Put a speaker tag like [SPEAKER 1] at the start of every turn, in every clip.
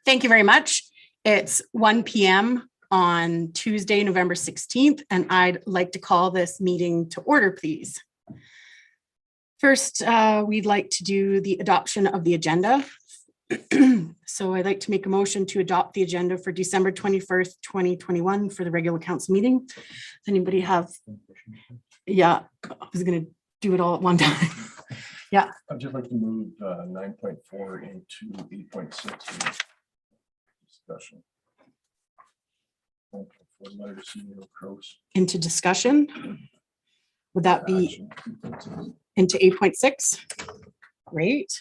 [SPEAKER 1] Thank you very much. It's 1 p.m. on Tuesday, November 16th, and I'd like to call this meeting to order, please. First, we'd like to do the adoption of the agenda. So I'd like to make a motion to adopt the agenda for December 21st, 2021 for the regular council meeting. Does anybody have? Yeah, I was going to do it all at one time. Yeah.
[SPEAKER 2] I'd just like to move 9.4 into 8.6 discussion.
[SPEAKER 1] Into discussion. Would that be into 8.6? Great.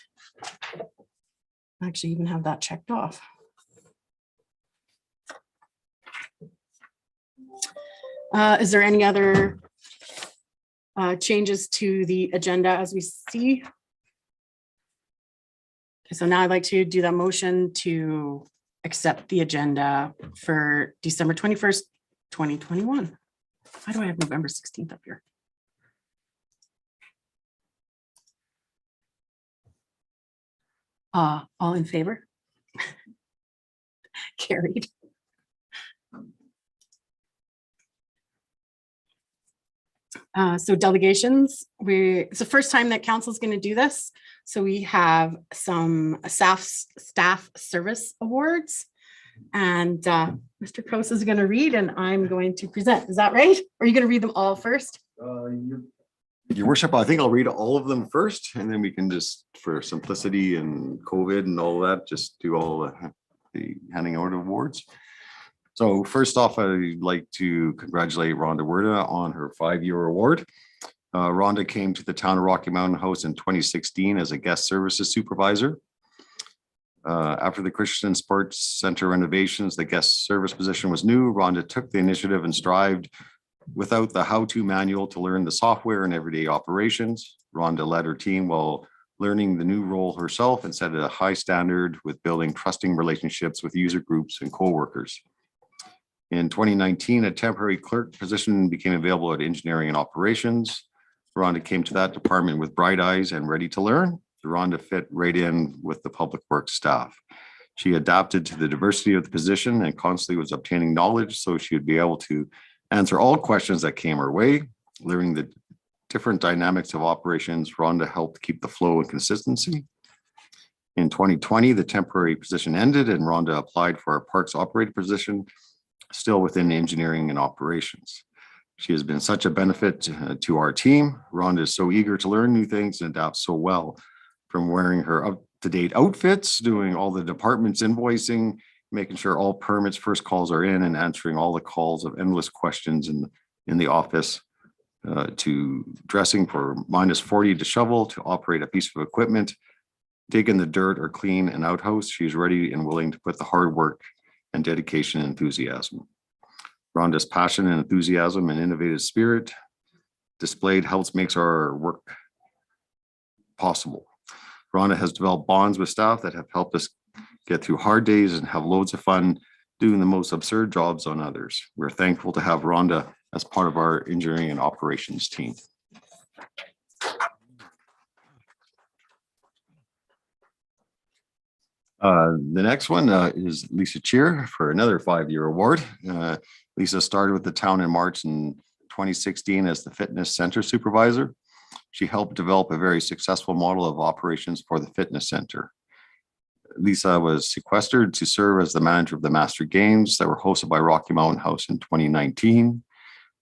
[SPEAKER 1] I actually even have that checked off. Is there any other changes to the agenda as we see? Okay, so now I'd like to do that motion to accept the agenda for December 21st, 2021. Why do I have November 16th up here? All in favor? Carried. So delegations, it's the first time that council is going to do this. So we have some staff service awards, and Mr. Crouse is going to read and I'm going to present. Is that right? Or are you going to read them all first?
[SPEAKER 3] Your worship, I think I'll read all of them first, and then we can just, for simplicity and COVID and all that, just do all the handing out of awards. So first off, I'd like to congratulate Rhonda Werda on her 5-year award. Rhonda came to the town of Rocky Mountain House in 2016 as a guest services supervisor. After the Christian Sports Center renovations, the guest service position was new. Rhonda took the initiative and strived without the how-to manual to learn the software and everyday operations. Rhonda led her team while learning the new role herself and set a high standard with building trusting relationships with user groups and co-workers. In 2019, a temporary clerk position became available at engineering and operations. Rhonda came to that department with bright eyes and ready to learn. Rhonda fit right in with the public works staff. She adapted to the diversity of the position and constantly was obtaining knowledge so she would be able to answer all questions that came her way. Learning the different dynamics of operations, Rhonda helped keep the flow and consistency. In 2020, the temporary position ended and Rhonda applied for a parks operator position, still within engineering and operations. She has been such a benefit to our team. Rhonda is so eager to learn new things and adapt so well, from wearing her up-to-date outfits, doing all the departments invoicing, making sure all permits first calls are in, and answering all the calls of endless questions in the office, to dressing for -40 to shovel, to operate a piece of equipment, dig in the dirt or clean an outhouse. She's ready and willing to put the hard work and dedication and enthusiasm. Rhonda's passion and enthusiasm and innovative spirit displayed makes our work possible. Rhonda has developed bonds with staff that have helped us get through hard days and have loads of fun doing the most absurd jobs on others. We're thankful to have Rhonda as part of our engineering and operations team. The next one is Lisa Cheer for another 5-year award. Lisa started with the town in March in 2016 as the fitness center supervisor. She helped develop a very successful model of operations for the fitness center. Lisa was sequestered to serve as the manager of the Master Games that were hosted by Rocky Mountain House in 2019.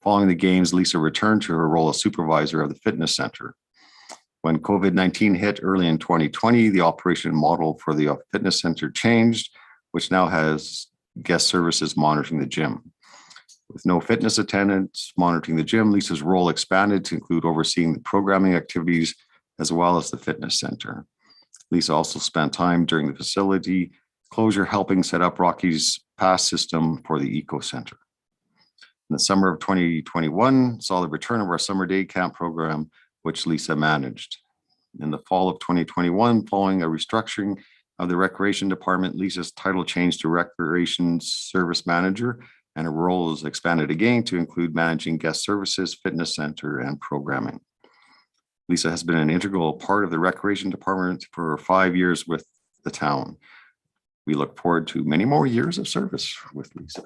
[SPEAKER 3] Following the games, Lisa returned to her role as supervisor of the fitness center. When COVID-19 hit early in 2020, the operation model for the fitness center changed, which now has guest services monitoring the gym. With no fitness attendants monitoring the gym, Lisa's role expanded to include overseeing the programming activities as well as the fitness center. Lisa also spent time during the facility closure helping set up Rocky's pass system for the Eco Center. In the summer of 2021 saw the return of our summer day camp program, which Lisa managed. In the fall of 2021, following a restructuring of the recreation department, Lisa's title changed to recreation service manager, and her role is expanded again to include managing guest services, fitness center, and programming. Lisa has been an integral part of the Recreation Department for 5 years with the town. We look forward to many more years of service with Lisa.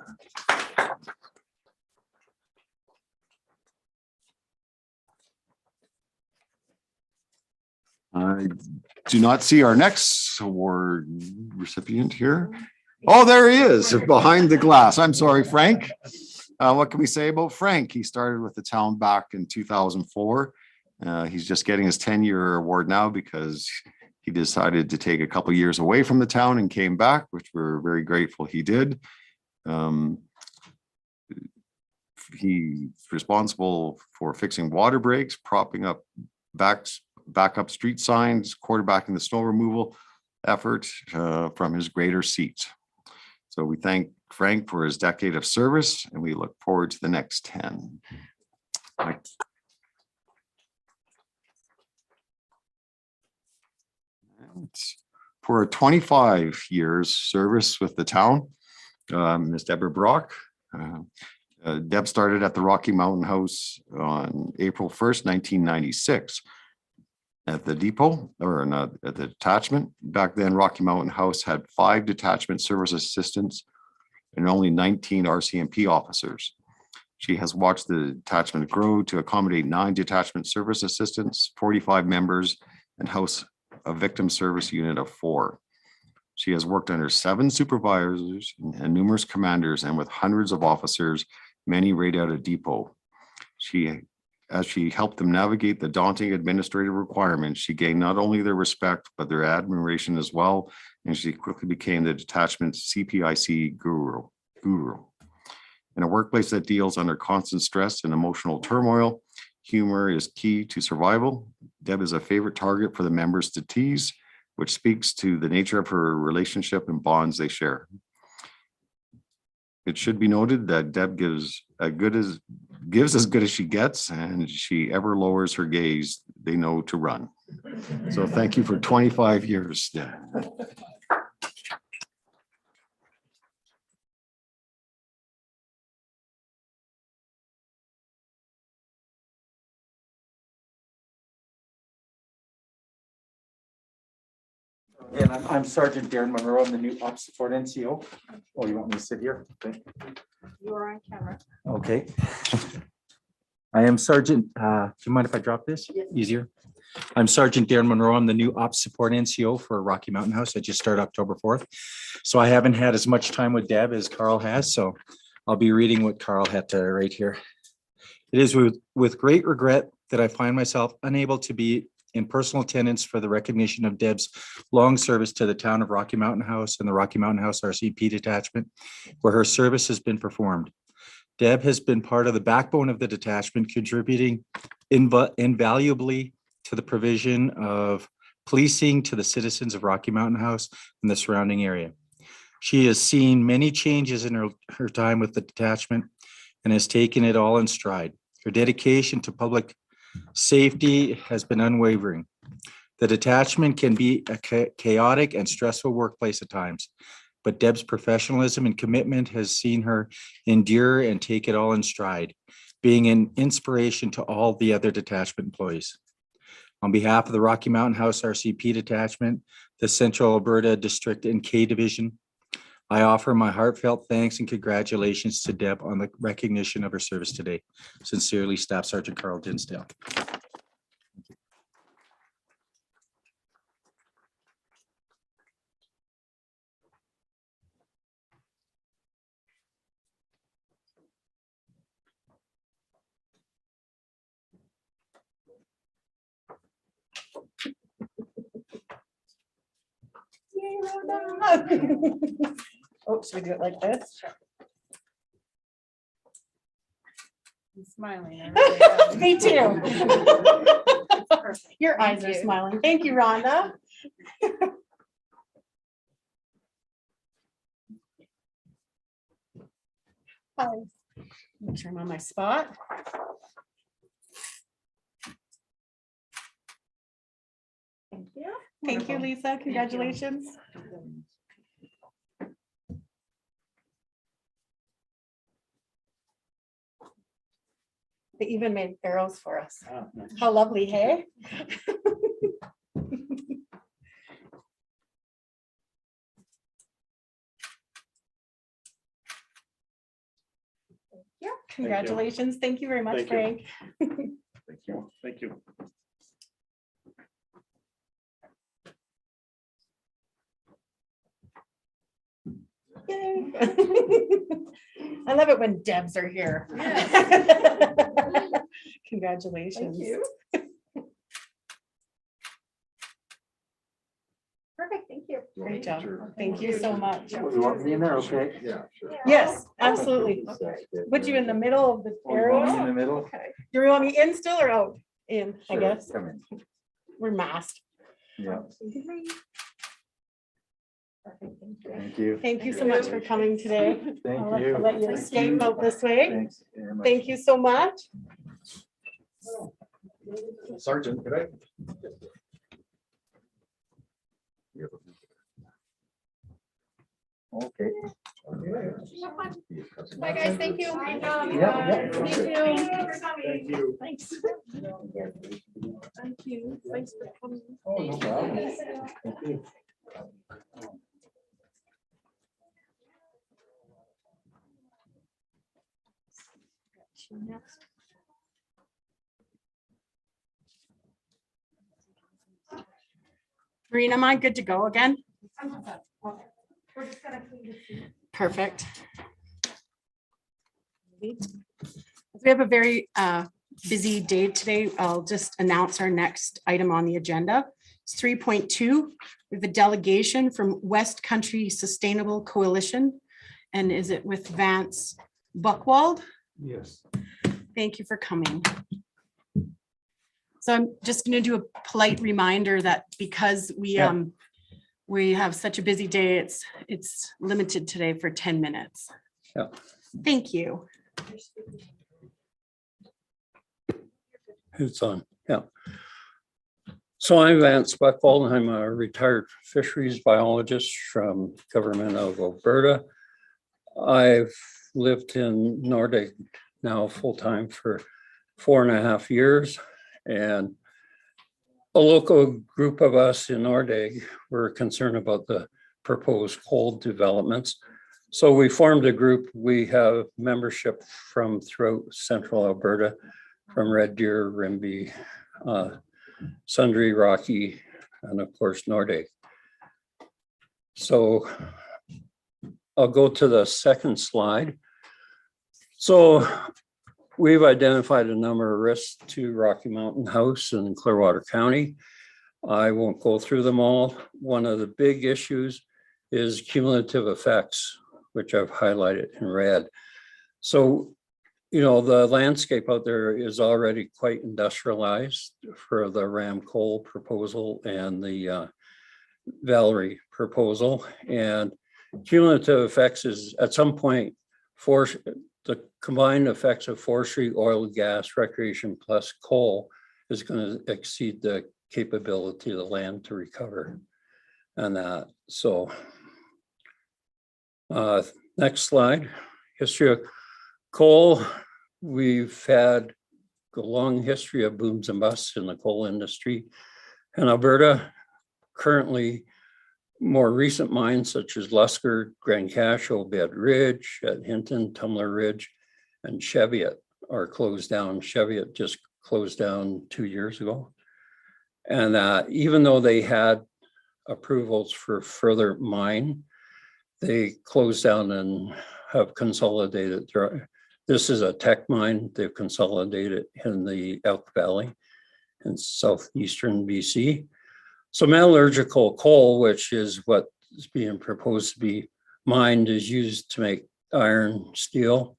[SPEAKER 3] I do not see our next award recipient here. Oh, there he is behind the glass. I'm sorry, Frank. What can we say about Frank? He started with the town back in 2004. He's just getting his 10-year award now because he decided to take a couple of years away from the town and came back, which we're very grateful he did. He's responsible for fixing water breaks, propping up backup street signs, quarterbacking the snow removal effort from his greater seat. So we thank Frank for his decade of service, and we look forward to the next 10. For 25 years service with the town, Ms. Deborah Brock. Deb started at the Rocky Mountain House on April 1st, 1996. At the depot, or not at the detachment. Back then, Rocky Mountain House had 5 detachment service assistants and only 19 RCMP officers. She has watched the detachment grow to accommodate 9 detachment service assistants, 45 members, and house a victim service unit of 4. She has worked under 7 supervisors and numerous commanders, and with hundreds of officers, many right out of depot. As she helped them navigate the daunting administrative requirements, she gained not only their respect, but their admiration as well. And she quickly became the detachment's CPIC guru. In a workplace that deals under constant stress and emotional turmoil, humor is key to survival. Deb is a favorite target for the members to tease, which speaks to the nature of her relationship and bonds they share. It should be noted that Deb gives as good as she gets, and if she ever lowers her gaze, they know to run. So thank you for 25 years, Deb.
[SPEAKER 4] And I'm Sergeant Darren Monroe. I'm the new Ops Support NCO. Oh, you want me to sit here? Okay.
[SPEAKER 1] You are on camera.
[SPEAKER 4] Okay. I am Sergeant, do you mind if I drop this?
[SPEAKER 1] Yes.
[SPEAKER 4] Easier. I'm Sergeant Darren Monroe. I'm the new Ops Support NCO for Rocky Mountain House. I just started October 4th. So I haven't had as much time with Deb as Carl has. So I'll be reading what Carl had to write here. It is with great regret that I find myself unable to be in personal attendance for the recognition of Deb's long service to the town of Rocky Mountain House and the Rocky Mountain House RCP detachment, where her service has been performed. Deb has been part of the backbone of the detachment, contributing invaluably to the provision of policing to the citizens of Rocky Mountain House and the surrounding area. She has seen many changes in her time with the detachment and has taken it all in stride. Her dedication to public safety has been unwavering. The detachment can be a chaotic and stressful workplace at times, but Deb's professionalism and commitment has seen her endure and take it all in stride, being an inspiration to all the other detachment employees. On behalf of the Rocky Mountain House RCP detachment, the Central Alberta District and K Division, I offer my heartfelt thanks and congratulations to Deb on the recognition of her service today. Sincerely, Staff Sergeant Carl Dinsdale.
[SPEAKER 1] Oh, should we do it like this?
[SPEAKER 5] I'm smiling.
[SPEAKER 1] Me too. Your eyes are smiling. Thank you, Rhonda. Hi. Make sure I'm on my spot. Thank you. Thank you, Lisa. Congratulations. They even made arrows for us. How lovely, hey? Yeah, congratulations. Thank you very much,
[SPEAKER 2] Thank you.
[SPEAKER 1] Frank.
[SPEAKER 2] Thank you. Thank you.
[SPEAKER 1] Yay. I love it when Debs are here. Congratulations. Perfect, thank you. Great job.
[SPEAKER 2] Sure.
[SPEAKER 1] Thank you so much.
[SPEAKER 6] You want me in there, okay?
[SPEAKER 2] Yeah, sure.
[SPEAKER 1] Yes, absolutely. Put you in the middle of the arrows.
[SPEAKER 6] In the middle?
[SPEAKER 1] Okay. Do you want me in still or out? In, I
[SPEAKER 6] Sure,
[SPEAKER 1] guess.
[SPEAKER 6] come in.
[SPEAKER 1] We're masked.
[SPEAKER 6] Yeah,
[SPEAKER 1] Perfect, thank you.
[SPEAKER 6] thank you.
[SPEAKER 1] Thank you so much for coming today.
[SPEAKER 6] Thank
[SPEAKER 1] I'll
[SPEAKER 6] you.
[SPEAKER 1] let you escape out this way.
[SPEAKER 6] Thanks very much.
[SPEAKER 1] Thank you so much.
[SPEAKER 3] Sergeant, could I?
[SPEAKER 6] Okay.
[SPEAKER 1] Bye, guys. Thank you.
[SPEAKER 6] Yeah.
[SPEAKER 1] Thank you.
[SPEAKER 2] Thank you.
[SPEAKER 1] Thanks. Thank you. Thanks for coming.
[SPEAKER 6] Oh, no problem. Thank you.
[SPEAKER 1] Marina, am I good to go again? Perfect. We have a very busy day today. I'll just announce our next item on the agenda. It's 3.2. We have a delegation from West Country Sustainable Coalition. And is it with Vance Buchwald?
[SPEAKER 6] Yes.
[SPEAKER 1] Thank you for coming. So I'm just going to do a polite reminder that because we have such a busy day, it's limited today for 10 minutes.
[SPEAKER 6] Yeah.
[SPEAKER 1] Thank you.
[SPEAKER 7] It's on, yeah. So I'm Vance Buchwald. I'm a retired fisheries biologist from government of Alberta. I've lived in Nordic now full-time for 4.5 years. And a local group of us in Nordig were concerned about the proposed coal developments. So we formed a group. We have membership from throughout central Alberta, from Red Deer, Rimbey, Sundre, Rocky, and of course Nordig. So I'll go to the second slide. So we've identified a number of risks to Rocky Mountain House in Clearwater County. I won't go through them all. One of the big issues is cumulative effects, which I've highlighted in red. So, you know, the landscape out there is already quite industrialized for the Ram Coal proposal and the Valerie proposal. And cumulative effects is at some point the combined effects of forestry, oil, gas, recreation plus coal is going to exceed the capability of the land to recover and that. So next slide, history of coal. We've had a long history of booms and busts in the coal industry in Alberta. Currently, more recent mines such as Lusker, Grand Cache, Obed Ridge, at Hinton, Tumbler Ridge, and Cheviot are closed down. Cheviot just closed down 2 years ago. And even though they had approvals for further mine, they closed down and have consolidated. This is a tech mine. They've consolidated in the Elk Valley in southeastern BC. So metallurgical coal, which is what is being proposed to be mined, is used to make iron, steel.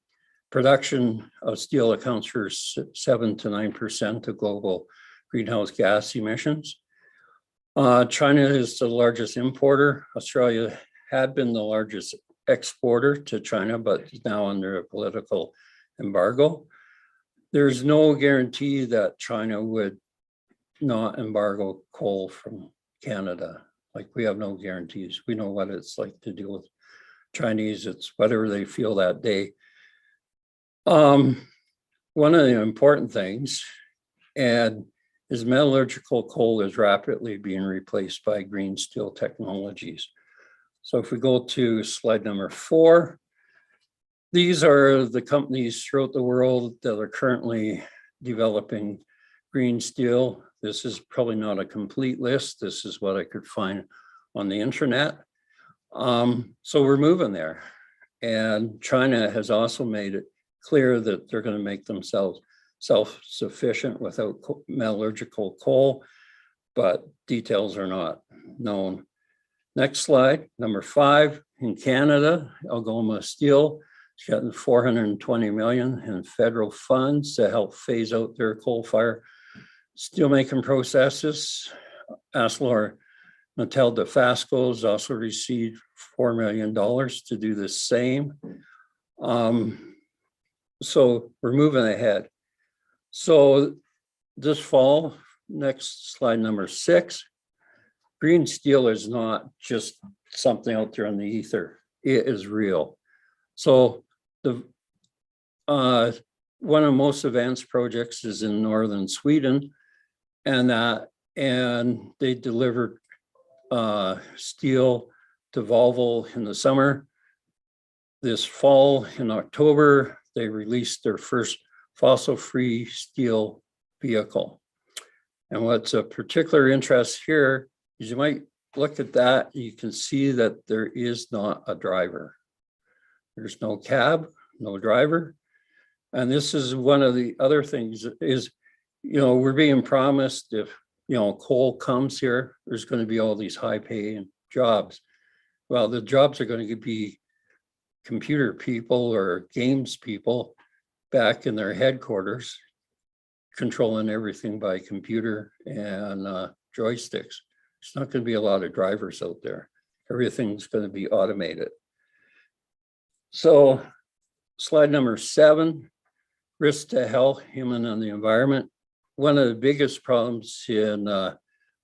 [SPEAKER 7] Production of steel accounts for 7 to 9% of global greenhouse gas emissions. China is the largest importer. Australia had been the largest exporter to China, but is now under a political embargo. There's no guarantee that China would not embargo coal from Canada. Like, we have no guarantees. We know what it's like to deal with Chinese. It's whatever they feel that day. one of the important things and is metallurgical coal is rapidly being replaced by green steel technologies. So if we go to slide number 4, these are the companies throughout the world that are currently developing green steel. This is probably not a complete list. This is what I could find on the internet. So we're moving there. And China has also made it clear that they're going to make themselves self-sufficient without metallurgical coal, but details are not known. Next slide, number 5, in Canada, Algoma Steel is getting 420 million in federal funds to help phase out their coal-fired steelmaking processes. ArcelorMittal Dofasco has also received $4 million to do the same. So we're moving ahead. So this fall, next slide number 6, green steel is not just something out there in the ether. It is real. So the one of the most advanced projects is in northern Sweden, and they delivered steel to Volvo in the summer. This fall, in October, they released their first fossil-free steel vehicle. And what's of particular interest here is you might look at that, you can see that there is not a driver. There's no cab, no driver. And this is one of the other things is, we're being promised if, coal comes here, there's going to be all these high paying jobs. Well, the jobs are going to be computer people or games people back in their headquarters, controlling everything by computer and joysticks. There's not going to be a lot of drivers out there. Everything's going to be automated. So slide number 7, risk to health, human and the environment. One of the biggest problems in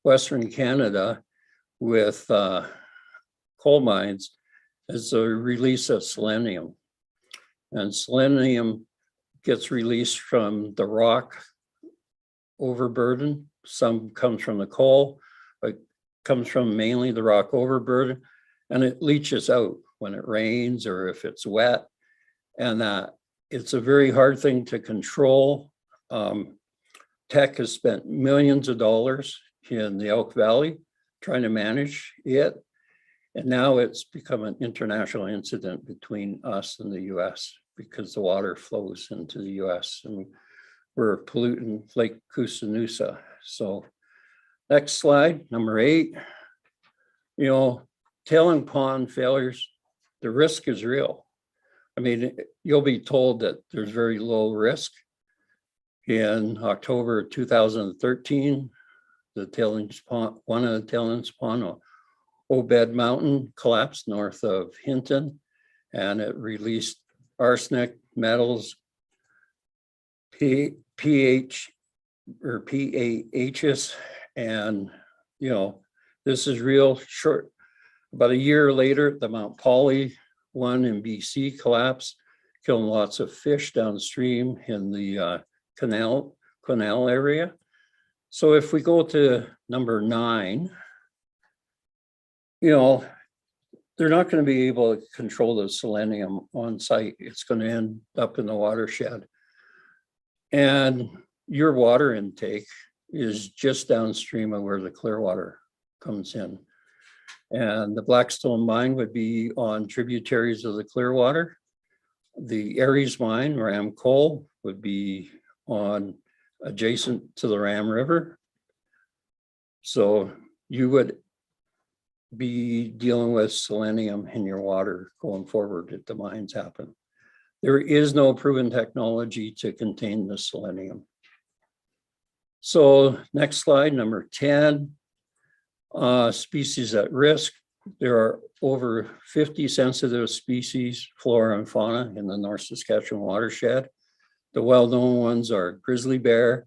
[SPEAKER 7] Western Canada with coal mines is the release of selenium. And selenium gets released from the rock overburden. Some comes from the coal, but comes from mainly the rock overburden, and it leaches out when it rains or if it's wet. And it's a very hard thing to control. Tech has spent millions of dollars in the Elk Valley trying to manage it. And now it's become an international incident between us and the US because the water flows into the US and we're polluting Lake Kusanusa. So next slide, number 8, tailing pond failures, the risk is real. I mean, you'll be told that there's very low risk. In October 2013, the tailings pond, one of the tailings pond, Obed Mountain collapsed north of Hinton, and it released arsenic, metals, pH or PAHs, and this is real. Short, about a year later, the Mount Poly one in BC collapsed, killing lots of fish downstream in the canal area. So if we go to number 9, they're not going to be able to control the selenium on site. It's going to end up in the watershed. And your water intake is just downstream of where the Clearwater comes in. And the Blackstone mine would be on tributaries of the Clearwater. The Aries mine, Ram Coal, would be on adjacent to the Ram River. So you would be dealing with selenium in your water going forward if the mines happen. There is no proven technology to contain the selenium. So next slide, number 10, species at risk. There are over 50 sensitive species, flora and fauna in the North Saskatchewan watershed. The well-known ones are grizzly bear,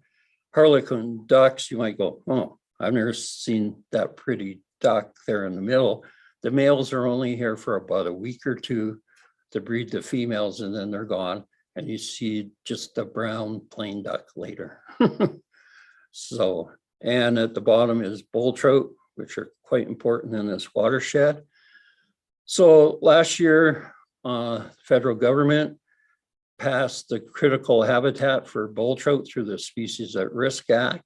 [SPEAKER 7] harlequin ducks. You might go, oh, I've never seen that pretty duck there in the middle. The males are only here for about a week or two to breed the females, and then they're gone. and you see just the brown plain duck later. So, and at the bottom is bull trout, which are quite important in this watershed. So last year, federal government passed the critical habitat for bull trout through the Species at Risk Act.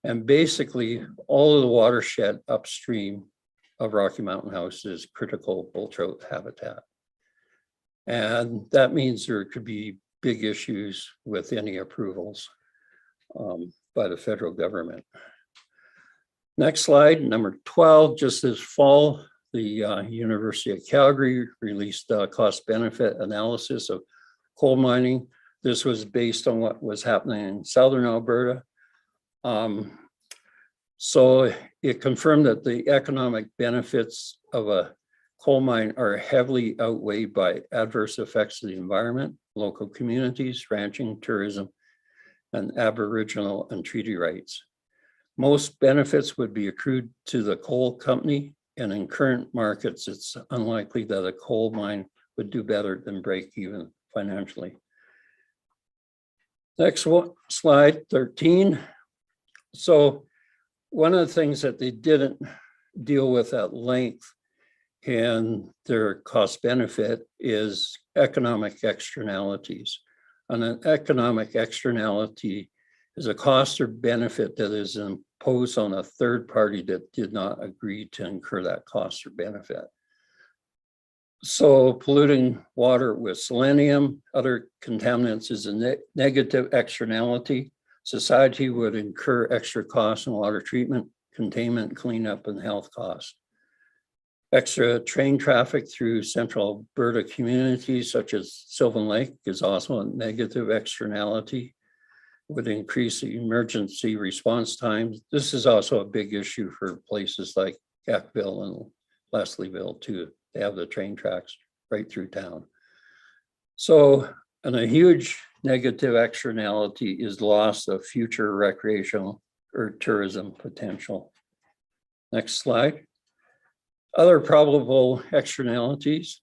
[SPEAKER 7] And basically all of the watershed upstream of Rocky Mountain House is critical bull trout habitat. And that means there could be big issues with any approvals by the federal government. Next slide, number 12, just this fall, the University of Calgary released a cost benefit analysis of coal mining. This was based on what was happening in Southern Alberta. So it confirmed that the economic benefits of a coal mine are heavily outweighed by adverse effects of the environment, local communities, ranching, tourism, and Aboriginal and treaty rights. Most benefits would be accrued to the coal company, and in current markets, it's unlikely that a coal mine would do better than break even financially. Next one, slide 13. So one of the things that they didn't deal with at length in their cost benefit is economic externalities. And an economic externality is a cost or benefit that is imposed on a third party that did not agree to incur that cost or benefit. So polluting water with selenium, other contaminants is a negative externality. Society would incur extra costs in water treatment, containment, cleanup, and health costs. Extra train traffic through central Alberta communities such as Sylvan Lake is also a negative externality, would increase the emergency response times. This is also a big issue for places like Eckville and Leslieville too. They have the train tracks right through town. So, and a huge negative externality is loss of future recreational or tourism potential. Next slide. Other probable externalities.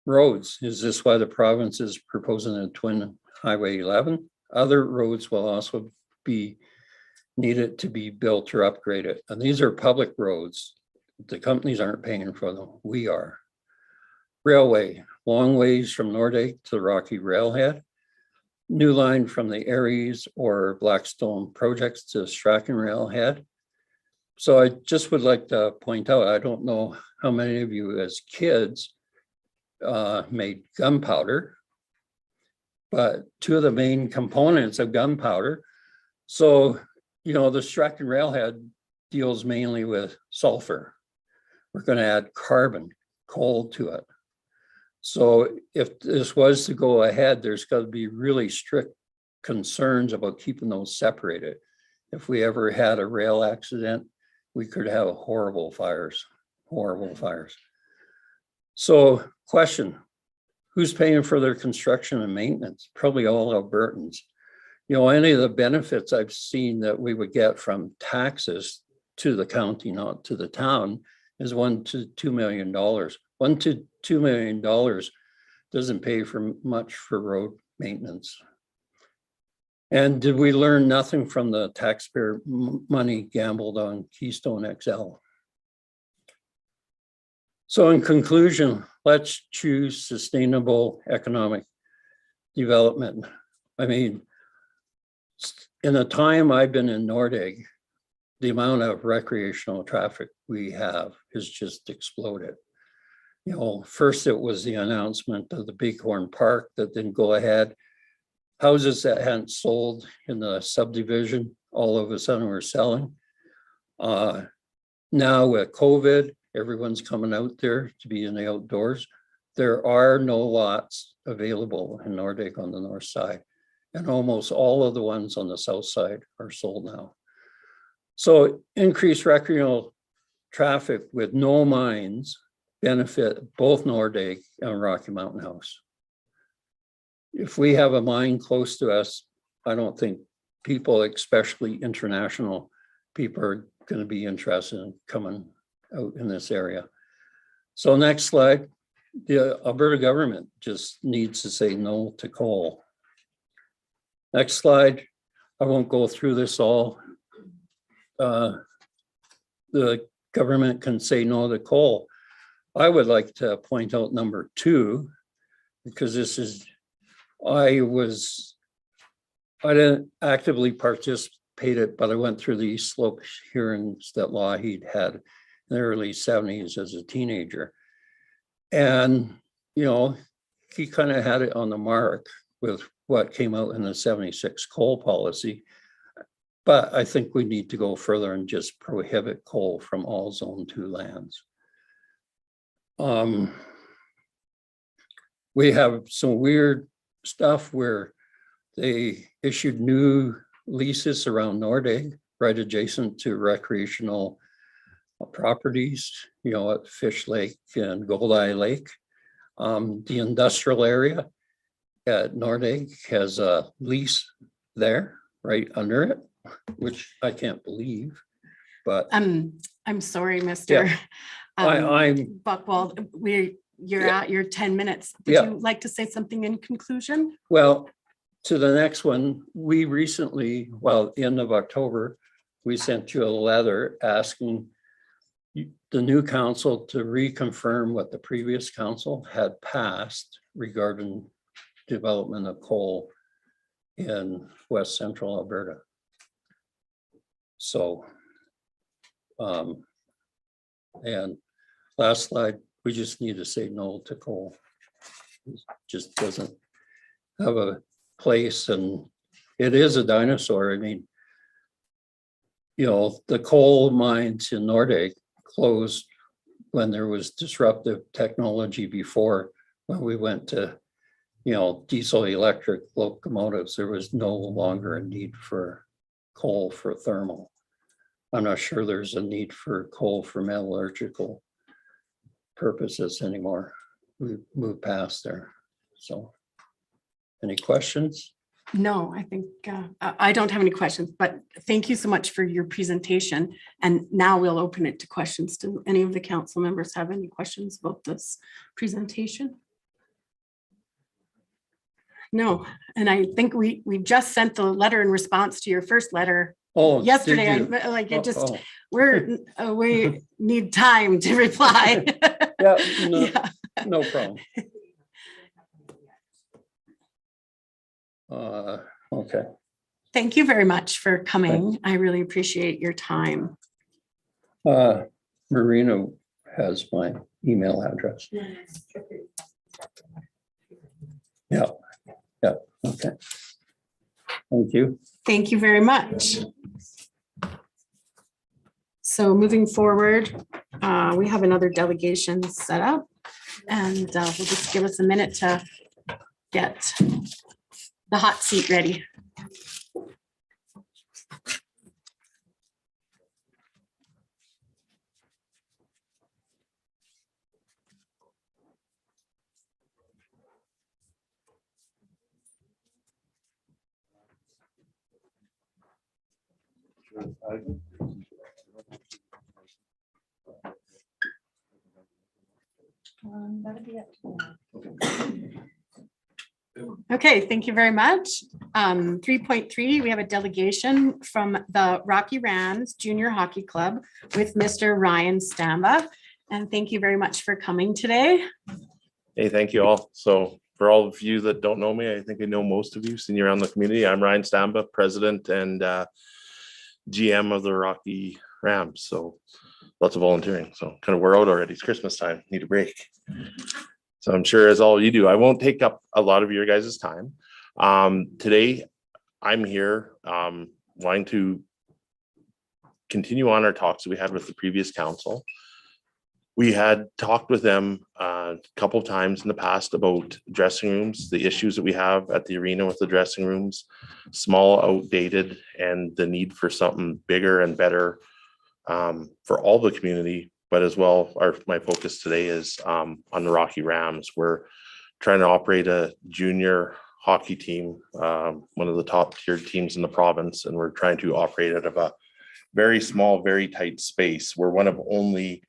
[SPEAKER 7] Roads. Is this why the province is proposing a twin highway 11? Other roads will also be needed to be built or upgraded. And these are public roads. The companies aren't paying for them, we are. Railway, long ways from Nordegg to the Rocky Railhead. New line from the Aries or Blackstone projects to Strachan Railhead. So I just would like to point out, I don't know how many of you as kids made gunpowder, but two of the main components of gunpowder. So, you know, the Strachan Railhead deals mainly with sulfur. We're going to add carbon, coal to it. So if this was to go ahead, there's got to be really strict concerns about keeping those separated. If we ever had a rail accident, we could have horrible fires, horrible fires. So question, who's paying for their construction and maintenance? Probably all Albertans. You know, any of the benefits I've seen that we would get from taxes to the county, not to the town, is $1 to $2 million. $1 to $2 million doesn't pay for much for road maintenance. And did we learn nothing from the taxpayer money gambled on Keystone XL? So in conclusion, let's choose sustainable economic development. I mean, in the time I've been in Nordegg, the amount of recreational traffic we have has just exploded. You know, first it was the announcement of the Bighorn Park that didn't go ahead. Houses that hadn't sold in the subdivision, all of a sudden were selling. Now with COVID, everyone's coming out there to be in the outdoors. There are no lots available in Nordegg on the north side, and almost all of the ones on the south side are sold now. So increased recreational traffic with no mines benefit both Nordegg and Rocky Mountain House. If we have a mine close to us, I don't think people, especially international people, are going to be interested in coming out in this area. So next slide. the Alberta government just needs to say no to coal. Next slide. I won't go through this all. The government can say no to coal. I would like to point out number 2, because this is, I didn't actively participate it, but I went through the East Slope hearings that Lougheed had in the early 70s as a teenager. And, you know, he kind of had it on the mark with what came out in the 76 coal policy. But I think we need to go further and just prohibit coal from all Zone 2 lands. We have some weird stuff where they issued new leases around Nordegg, right adjacent to recreational properties, you know, at Fish Lake and Goldeye Lake. The industrial area at Nordegg has a lease there, right under it, which I can't believe, but
[SPEAKER 1] I'm sorry, Mr.
[SPEAKER 7] I'm
[SPEAKER 1] Buckwald, you're
[SPEAKER 7] Yeah.
[SPEAKER 1] at your 10 minutes. Would
[SPEAKER 7] Yeah.
[SPEAKER 1] you like to say something in conclusion?
[SPEAKER 7] well, to the next one, we recently, well, end of October, we sent you a letter asking the new council to reconfirm what the previous council had passed regarding development of coal in West Central Alberta. So, and last slide, we just need to say no to coal. It just doesn't have a place, and it is a dinosaur. I mean, you know, the coal mines in Nordegg closed when there was disruptive technology before, when we went to, you know, diesel electric locomotives. There was no longer a need for coal for thermal. I'm not sure there's a need for coal for metallurgical purposes anymore. We've moved past there. So, any questions?
[SPEAKER 1] No, I think I don't have any questions, but thank you so much for your presentation. And now we'll open it to questions. Do any of the council members have any questions about this presentation? No, and I think we just sent the letter in response to your first letter
[SPEAKER 7] Oh, did
[SPEAKER 1] yesterday.
[SPEAKER 7] you?
[SPEAKER 1] Like it just,
[SPEAKER 7] Oh,
[SPEAKER 1] we need time to reply.
[SPEAKER 7] yeah, no,
[SPEAKER 1] Yeah.
[SPEAKER 7] no problem. Okay.
[SPEAKER 1] Thank you very much for coming. I really appreciate your time.
[SPEAKER 7] Marina has my email address. Yeah, yeah, okay. Thank you.
[SPEAKER 1] Thank you very much. So moving forward, we have another delegation set up, and we'll just give us a minute to get the hot seat ready.
[SPEAKER 5] That'd be up to them.
[SPEAKER 1] Okay, thank you very much. 3.3, we have a delegation from the Rocky Rams Junior Hockey Club with Mr. Ryan Stamba. And thank you very much for coming today.
[SPEAKER 8] Hey, thank you all. So for all of you that don't know me, I think I know most of you, seen you around the community. I'm Ryan Stamba, president and GM of the Rocky Rams. So lots of volunteering. So kind of we're out already. It's Christmas time. Need a break. So I'm sure as all you do, I won't take up a lot of your guys' time. Today, I'm here wanting to continue on our talks that we had with the previous council. We had talked with them a couple of times in the past about dressing rooms, the issues that we have at the arena with the dressing rooms, small, outdated, and the need for something bigger and better for all the community. But as well, my focus today is on the Rocky Rams. We're trying to operate a junior hockey team, one of the top tiered teams in the province, and we're trying to operate out of a very small, very tight space. We're one of only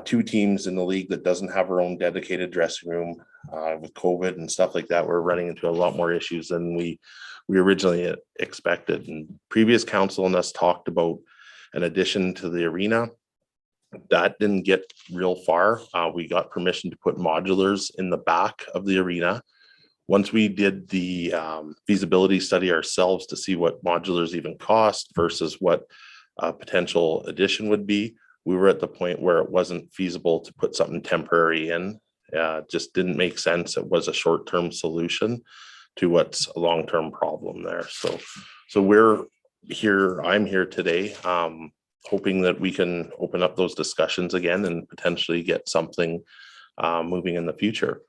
[SPEAKER 8] two teams in the league that doesn't have our own dedicated dressing room. With COVID and stuff like that, we're running into a lot more issues than we originally expected. And previous council and us talked about an addition to the arena. That didn't get real far. We got permission to put modulars in the back of the arena. Once we did the feasibility study ourselves to see what modulars even cost versus what a potential addition would be, we were at the point where it wasn't feasible to put something temporary in. Just didn't make sense. It was a short-term solution to what's a long-term problem there. So we're here, I'm here today, hoping that we can open up those discussions again and potentially get something moving in the future.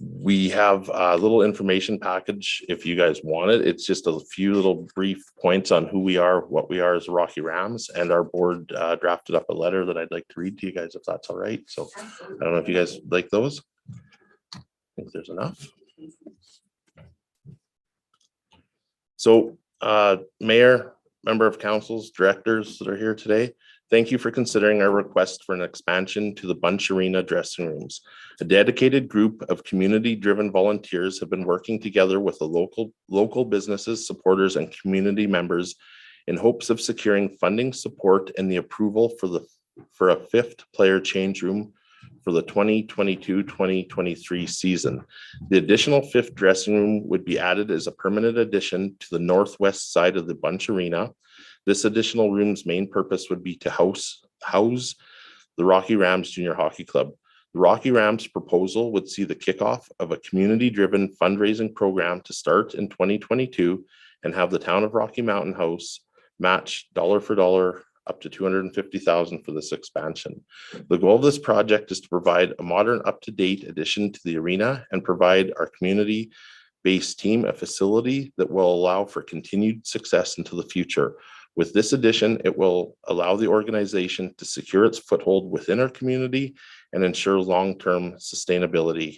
[SPEAKER 8] We have a little information package if you guys want it. It's just a few little brief points on who we are, what we are as Rocky Rams, and our board drafted up a letter that I'd like to read to you guys if that's all right. So I don't know if you guys like those. I think there's enough. So Mayor, member of councils, directors that are here today, thank you for considering our request for an expansion to the Bunch Arena dressing rooms. A dedicated group of community-driven volunteers have been working together with the local businesses, supporters, and community members in hopes of securing funding support and the approval for a fifth player change room for the 2022-2023 season. The additional fifth dressing room would be added as a permanent addition to the northwest side of the Bunch Arena. This additional room's main purpose would be to house the Rocky Rams Junior Hockey Club. The Rocky Rams proposal would see the kickoff of a community-driven fundraising program to start in 2022 and have the town of Rocky Mountain House match dollar for dollar up to $250,000 for this expansion. The goal of this project is to provide a modern, up-to-date addition to the arena and provide our community-based team a facility that will allow for continued success into the future. With this addition, it will allow the organization to secure its foothold within our community and ensure long-term sustainability.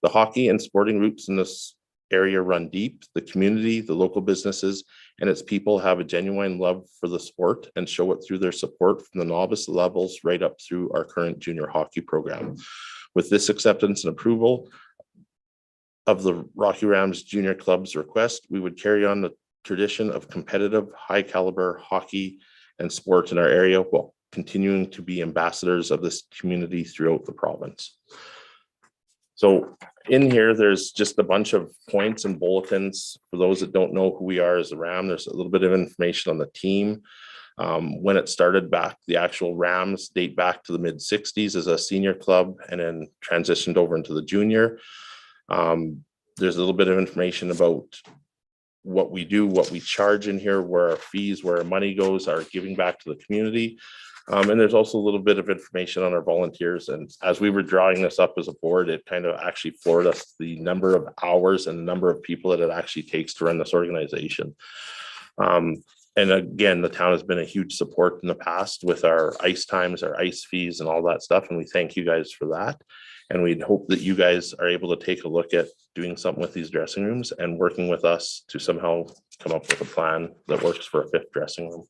[SPEAKER 8] The hockey and sporting roots in this area run deep. The community, the local businesses, and its people have a genuine love for the sport and show it through their support from the novice levels right up through our current junior hockey program. With this acceptance and approval of the Rocky Rams Junior Club's request, we would carry on the tradition of competitive, high caliber hockey and sports in our area while continuing to be ambassadors of this community throughout the province. So in here, there's just a bunch of points and bulletins. For those that don't know who we are as a Ram, there's a little bit of information on the team. When it started back, the actual Rams date back to the mid-60s as a senior club and then transitioned over into the junior. There's a little bit of information about what we do, what we charge in here, where our fees, where our money goes, our giving back to the community. And there's also a little bit of information on our volunteers. And as we were drawing this up as a board, it kind of actually floored us the number of hours and the number of people that it actually takes to run this organization. And again, the town has been a huge support in the past with our ice times, our ice fees and all that stuff. And we thank you guys for that. And we'd hope that you guys are able to take a look at doing something with these dressing rooms and working with us to somehow come up with a plan that works for a fifth dressing room.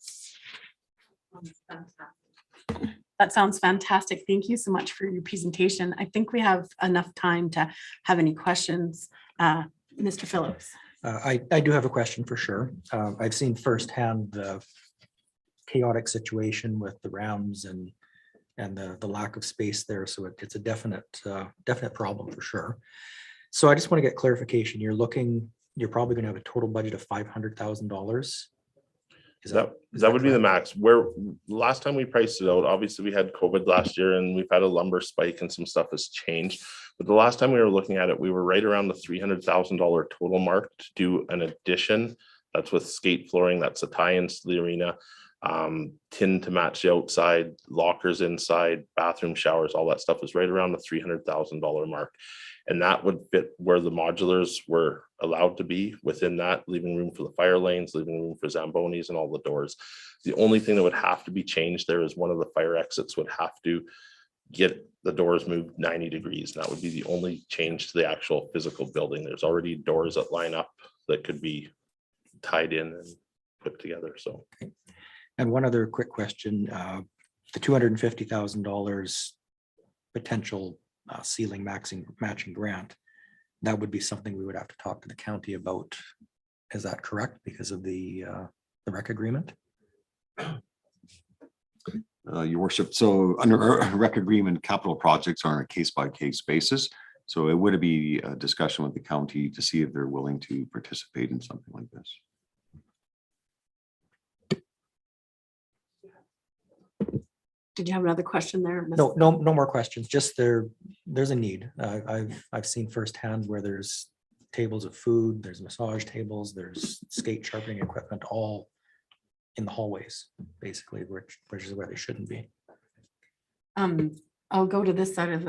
[SPEAKER 1] That sounds fantastic. Thank you so much for your presentation. I think we have enough time to have any questions. Mr. Phillips.
[SPEAKER 6] I do have a question for sure. I've seen firsthand the chaotic situation with the Rams and the lack of space there. So it's a definite problem for sure. So I just want to get clarification. You're probably going to have a total budget of $500,000.
[SPEAKER 8] That would be the max. Where last time we priced it out, obviously we had COVID last year and we've had a lumber spike and some stuff has changed. But the last time we were looking at it, we were right around the $300,000 total mark to do an addition. That's with skate flooring. That's a tie-ins to the arena, tin to match the outside, lockers inside, bathroom showers, all that stuff is right around the $300,000 mark. And that would fit where the modulars were allowed to be within that, leaving room for the fire lanes, leaving room for Zambonis and all the doors. The only thing that would have to be changed there is one of the fire exits would have to get the doors moved 90 degrees. And that would be the only change to the actual physical building. There's already doors that line up that could be tied in and put together. So.
[SPEAKER 6] And one other quick question. the $250,000 potential ceiling matching grant, that would be something we would have to talk to the county about. Is that correct? Because of the rec agreement?
[SPEAKER 3] Your worship, so under a rec agreement, capital projects are on a case-by-case basis. So it would be a discussion with the county to see if they're willing to participate in something like this.
[SPEAKER 1] Did you have another question there? Ms.
[SPEAKER 6] No more questions. Just there's a need. I've seen firsthand where there's tables of food, there's massage tables, there's skate sharpening equipment, all in the hallways, basically, which is where they shouldn't be.
[SPEAKER 1] I'll go to this side of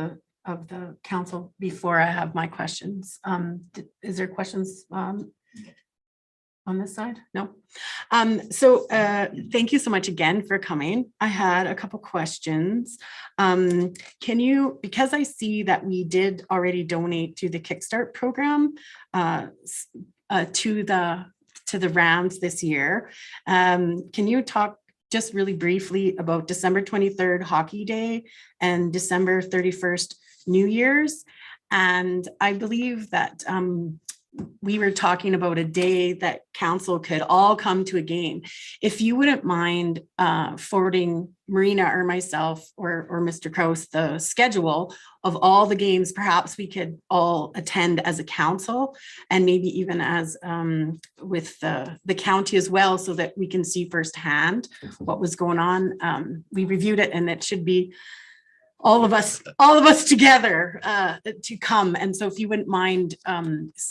[SPEAKER 1] the council before I have my questions. Is there questions on this side? No. So thank you so much again for coming. I had a couple questions. Can you, because I see that we did already donate to the Kickstart program to the Rams this year. Can you talk just really briefly about December 23rd Hockey Day and December 31st New Year's? And I believe that we were talking about a day that council could all come to a game. If you wouldn't mind forwarding Marina or myself or Mr. Kraus the schedule of all the games, perhaps we could all attend as a council and maybe even as with the county as well, so that we can see firsthand what was going on. We reviewed it and it should be all of us together to come. And so if you wouldn't mind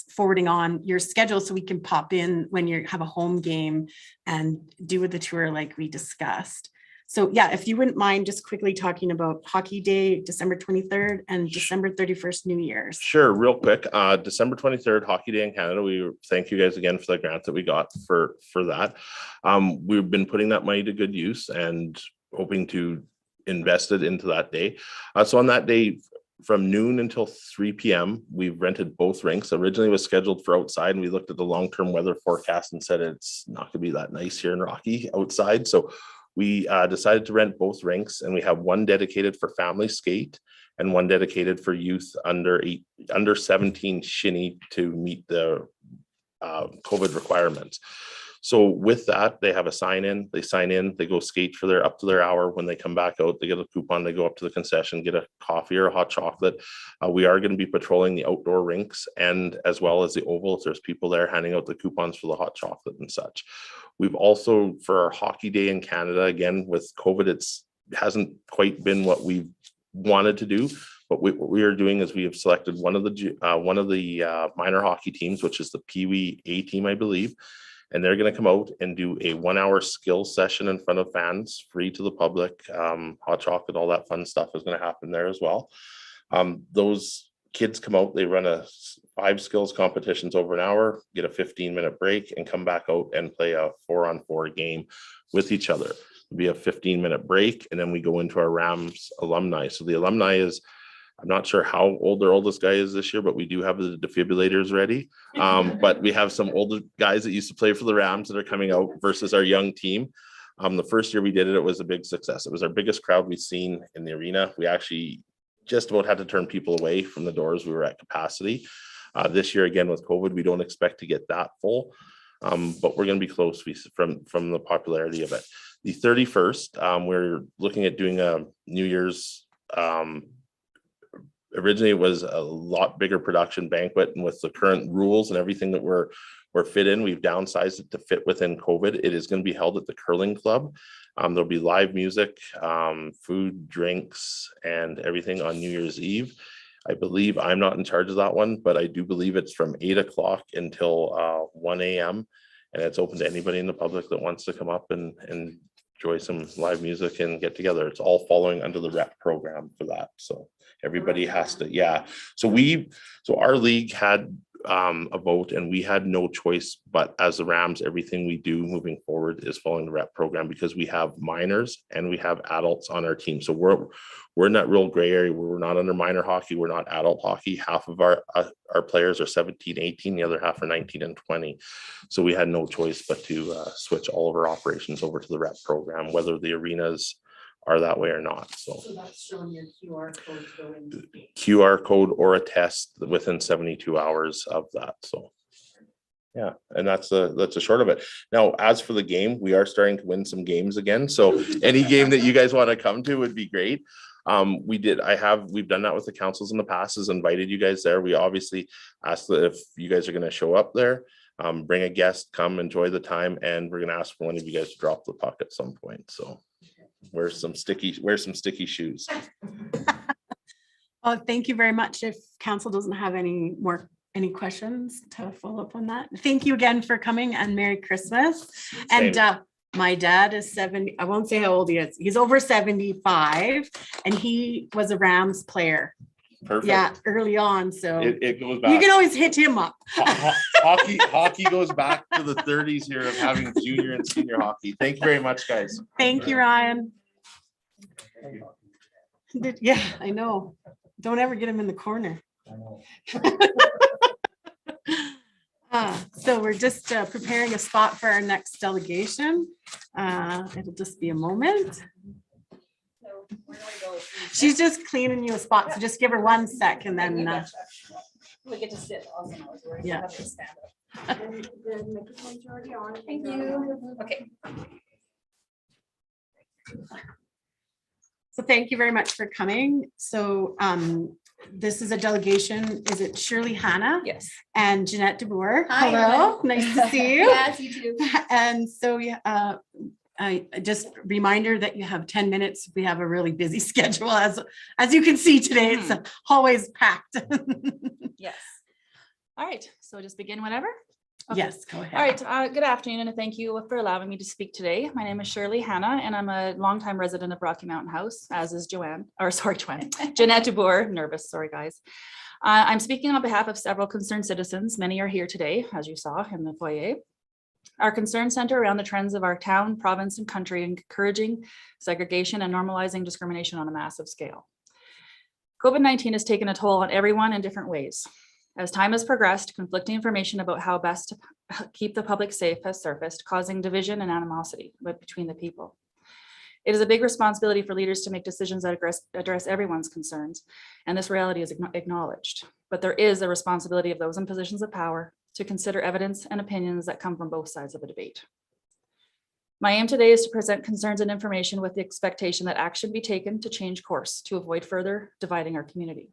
[SPEAKER 1] forwarding on your schedule so we can pop in when you have a home game and do the tour like we discussed. So yeah, if you wouldn't mind just quickly talking about Hockey Day, December 23rd and December 31st, New Year's.
[SPEAKER 8] Sure, real quick. December 23rd, Hockey Day in Canada. We thank you guys again for the grant that we got for that. We've been putting that money to good use and hoping to invested into that day. So on that day, from noon until 3 p.m., we rented both rinks. Originally it was scheduled for outside, and we looked at the long-term weather forecast and said it's not going to be that nice here in Rocky outside. So we decided to rent both rinks, and we have one dedicated for family skate and one dedicated for youth under 17 shinny to meet the COVID requirements. So with that, they have a sign in, they sign in, they go skate for up to their hour. When they come back out, they get a coupon, they go up to the concession, get a coffee or a hot chocolate. We are going to be patrolling the outdoor rinks and as well as the oval. If there's people there handing out the coupons for the hot chocolate and such. We've also, for our Hockey Day in Canada, again, with COVID, hasn't quite been what we've wanted to do. But what we are doing is we have selected one of the minor hockey teams, which is the Pee Wee A team, I believe. And they're going to come out and do a 1-hour skills session in front of fans, free to the public. Hot chocolate, all that fun stuff is going to happen there as well. Those kids come out, they run 5 skills competitions over an hour, get a 15-minute break, and come back out and play a 4-on-4 game with each other. It'll be a 15-minute break, and then we go into our Rams alumni. So the alumni is, I'm not sure how old their oldest guy is this year, but we do have the defibrillators ready. But we have some older guys that used to play for the Rams that are coming out versus our young team. The first year we did it, it was a big success. It was our biggest crowd we've seen in the arena. We actually just about had to turn people away from the doors. We were at capacity. This year, again, with COVID, we don't expect to get that full, but we're going to be close from the popularity of it. The 31st, we're looking at doing a New Year's. Originally, it was a lot bigger production banquet, and with the current rules and everything that we're fit in, we've downsized it to fit within COVID. It is going to be held at the Curling Club. There'll be live music, food, drinks, and everything on New Year's Eve. I believe I'm not in charge of that one, but I do believe it's from 8 o'clock until 1 a.m. And it's open to anybody in the public that wants to come up and enjoy some live music and get together. It's all following under the rep program for that. So everybody has to, yeah. So our league had a vote, and we had no choice, but as the Rams, everything we do moving forward is following the rep program, because we have minors and we have adults on our team. So we're in that real gray area where we're not under minor hockey, we're not adult hockey. Half of our players are 17, 18, the other half are 19 and 20. So we had no choice but to switch all of our operations over to the rep program, whether the arenas are that way or not. So
[SPEAKER 1] So that's showing your QR code going.
[SPEAKER 8] QR code or a test within 72 hours of that. So yeah, and that's the short of it. Now, as for the game, we are starting to win some games again. So any game that you guys want to come to would be great. We've done that with the councils in the past, has invited you guys there. We obviously asked that if you guys are going to show up there, bring a guest, come enjoy the time, and we're going to ask for one of you guys to drop the puck at some point. So wear some sticky shoes.
[SPEAKER 1] Well, thank you very much. If council doesn't have any questions to follow up on that. Thank you again for coming, and Merry Christmas. And my dad is 70. I won't say how old he is. He's over 75 and he was a Rams player.
[SPEAKER 8] Perfect.
[SPEAKER 1] Yeah, early on. So
[SPEAKER 8] it goes back.
[SPEAKER 1] you can always hit him up.
[SPEAKER 8] Hockey goes back to the 30s here of having junior and senior hockey. Thank you very much, guys.
[SPEAKER 1] Thank you, Ryan. Yeah, I know. Don't ever get him in the corner. So we're just preparing a spot for our next delegation. It'll just be a moment.
[SPEAKER 5] So where do I go?
[SPEAKER 1] She's just cleaning you a spot, so just give her 1 sec and then,
[SPEAKER 5] We get to sit. Awesome. I was worried.
[SPEAKER 1] Yeah.
[SPEAKER 5] I have to stand up. Thank you. Okay.
[SPEAKER 1] so thank you very much for coming. So this is a delegation. Is it Shirley Hanna
[SPEAKER 5] Yes.
[SPEAKER 1] and Jeanette DeBoer?
[SPEAKER 5] Hi,
[SPEAKER 1] Hello,
[SPEAKER 5] Emma.
[SPEAKER 1] nice to see you.
[SPEAKER 5] Yes, you too.
[SPEAKER 1] And so I just reminder that you have 10 minutes. We have a really busy schedule as you can see today. It's always packed.
[SPEAKER 9] Yes. All right, so just begin whenever. Okay.
[SPEAKER 1] Yes, go ahead.
[SPEAKER 9] All right, good afternoon, and thank you for allowing me to speak today. My name is Shirley Hanna, and I'm a longtime resident of Rocky Mountain House, as is Jeanette DeBoer. Nervous, sorry guys. I'm speaking on behalf of several concerned citizens. Many are here today, as you saw in the foyer. Our concerns center around the trends of our town, province, and country, encouraging segregation and normalizing discrimination on a massive scale. COVID-19 has taken a toll on everyone in different ways. As time has progressed, conflicting information about how best to keep the public safe has surfaced, causing division and animosity between the people. It is a big responsibility for leaders to make decisions that address everyone's concerns, and this reality is acknowledged. But there is a responsibility of those in positions of power to consider evidence and opinions that come from both sides of a debate. My aim today is to present concerns and information with the expectation that action be taken to change course to avoid further dividing our community.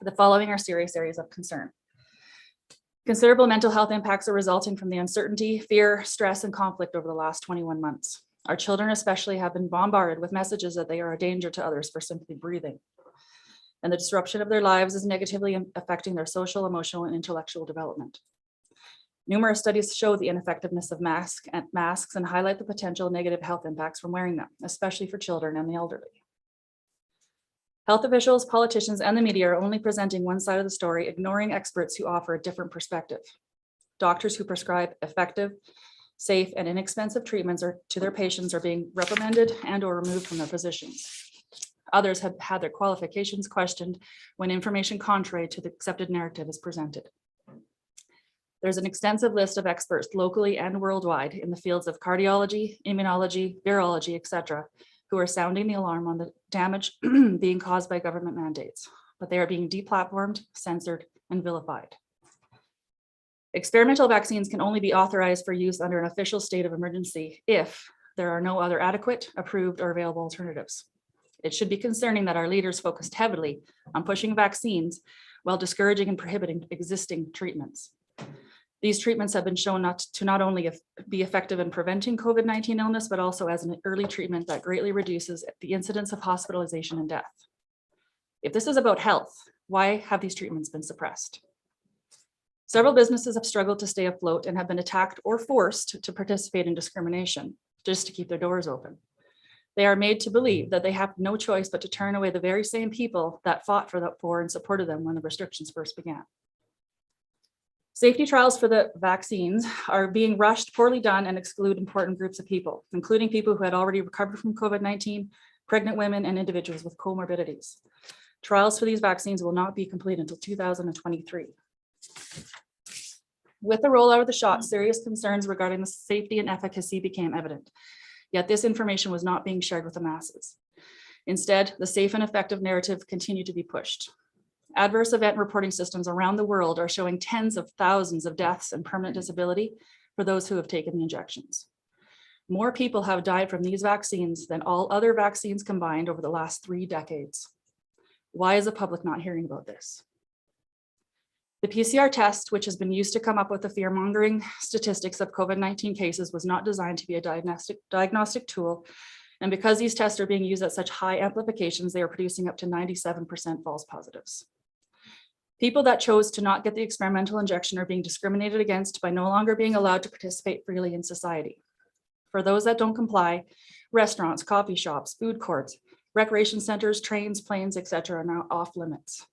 [SPEAKER 9] The following are serious areas of concern. Considerable mental health impacts are resulting from the uncertainty, fear, stress, and conflict over the last 21 months. Our children especially have been bombarded with messages that they are a danger to others for simply breathing. And the disruption of their lives is negatively affecting their social, emotional, and intellectual development. Numerous studies show the ineffectiveness of masks and highlight the potential negative health impacts from wearing them, especially for children and the elderly. Health officials, politicians, and the media are only presenting one side of the story, ignoring experts who offer a different perspective. Doctors who prescribe effective, safe, and inexpensive treatments to their patients are being reprimanded and or removed from their positions. Others have had their qualifications questioned when information contrary to the accepted narrative is presented. There's an extensive list of experts locally and worldwide in the fields of cardiology, immunology, virology, etc., who are sounding the alarm on the damage being caused by government mandates, but they are being deplatformed, censored, and vilified. Experimental vaccines can only be authorized for use under an official state of emergency if there are no other adequate, approved, or available alternatives. It should be concerning that our leaders focused heavily on pushing vaccines while discouraging and prohibiting existing treatments. These treatments have been shown not only be effective in preventing COVID-19 illness, but also as an early treatment that greatly reduces the incidence of hospitalization and death. If this is about health, why have these treatments been suppressed? Several businesses have struggled to stay afloat and have been attacked or forced to participate in discrimination just to keep their doors open. They are made to believe that they have no choice but to turn away the very same people that fought for and supported them when the restrictions first began. Safety trials for the vaccines are being rushed, poorly done, and exclude important groups of people, including people who had already recovered from COVID-19, pregnant women, and individuals with comorbidities. Trials for these vaccines will not be complete until 2023. With the rollout of the shot, serious concerns regarding the safety and efficacy became evident. Yet this information was not being shared with the masses. Instead, the safe and effective narrative continued to be pushed. Adverse event reporting systems around the world are showing tens of thousands of deaths and permanent disability for those who have taken the injections. More people have died from these vaccines than all other vaccines combined over the last 3 decades. Why is the public not hearing about this? The PCR test, which has been used to come up with the fear-mongering statistics of COVID-19 cases, was not designed to be a diagnostic tool. And because these tests are being used at such high amplifications, they are producing up to 97% false positives. People that chose to not get the experimental injection are being discriminated against by no longer being allowed to participate freely in society. For those that don't comply, restaurants, coffee shops, food courts, recreation centers, trains, planes, etc. are now off limits.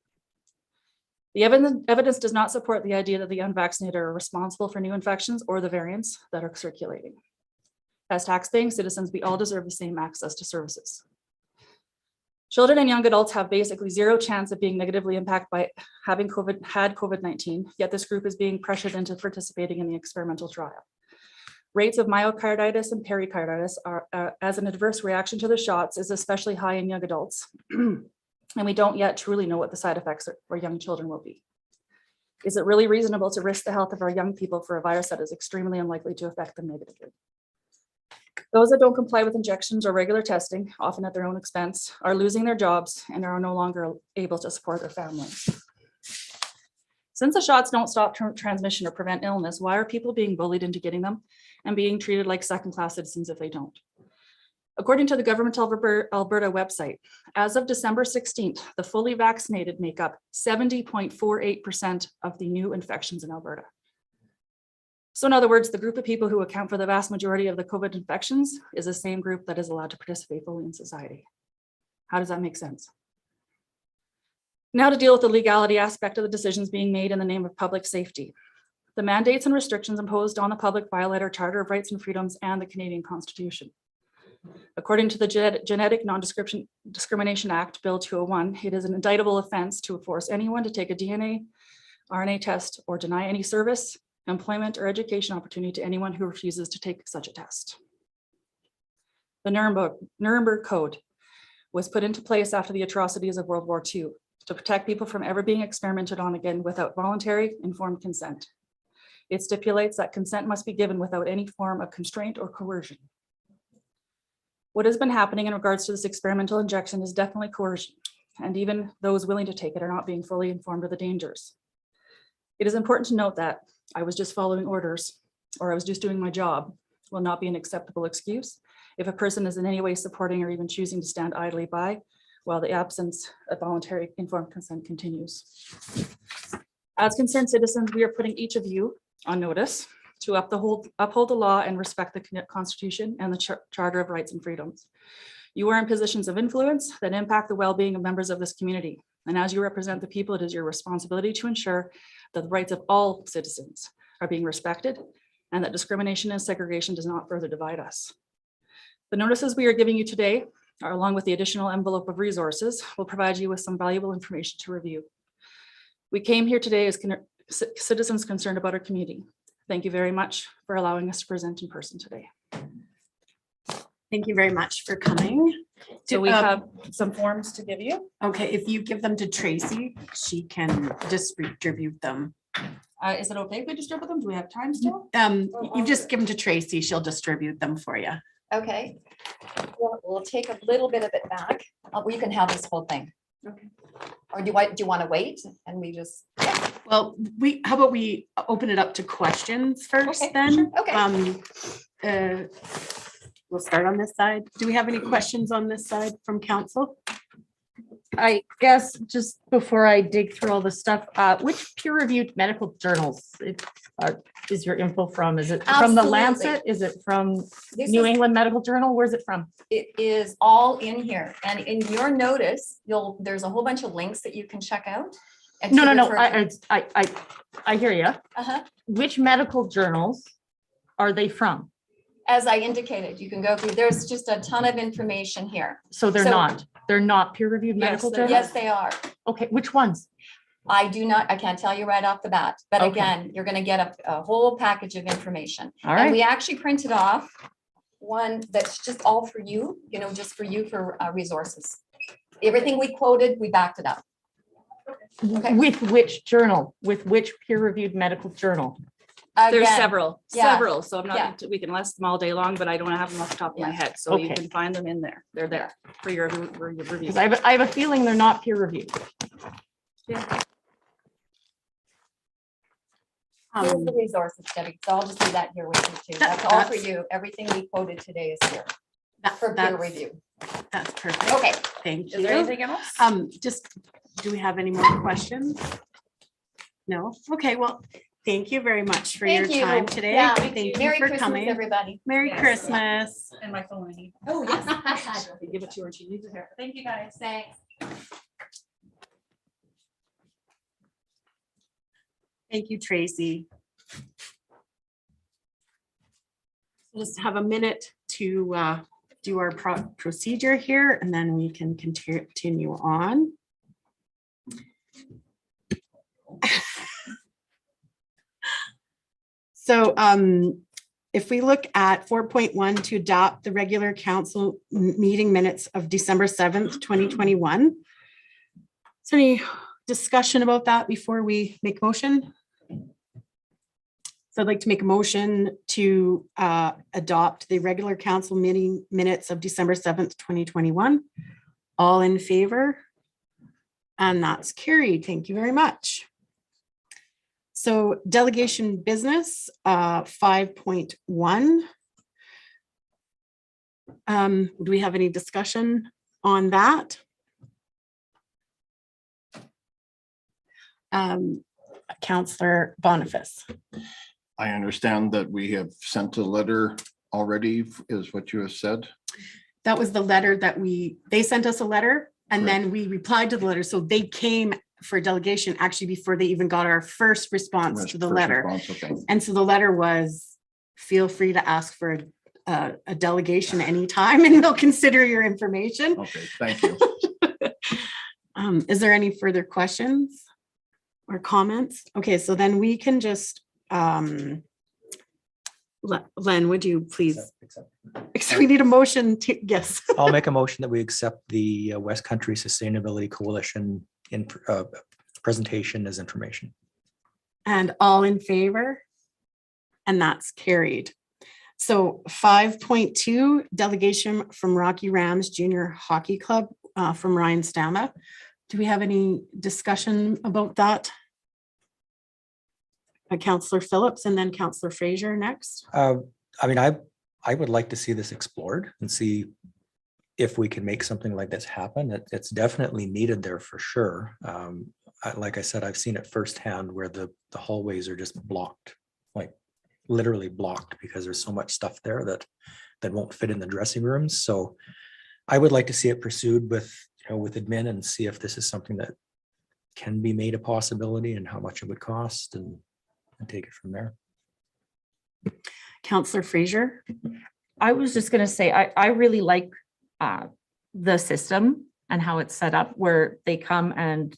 [SPEAKER 9] The evidence does not support the idea that the unvaccinated are responsible for new infections or the variants that are circulating. As tax-paying citizens, we all deserve the same access to services. Children and young adults have basically zero chance of being negatively impacted by having had COVID-19, yet this group is being pressured into participating in the experimental trial. Rates of myocarditis and pericarditis are, as an adverse reaction to the shots, is especially high in young adults. And we don't yet truly know what the side effects for young children will be. Is it really reasonable to risk the health of our young people for a virus that is extremely unlikely to affect them negatively? Those that don't comply with injections or regular testing, often at their own expense, are losing their jobs and are no longer able to support their families. Since the shots don't stop transmission or prevent illness, why are people being bullied into getting them and being treated like second-class citizens if they don't? According to the Government of Alberta website, as of December 16th, the fully vaccinated make up 70.48% of the new infections in Alberta. So in other words, the group of people who account for the vast majority of the COVID infections is the same group that is allowed to participate fully in society. How does that make sense? Now to deal with the legality aspect of the decisions being made in the name of public safety. The mandates and restrictions imposed on the public violate our Charter of Rights and Freedoms and the Canadian Constitution. According to the Genetic Non-Discrimination Act, Bill 201, it is an indictable offense to force anyone to take a DNA, RNA test, or deny any service, employment, or education opportunity to anyone who refuses to take such a test. The Nuremberg Code was put into place after the atrocities of World War II to protect people from ever being experimented on again without voluntary, informed consent. It stipulates that consent must be given without any form of constraint or coercion. What has been happening in regards to this experimental injection is definitely coercion, and even those willing to take it are not being fully informed of the dangers. It is important to note that I was just following orders or I was just doing my job will not be an acceptable excuse if a person is in any way supporting or even choosing to stand idly by while the absence of voluntary informed consent continues. As concerned citizens, we are putting each of you on notice to uphold the law and respect the Constitution and the Charter of Rights and Freedoms. You are in positions of influence that impact the well-being of members of this community. And as you represent the people, it is your responsibility to ensure that the rights of all citizens are being respected and that discrimination and segregation does not further divide us. The notices we are giving you today, along with the additional envelope of resources, will provide you with some valuable information to review. We came here today as citizens concerned about our community. Thank you very much for allowing us to present in person today.
[SPEAKER 1] Thank you very much for coming.
[SPEAKER 9] So we have some forms to give you.
[SPEAKER 1] Okay, if you give them to Tracy, she can distribute them.
[SPEAKER 9] Is it okay if we distribute them? Do we have time still?
[SPEAKER 1] You just give them to Tracy, she'll distribute them for you.
[SPEAKER 5] Okay. We'll take a little bit of it back. You can have this whole thing.
[SPEAKER 1] Okay.
[SPEAKER 5] Or do you want to wait and we just?
[SPEAKER 1] Well, how about we open it up to questions first
[SPEAKER 5] Okay,
[SPEAKER 1] then?
[SPEAKER 5] sure. Okay.
[SPEAKER 1] We'll start on this side. Do we have any questions on this side from council?
[SPEAKER 10] I guess just before I dig through all the stuff, which peer-reviewed medical journals is your info from? Is it from the
[SPEAKER 5] Absolutely.
[SPEAKER 10] Lancet? Is it from
[SPEAKER 5] This
[SPEAKER 10] New
[SPEAKER 5] is-
[SPEAKER 10] England Medical Journal? Where's it from?
[SPEAKER 5] It is all in here. And in your notice, there's a whole bunch of links that you can check out. and
[SPEAKER 10] No.
[SPEAKER 5] to refer to.
[SPEAKER 10] I hear you.
[SPEAKER 5] Uh-huh.
[SPEAKER 10] Which medical journals are they from?
[SPEAKER 5] As I indicated, you can go through, there's just a ton of information here.
[SPEAKER 10] So they're not peer-reviewed medical journals?
[SPEAKER 5] Yes, they are.
[SPEAKER 10] Okay, which ones?
[SPEAKER 5] I can't tell you right off the bat, but
[SPEAKER 10] Okay.
[SPEAKER 5] again, you're gonna get a whole package of information.
[SPEAKER 10] All
[SPEAKER 5] And
[SPEAKER 10] right.
[SPEAKER 5] we actually printed off one that's just all for you, just for you for resources. Everything we quoted, we backed it up. Okay.
[SPEAKER 10] With which journal? With which peer-reviewed medical journal?
[SPEAKER 9] There's
[SPEAKER 5] Again,
[SPEAKER 9] several,
[SPEAKER 5] yeah,
[SPEAKER 9] so I'm
[SPEAKER 5] yeah.
[SPEAKER 9] not, we can list them all day long, but I don't have them off the top of my
[SPEAKER 5] Yeah.
[SPEAKER 9] head, so you
[SPEAKER 10] Okay.
[SPEAKER 9] can find them in there. They're there for your review.
[SPEAKER 10] Because I have a feeling they're not peer-reviewed.
[SPEAKER 5] Here's the resources, Debbie, so I'll just do that here with you too. That's all for you. Everything we quoted today is here for peer
[SPEAKER 1] That's-
[SPEAKER 5] review.
[SPEAKER 1] That's perfect.
[SPEAKER 5] Okay.
[SPEAKER 9] Is
[SPEAKER 1] Thank
[SPEAKER 9] there
[SPEAKER 1] you.
[SPEAKER 9] anything else?
[SPEAKER 1] Just, do we have any more questions? No? Okay, well, thank you very much for your
[SPEAKER 5] Thank you.
[SPEAKER 1] time today.
[SPEAKER 5] Yeah.
[SPEAKER 1] Thank you
[SPEAKER 5] Merry
[SPEAKER 1] for
[SPEAKER 5] Christmas,
[SPEAKER 1] coming.
[SPEAKER 5] everybody.
[SPEAKER 1] Merry
[SPEAKER 9] Yes.
[SPEAKER 1] Christmas.
[SPEAKER 9] And my phone I need.
[SPEAKER 5] Oh, yes.
[SPEAKER 9] Give it to her, she needs it here. Thank you, guys.
[SPEAKER 5] Thanks.
[SPEAKER 1] Thank you, Tracy. Just have a minute to do our procedure here, and then we can continue on. So if we look at 4.1 to adopt the regular council meeting minutes of December 7th, 2021. Is there any discussion about that before we make motion? So I'd like to make a motion to adopt the regular council meeting minutes of December 7th, 2021. All in favor? And that's carried. Thank you very much. So delegation business 5.1. Do we have any discussion on that? Councillor Boniface.
[SPEAKER 2] I understand that we have sent a letter already, is what you have said.
[SPEAKER 1] That was the letter that they sent us a letter and then we replied to the letter. So they came for delegation actually before they even got our first response to the
[SPEAKER 2] First
[SPEAKER 1] letter.
[SPEAKER 2] response, okay.
[SPEAKER 1] And so the letter was, feel free to ask for a delegation anytime and we'll consider your information.
[SPEAKER 2] Okay, thank you.
[SPEAKER 1] Is there any further questions or comments? Okay, so then we can just, Len, would you please? So we need a motion to, yes.
[SPEAKER 6] I'll make a motion that we accept the West Country Sustainability Coalition in presentation as information.
[SPEAKER 1] And all in favor? And that's carried. So 5.2, delegation from Rocky Rams Junior Hockey Club from Ryan Stama. Do we have any discussion about that? Councillor Phillips and then Councillor Fraser next.
[SPEAKER 6] I mean, I would like to see this explored and see if we can make something like this happen. It's definitely needed there for sure. Like I said, I've seen it firsthand where the hallways are just blocked, like literally blocked because there's so much stuff there that won't fit in the dressing rooms. So I would like to see it pursued with, with admin and see if this is something that can be made a possibility and how much it would cost and take it from there.
[SPEAKER 1] Councillor Fraser.
[SPEAKER 10] I was just gonna say, I really like the system and how it's set up where they come and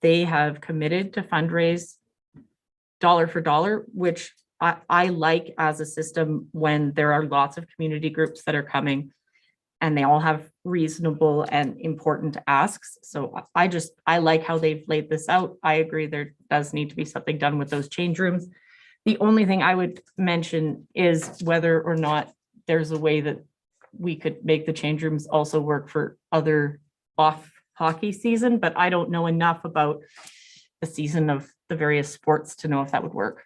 [SPEAKER 10] they have committed to fundraise dollar for dollar, which I like as a system when there are lots of community groups that are coming and they all have reasonable and important asks. So I like how they've laid this out. I agree there does need to be something done with those change rooms. The only thing I would mention is whether or not there's a way that we could make the change rooms also work for other off hockey season, but I don't know enough about the season of the various sports to know if that would work.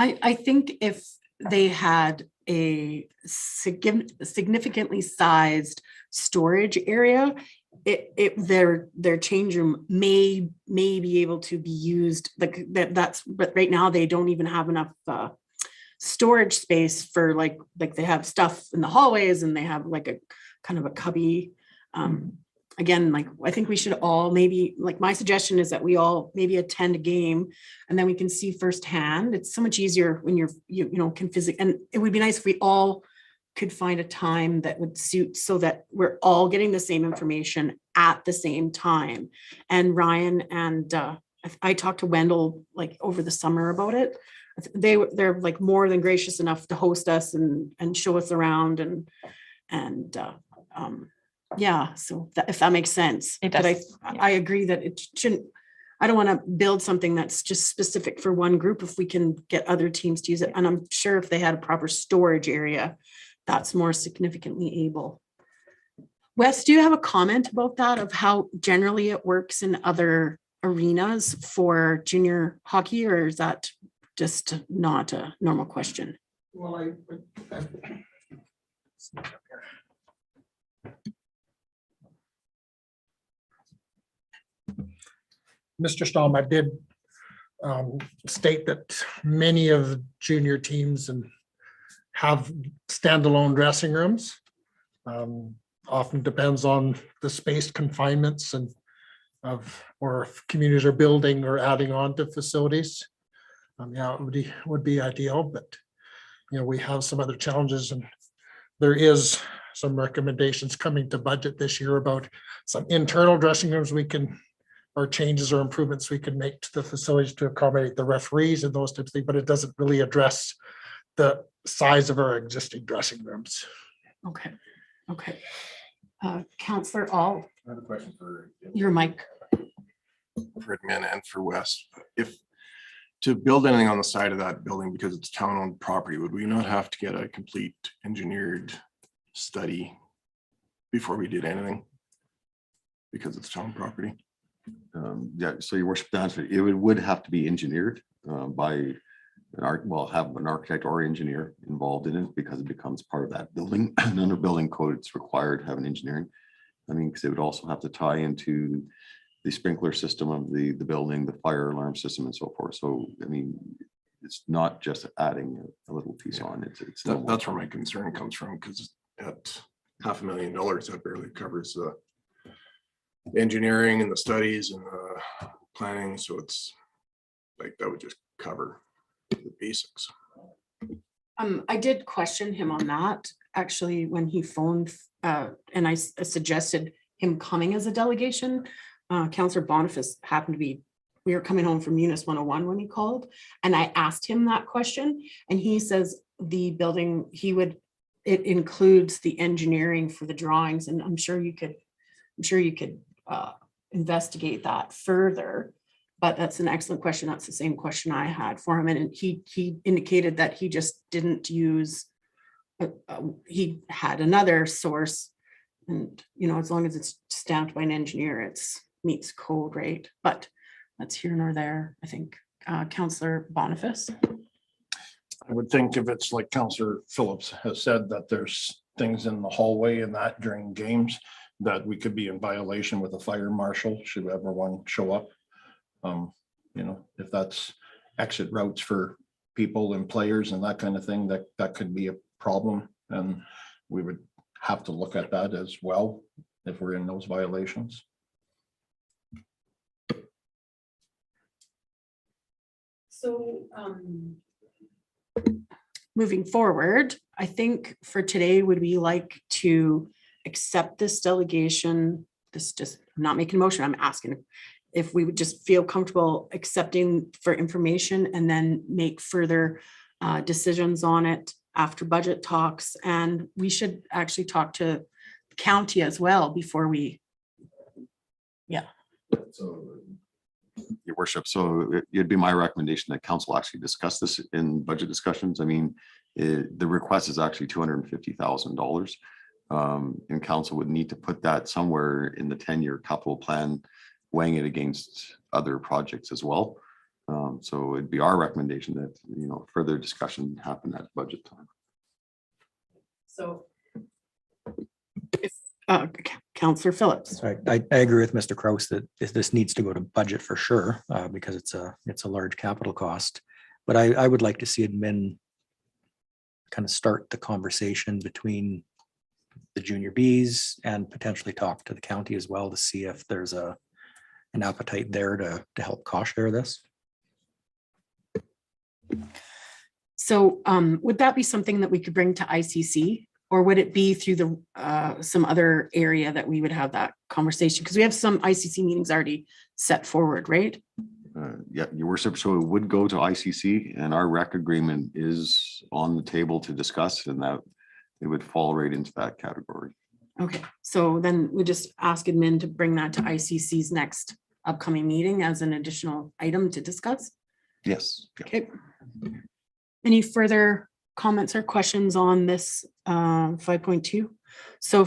[SPEAKER 1] I think if they had a significantly sized storage area, their change room may be able to be used like that. But right now they don't even have enough storage space for like they have stuff in the hallways and they have like a kind of a cubby. Again, like I think we should all maybe, like my suggestion is that we all maybe attend a game and then we can see firsthand. It's so much easier when you can physically, and it would be nice if we all could find a time that would suit so that we're all getting the same information at the same time. And Ryan and I talked to Wendell like over the summer about it. they're like more than gracious enough to host us and show us around yeah, so if that makes sense.
[SPEAKER 10] It
[SPEAKER 1] But
[SPEAKER 10] does,
[SPEAKER 1] I agree that it shouldn't, I don't want to build something that's just specific for one group if we can get other teams to use it. And I'm sure if they had a proper storage area, that's more significantly able. Wes, do you have a comment about that, of how generally it works in other arenas for junior hockey, or is that just not a normal question?
[SPEAKER 11] Well, Mr. Stahl, I did state that many of the junior teams have standalone dressing rooms. Often depends on the space confinements and or if communities are building or adding on to facilities. Yeah, it would be ideal, but we have some other challenges, and there is some recommendations coming to budget this year about some internal dressing rooms or changes or improvements we can make to the facilities to accommodate the referees and those types of things, but it doesn't really address the size of our existing dressing rooms.
[SPEAKER 1] Okay. Counselor All,
[SPEAKER 2] I have a question for
[SPEAKER 1] your mic.
[SPEAKER 2] Admin and for Wes. If to build anything on the side of that building, because it's town-owned property, would we not have to get a complete engineered study before we did anything? Because it's town property.
[SPEAKER 3] Yeah, so your worship, to answer, it would have to be engineered by have an architect or engineer involved in it, because it becomes part of that building. And under building code, it's required to have an engineering. I mean, because it would also have to tie into the sprinkler system of the building, the fire alarm system and so forth. So, I mean, it's not just adding a little piece on it.
[SPEAKER 2] That's where my concern comes from, because at $500,000, that barely covers the engineering and the studies and the planning. So it's like, that would just cover the basics.
[SPEAKER 1] I did question him on that, actually, when he phoned, and I suggested him coming as a delegation. Councillor Boniface happened to be, we were coming home from Munis 101 when he called, and I asked him that question, and he says the building, it includes the engineering for the drawings, and I'm sure you could investigate that further. But that's an excellent question. That's the same question I had for him. And he indicated that he just didn't use, he had another source. And, as long as it's stamped by an engineer, it's meets code, right? But that's here nor there, I think. Councillor Boniface.
[SPEAKER 11] I would think if it's like Councillor Phillips has said, that there's things in the hallway and that during games that we could be in violation with a fire marshal should ever one show up. If that's exit routes for people and players and that kind of thing, that could be a problem, and we would have to look at that as well if we're in those violations.
[SPEAKER 1] So moving forward, I think for today, would we like to accept this delegation? This just, I'm not making a motion, I'm asking if we would just feel comfortable accepting for information and then make further decisions on it after budget talks. And we should actually talk to the county as well before we,
[SPEAKER 3] So, your worship, so it'd be my recommendation that council actually discuss this in budget discussions. I mean, the request is actually $250,000. And council would need to put that somewhere in the 10-year capital plan, weighing it against other projects as well. So it'd be our recommendation that, further discussion happen at budget time.
[SPEAKER 1] so. Councillor Phillips.
[SPEAKER 6] I agree with Mr. Kraus that this needs to go to budget for sure, because it's a large capital cost. But I would like to see admin kind of start the conversation between the junior Bs and potentially talk to the county as well to see if there's an appetite there to help cost share this.
[SPEAKER 1] So would that be something that we could bring to ICC, or would it be through the some other area that we would have that conversation? Because we have some ICC meetings already set forward, right?
[SPEAKER 3] Yeah, your worship, so it would go to ICC and our rec agreement is on the table to discuss and that it would fall right into that category.
[SPEAKER 1] Okay, so then we just ask admin to bring that to ICC's next upcoming meeting as an additional item to discuss.
[SPEAKER 3] Yes. Yeah.
[SPEAKER 1] Okay. Any further comments or questions on this 5.2? So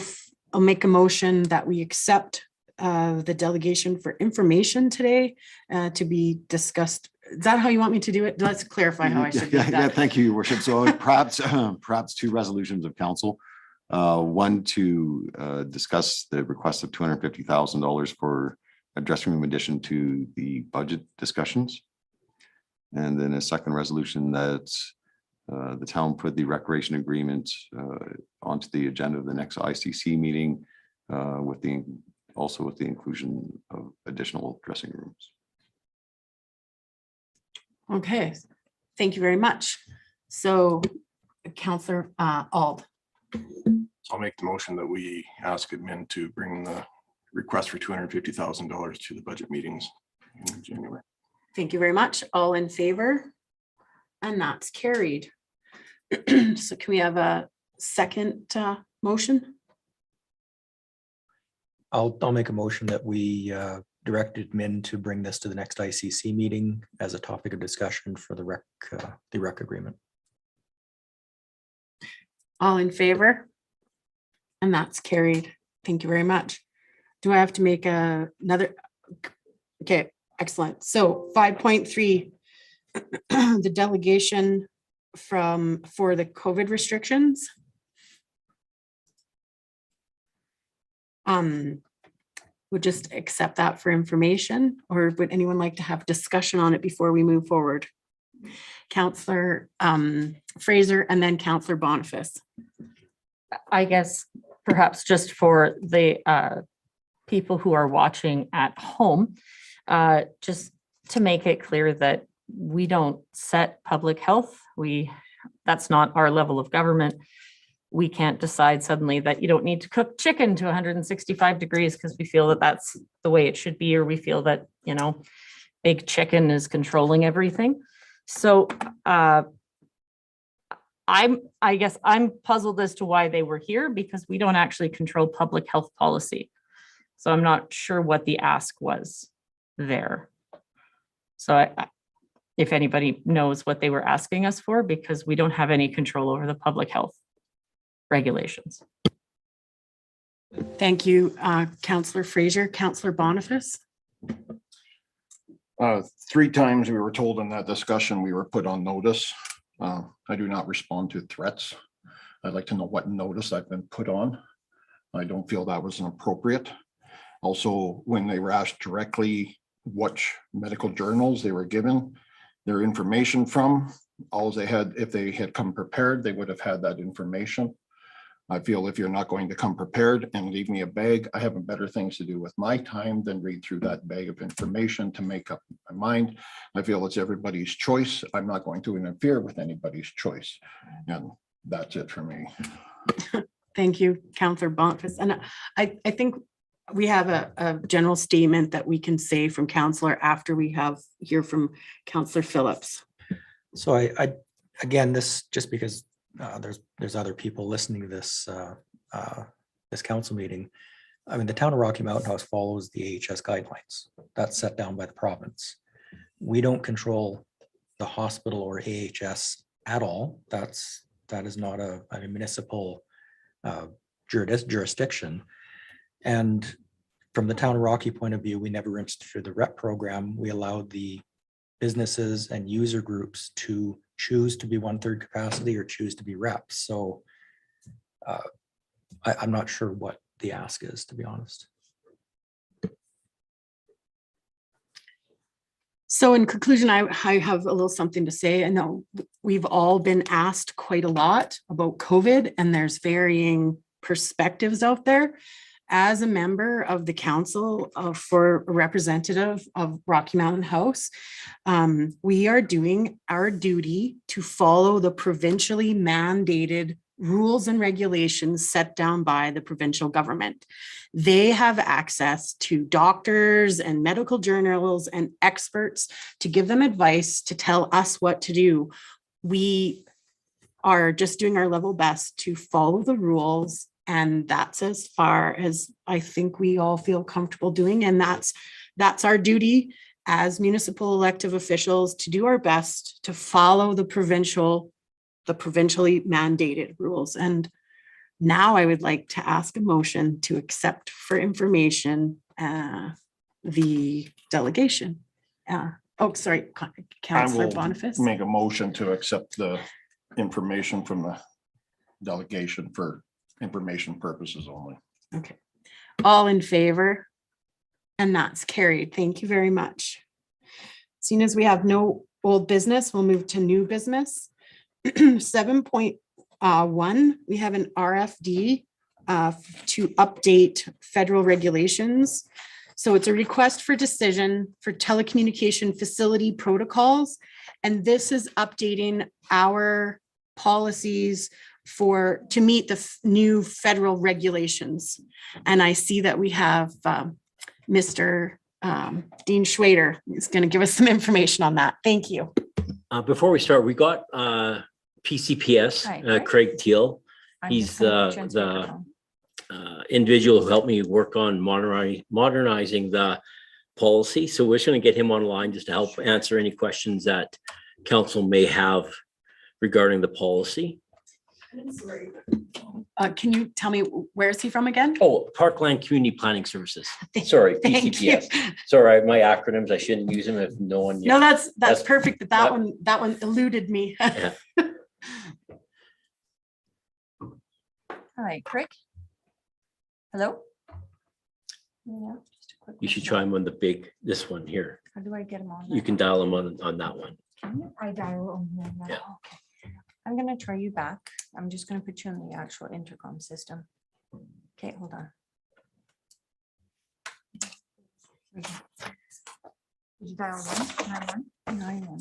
[SPEAKER 1] I'll make a motion that we accept the delegation for information today to be discussed. Is that how you want me to do it? Let's clarify how I should do
[SPEAKER 3] Yeah,
[SPEAKER 1] that.
[SPEAKER 3] thank you, your worship. So perhaps two resolutions of council. One to discuss the request of $250,000 for a dressing room addition to the budget discussions. And then a second resolution that the town put the recreation agreement onto the agenda of the next ICC meeting also with the inclusion of additional dressing rooms.
[SPEAKER 1] Okay, thank you very much. So Councillor Ald.
[SPEAKER 2] So I'll make the motion that we ask admin to bring the request for $250,000 to the budget meetings in January.
[SPEAKER 1] Thank you very much. All in favor? And that's carried. So can we have a second motion?
[SPEAKER 6] I'll make a motion that we direct admin to bring this to the next ICC meeting as a topic of discussion for the rec agreement.
[SPEAKER 1] All in favor? And that's carried. Thank you very much. Do I have to make another? Okay, excellent. So 5.3, the delegation for the COVID restrictions. Would just accept that for information, or would anyone like to have discussion on it before we move forward? Councillor Fraser and then Councillor Boniface.
[SPEAKER 10] I guess perhaps just for the people who are watching at home, just to make it clear that we don't set public health. That's not our level of government. We can't decide suddenly that you don't need to cook chicken to 165 degrees because we feel that that's the way it should be, or we feel that, you know, big chicken is controlling everything. So I guess I'm puzzled as to why they were here, because we don't actually control public health policy. So I'm not sure what the ask was there. So if anybody knows what they were asking us for, because we don't have any control over the public health regulations.
[SPEAKER 1] Thank you, Councillor Fraser. Councillor Boniface.
[SPEAKER 12] 3 times we were told in that discussion, we were put on notice. I do not respond to threats. I'd like to know what notice I've been put on. I don't feel that was inappropriate. Also, when they were asked directly which medical journals they were given their information from, all they had, if they had come prepared, they would have had that information. I feel if you're not going to come prepared and leave me a bag, I have better things to do with my time than read through that bag of information to make up my mind. I feel it's everybody's choice. I'm not going to interfere with anybody's choice. And that's it for me.
[SPEAKER 1] Thank you, Councillor Boniface. And I think we have a general statement that we can say from Councillor after we hear from Councillor Phillips.
[SPEAKER 6] So I again, this just because there's other people listening to this this council meeting. I mean, the town of Rocky Mountain House follows the AHS guidelines that's set down by the province. We don't control the hospital or AHS at all. That is not a municipal jurisdiction. And from the town of Rocky point of view, we never instituted the rep program. We allowed the businesses and user groups to choose to be 1/3 capacity or choose to be reps. So I'm not sure what the ask is, to be honest.
[SPEAKER 1] So in conclusion, I have a little something to say. I know we've all been asked quite a lot about COVID, and there's varying perspectives out there. As a member of the council for a representative of Rocky Mountain House, we are doing our duty to follow the provincially mandated rules and regulations set down by the provincial government. They have access to doctors and medical journals and experts to give them advice, to tell us what to do. We are just doing our level best to follow the rules. And that's as far as I think we all feel comfortable doing. And that's our duty as municipal elective officials, to do our best to follow the provincially mandated rules. And now I would like to ask a motion to accept for information the delegation. Sorry,
[SPEAKER 12] I
[SPEAKER 1] Councillor
[SPEAKER 12] will
[SPEAKER 1] Boniface.
[SPEAKER 12] make a motion to accept the information from the delegation for information purposes only.
[SPEAKER 1] Okay, all in favor? And that's carried. Thank you very much. Seeing as we have no old business, we'll move to new business. 7.1, we have an RFD to update federal regulations. So it's a request for decision for telecommunication facility protocols. And this is updating our policies to meet the new federal regulations. And I see that we have Mr. Dean Schwader is going to give us some information on that. Thank you.
[SPEAKER 13] Before we start, we got PCPS,
[SPEAKER 10] Hi,
[SPEAKER 13] Craig Teal.
[SPEAKER 10] I'm
[SPEAKER 13] He's
[SPEAKER 10] just gonna put you on
[SPEAKER 13] the
[SPEAKER 10] speakerphone.
[SPEAKER 13] individual who helped me work on modernizing the policy. So we're just going to get him online just to help answer any questions that council may have regarding the policy.
[SPEAKER 1] Can you tell me, where is he from again?
[SPEAKER 13] Oh, Parkland Community Planning Services.
[SPEAKER 1] Thank-
[SPEAKER 13] Sorry,
[SPEAKER 1] thank you.
[SPEAKER 13] PCPS. Sorry, my acronyms, I shouldn't use them if no one.
[SPEAKER 1] No, that's
[SPEAKER 13] That's-
[SPEAKER 1] perfect. That
[SPEAKER 13] that-
[SPEAKER 1] one eluded me.
[SPEAKER 13] Yeah.
[SPEAKER 10] Hi, Craig. Hello? Yeah, just a quick
[SPEAKER 13] You should
[SPEAKER 10] question.
[SPEAKER 13] try him on this one here.
[SPEAKER 10] How do I get him on?
[SPEAKER 13] You can dial him on that one.
[SPEAKER 10] Can I dial on there now?
[SPEAKER 13] Yeah.
[SPEAKER 10] Okay. I'm gonna try you back. I'm just gonna put you on the actual intercom system. Okay, hold on. Did you dial 191? 91.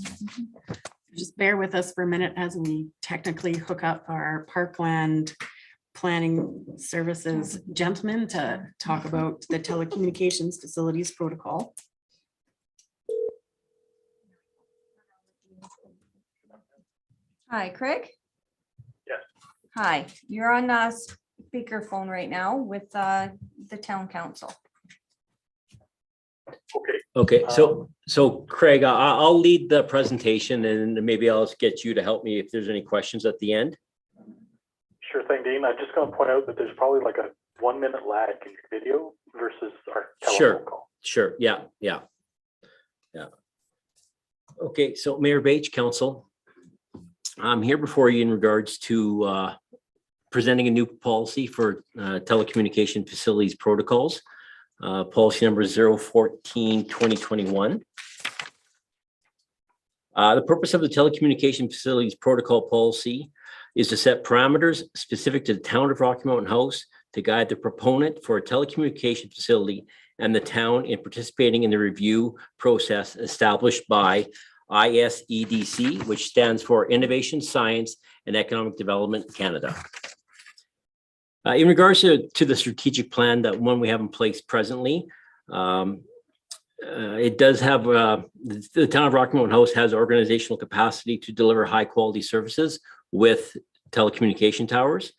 [SPEAKER 1] Just bear with us for a minute as we technically hook up our Parkland Planning Services gentleman to talk about the telecommunications facilities protocol.
[SPEAKER 10] Hi, Craig?
[SPEAKER 14] Yes.
[SPEAKER 10] Hi, you're on speakerphone right now with the town council.
[SPEAKER 14] Okay.
[SPEAKER 13] Okay, so Craig, I'll lead the presentation and maybe I'll get you to help me if there's any questions at the end.
[SPEAKER 14] Sure thing, Dean. I'm just going to point out that there's probably like a 1 minute lag in your video versus our telephone call.
[SPEAKER 13] Sure, yeah. Okay, so Mayor Bache, Council, I'm here before you in regards to presenting a new policy for telecommunication facilities protocols. Policy number 014-2021. The purpose of the telecommunication facilities protocol policy is to set parameters specific to the town of Rocky Mountain House to guide the proponent for a telecommunication facility and the town in participating in the review process established by ISEDC, which stands for Innovation, Science, and Economic Development Canada. In regards to the strategic plan, that one we have in place presently, it does have, the town of Rocky Mountain House has organizational capacity to deliver high quality services with telecommunication towers.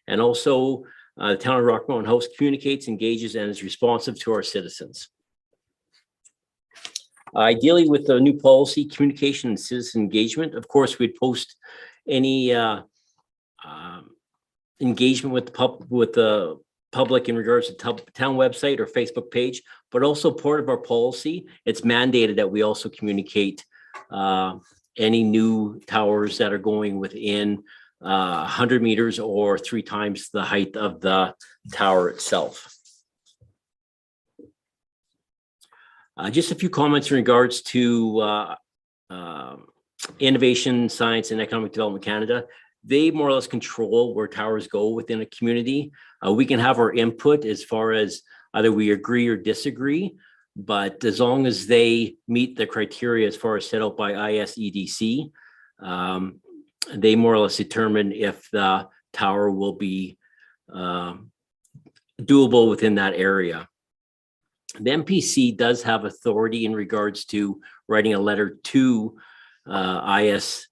[SPEAKER 13] And also the town of Rocky Mountain House communicates, engages, and is responsive to our citizens. Ideally, with the new policy, communication and citizen engagement, of course, we'd post any engagement with the public in regards to town website or Facebook page, but also part of our policy, it's mandated that we also communicate any new towers that are going within 100 meters or 3 times the height of the tower itself. Just a few comments in regards to Innovation, Science, and Economic Development Canada. They more or less control where towers go within a community. We can have our input as far as either we agree or disagree, but as long as they meet the criteria as far as set out by ISEDC, they more or less determine if the tower will be doable within that area. The MPC does have authority in regards to writing a letter to ISEDC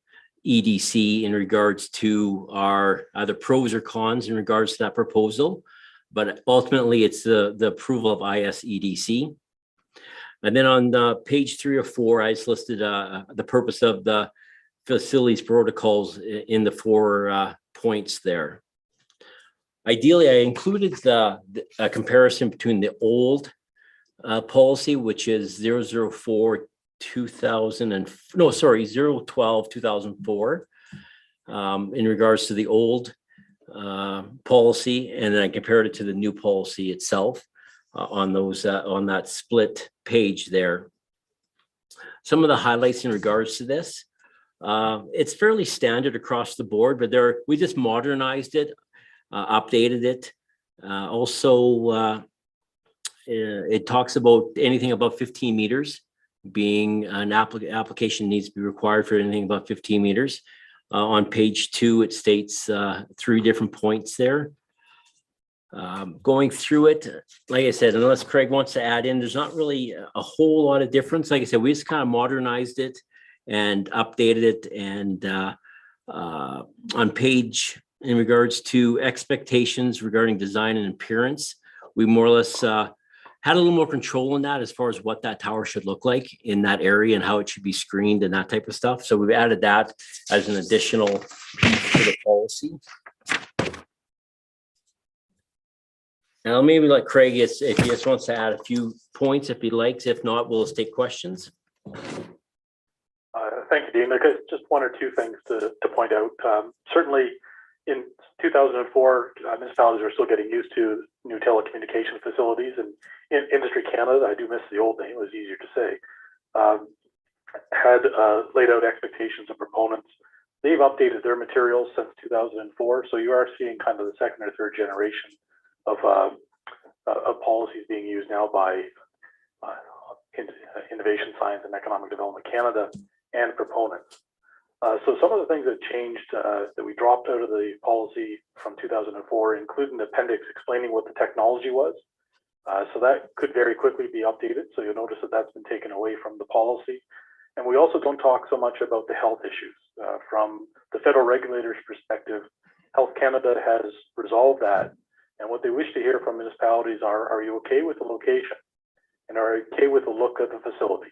[SPEAKER 13] in regards to our either pros or cons in regards to that proposal, but ultimately it's the approval of ISEDC. And then on page 3 or 4, I just listed the purpose of the facilities protocols in the 4 points there. Ideally, I included a comparison between the old policy, which is 004 2000 and no, sorry, 012 2004, in regards to the old policy, and then I compared it to the new policy itself on those on that split page there. Some of the highlights in regards to this, it's fairly standard across the board, but we just modernized it, updated it. Also, it talks about anything above 15 meters being an application needs to be required for anything above 15 meters. On page 2, it states 3 different points there. Going through it, like I said, unless Craig wants to add in, there's not really a whole lot of difference. Like I said, we just kind of modernized it and updated it. And on page, in regards to expectations regarding design and appearance, we more or less had a little more control in that as far as what that tower should look like in that area and how it should be screened and that type of stuff. So we've added that as an additional piece to the policy. Now maybe let Craig, if he just wants to add a few points, if he likes. If not, we'll just take questions.
[SPEAKER 14] Thank you, Dean. Because just 1 or 2 things to point out. Certainly in 2004, municipalities are still getting used to new telecommunication facilities, and in Industry Canada, I do miss the old name, it was easier to say, had laid out expectations of proponents. They've updated their materials since 2004, so you are seeing kind of the 2nd or 3rd generation of policies being used now by Innovation, Science and Economic Development Canada and proponents. So some of the things that changed that we dropped out of the policy from 2004 include an appendix explaining what the technology was. So that could very quickly be updated. So you'll notice that that's been taken away from the policy. And we also don't talk so much about the health issues. From the federal regulator's perspective, Health Canada has resolved that. And what they wish to hear from municipalities are you okay with the location? And are you okay with the look of the facility?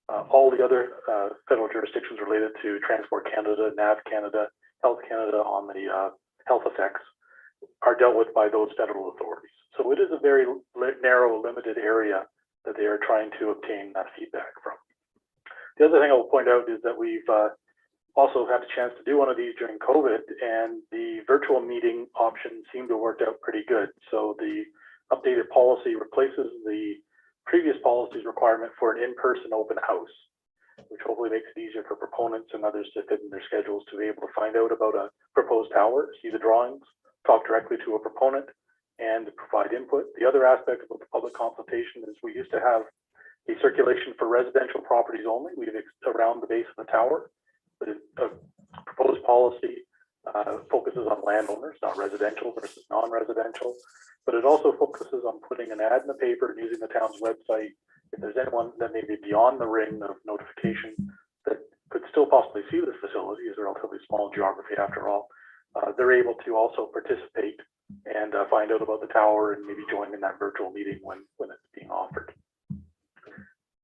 [SPEAKER 14] All the other federal jurisdictions related to Transport Canada, NAV Canada, Health Canada on the health effects are dealt with by those federal authorities. So it is a very narrow, limited area that they are trying to obtain that feedback from. The other thing I'll point out is that we've also had a chance to do one of these during COVID, and the virtual meeting option seemed to have worked out pretty good. So the updated policy replaces the previous policy's requirement for an in-person open house, which hopefully makes it easier for proponents and others to fit in their schedules to be able to find out about a proposed tower, see the drawings, talk directly to a proponent, and provide input. The other aspect of the public consultation is we used to have a circulation for residential properties only. We have around the base of the tower. The proposed policy focuses on landowners, not residential versus non-residential, but it also focuses on putting an ad in the paper and using the town's website. If there's anyone that may be beyond the ring of notification that could still possibly see this facility, is a relatively small geography after all, they're able to also participate and find out about the tower and maybe join in that virtual meeting when it's being offered.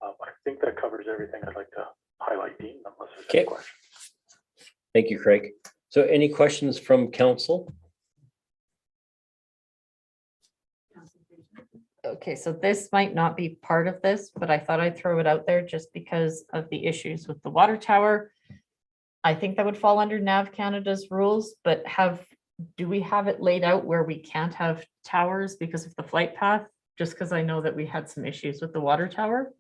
[SPEAKER 14] I think that covers everything I'd like to highlight, Dean, unless there's any questions.
[SPEAKER 13] Thank you, Craig. So any questions from council?
[SPEAKER 10] Okay, so this might not be part of this, but I thought I'd throw it out there just because of the issues with the water tower. I think that would fall under NAV Canada's rules, but do we have it laid out where we can't have towers because of the flight path? Just because I know that we had some issues with the water tower.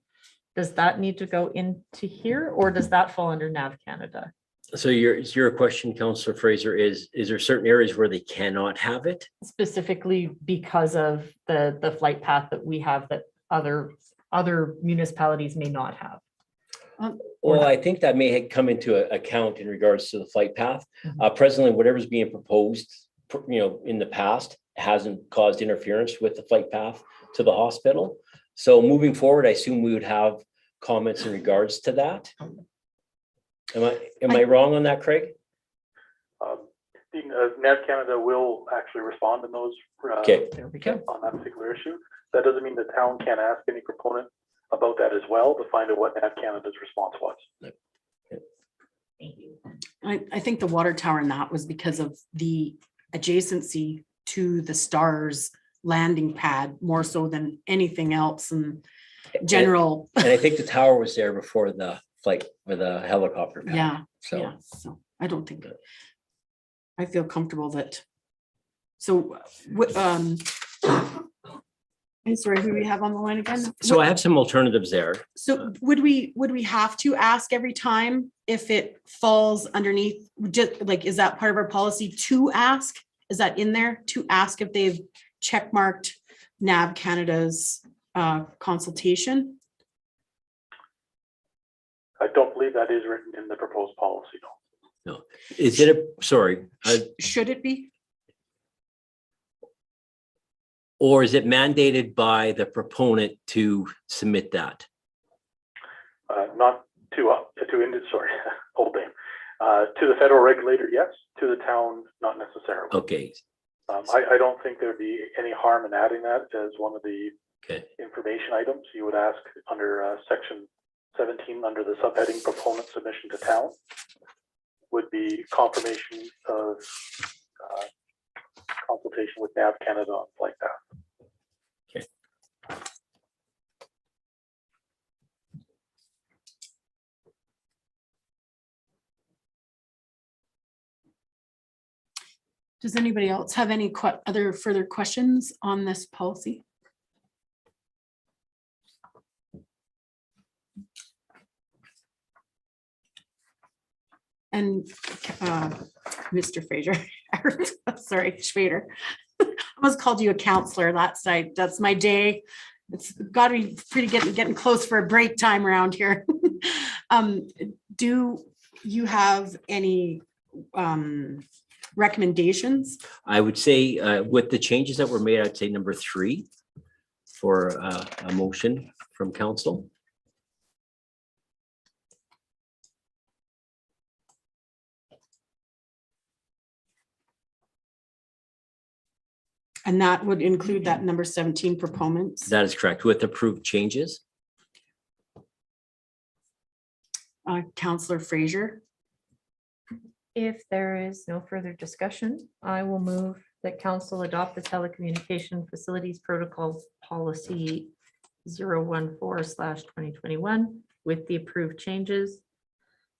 [SPEAKER 10] Does that need to go into here, or does that fall under NAV Canada?
[SPEAKER 13] So your question, Councillor Fraser, is there certain areas where they cannot have it?
[SPEAKER 10] Specifically because of the flight path that we have that other municipalities may not have.
[SPEAKER 13] Well, I think that may come into account in regards to the flight path. Presently, whatever's being proposed, in the past hasn't caused interference with the flight path to the hospital. So moving forward, I assume we would have comments in regards to that. Am I wrong on that, Craig?
[SPEAKER 14] NAV Canada will actually respond in those
[SPEAKER 13] Okay.
[SPEAKER 6] There we go.
[SPEAKER 14] on that particular issue. That doesn't mean the town can't ask any proponent about that as well to find out what NAV Canada's response was.
[SPEAKER 1] I think the water tower in that was because of the adjacency to the STARS landing pad more so than anything else and general.
[SPEAKER 13] And I think the tower was there before the flight with a helicopter pad.
[SPEAKER 1] Yeah,
[SPEAKER 13] So
[SPEAKER 1] yeah, so I don't think, I feel comfortable that, so, I'm sorry, who do we have on the line again?
[SPEAKER 13] So I have some alternatives there.
[SPEAKER 1] So would we have to ask every time if it falls underneath, just like, is that part of our policy to ask? Is that in there to ask if they've check marked NAV Canada's consultation?
[SPEAKER 14] I don't believe that is written in the proposed policy.
[SPEAKER 13] No. Is it sorry,
[SPEAKER 1] Should it be?
[SPEAKER 13] or is it mandated by the proponent to submit that?
[SPEAKER 14] Not sorry, whole name. To the federal regulator, yes. To the town, not necessarily.
[SPEAKER 13] Okay.
[SPEAKER 14] I don't think there'd be any harm in adding that as one of the information items you would ask under section 17 under the subheading proponent submission to town would be confirmation of consultation with NAV Canada on flight path.
[SPEAKER 1] Does anybody else have any other further questions on this policy? And Mr. Fraser, sorry, Schrader. I almost called you a counselor last night. That's my day. It's got to be pretty getting close for a break time around here. Do you have any recommendations?
[SPEAKER 13] I would say with the changes that were made, I'd say number 3 for a motion from council.
[SPEAKER 1] And that would include that number 17 proponents.
[SPEAKER 13] That is correct, with approved changes.
[SPEAKER 1] Councillor Fraser.
[SPEAKER 10] If there is no further discussion, I will move that council adopt the telecommunication facilities protocol policy 014/2021 with the approved changes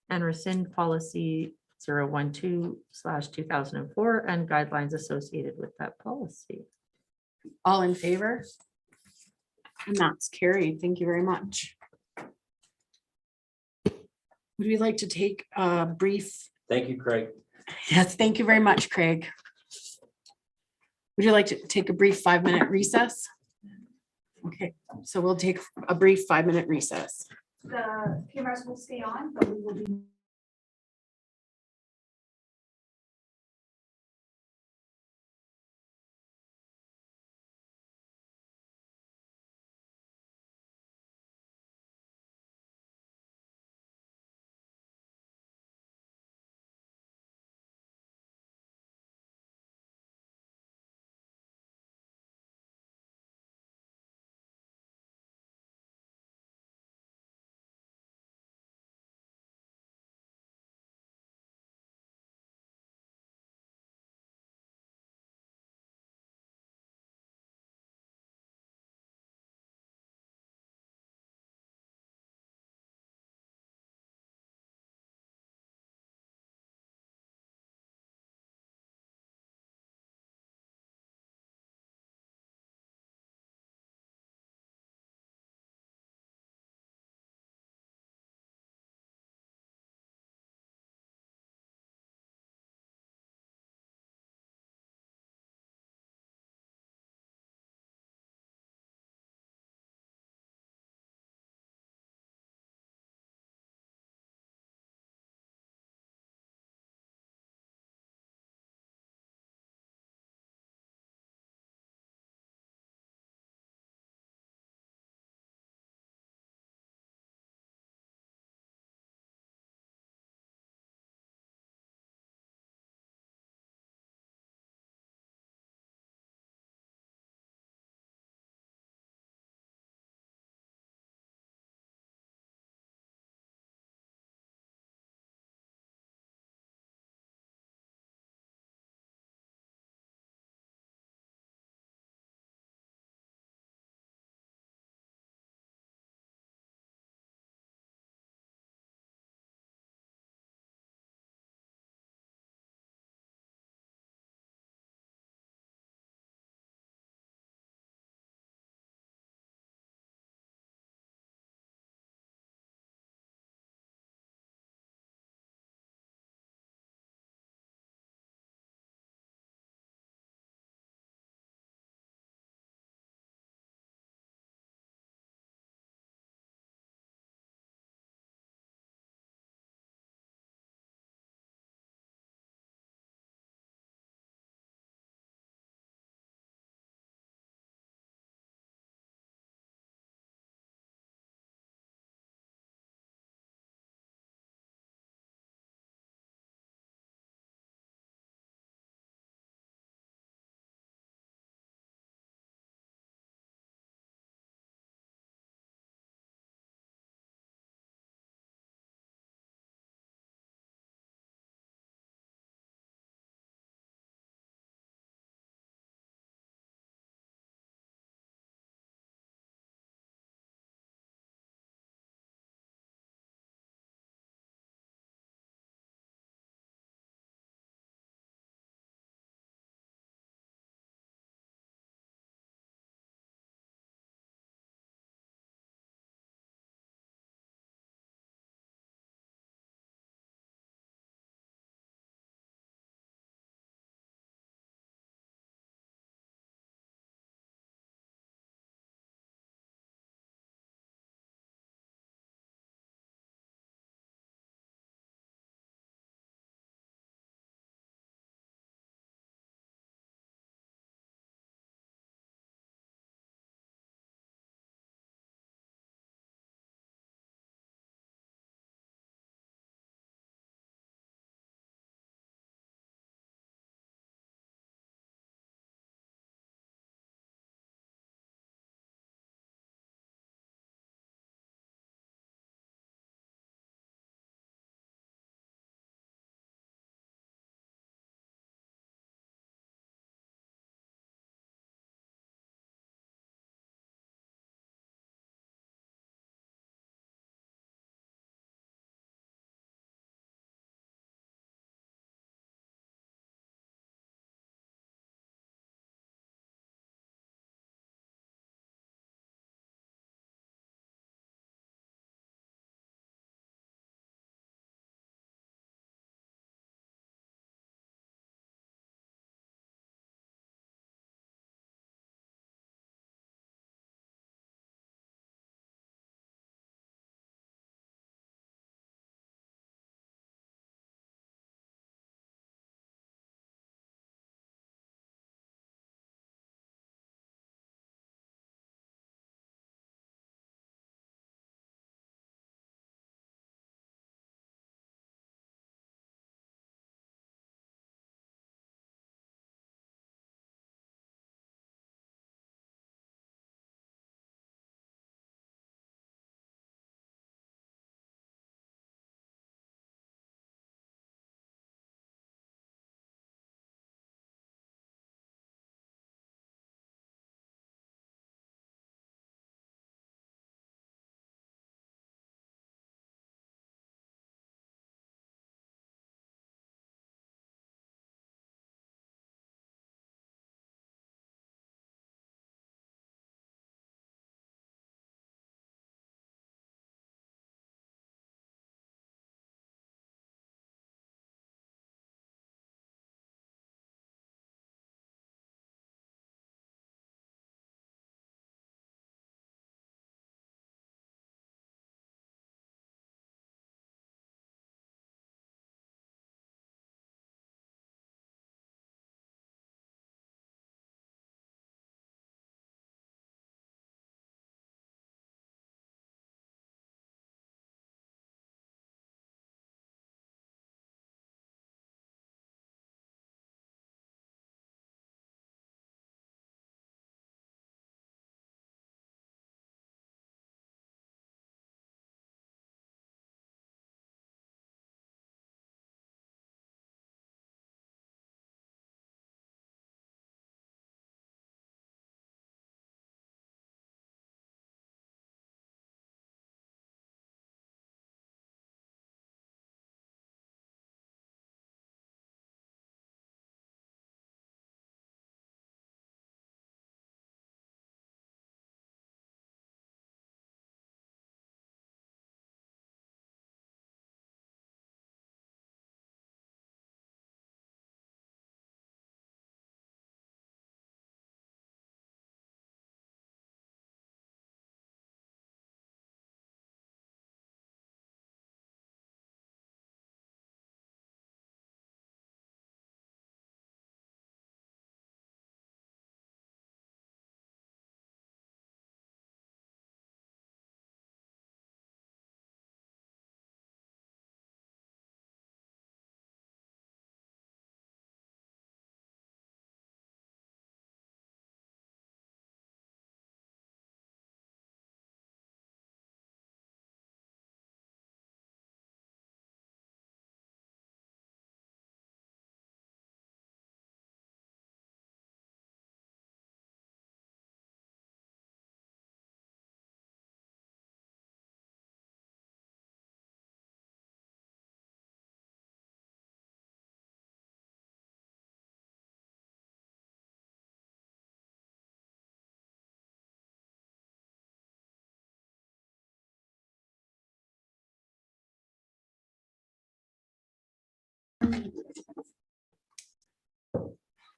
[SPEAKER 10] and rescind policy 012/2004 and guidelines associated with that policy.
[SPEAKER 1] All in favor? And that's carried. Thank you very much. Would we like to take a brief?
[SPEAKER 13] Thank you, Craig.
[SPEAKER 1] Yes, thank you very much, Craig. Would you like to take a brief 5-minute recess? Okay, so we'll take a brief 5-minute recess.
[SPEAKER 15] The cameras will stay on, but we will be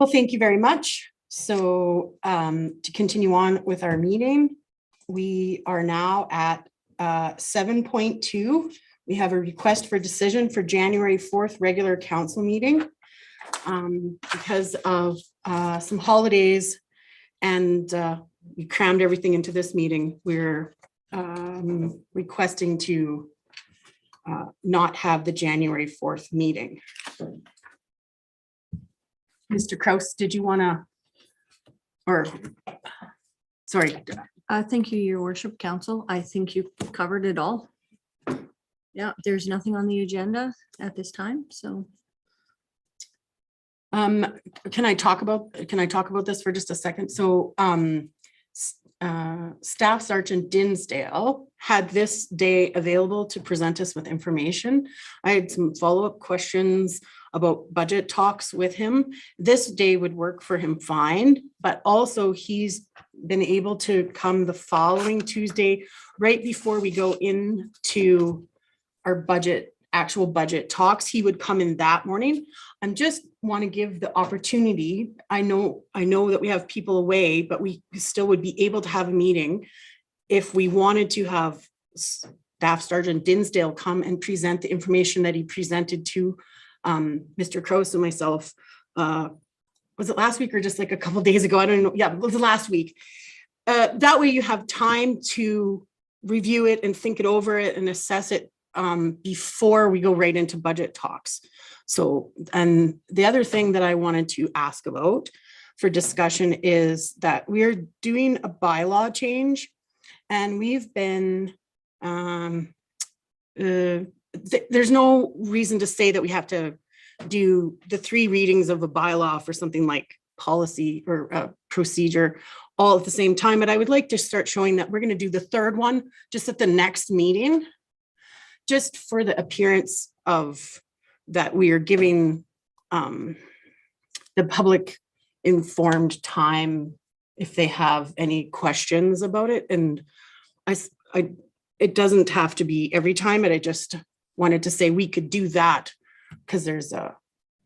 [SPEAKER 1] Well, thank you very much. So to continue on with our meeting, we are now at 7.2. We have a request for decision for January 4th regular council meeting. Because of some holidays and we crammed everything into this meeting, we're requesting to not have the January 4th meeting. Mr. Kraus, did you want to, or, sorry.
[SPEAKER 16] Thank you, Your Worship, Council. I think you covered it all. Yeah, there's nothing on the agenda at this time, so.
[SPEAKER 1] Can I talk about this for just a second? So Staff Sergeant Dinsdale had this day available to present us with information. I had some follow-up questions about budget talks with him. This day would work for him fine, but also he's been able to come the following Tuesday, right before we go into our actual budget talks. He would come in that morning. I'm just want to give the opportunity. I know that we have people away, but we still would be able to have a meeting if we wanted to have Staff Sergeant Dinsdale come and present the information that he presented to Mr. Kraus and myself. Was it last week or just like a couple of days ago? I don't know. Yeah, it was last week. That way you have time to review it and think it over it and assess it before we go right into budget talks. So, and the other thing that I wanted to ask about for discussion is that we're doing a bylaw change, and we've been, there's no reason to say that we have to do the 3 readings of a bylaw for something like policy or procedure all at the same time, but I would like to start showing that we're going to do the 3rd one just at the next meeting, just for the appearance of that we are giving the public informed time if they have any questions about it. And it doesn't have to be every time, but I just wanted to say we could do that because there's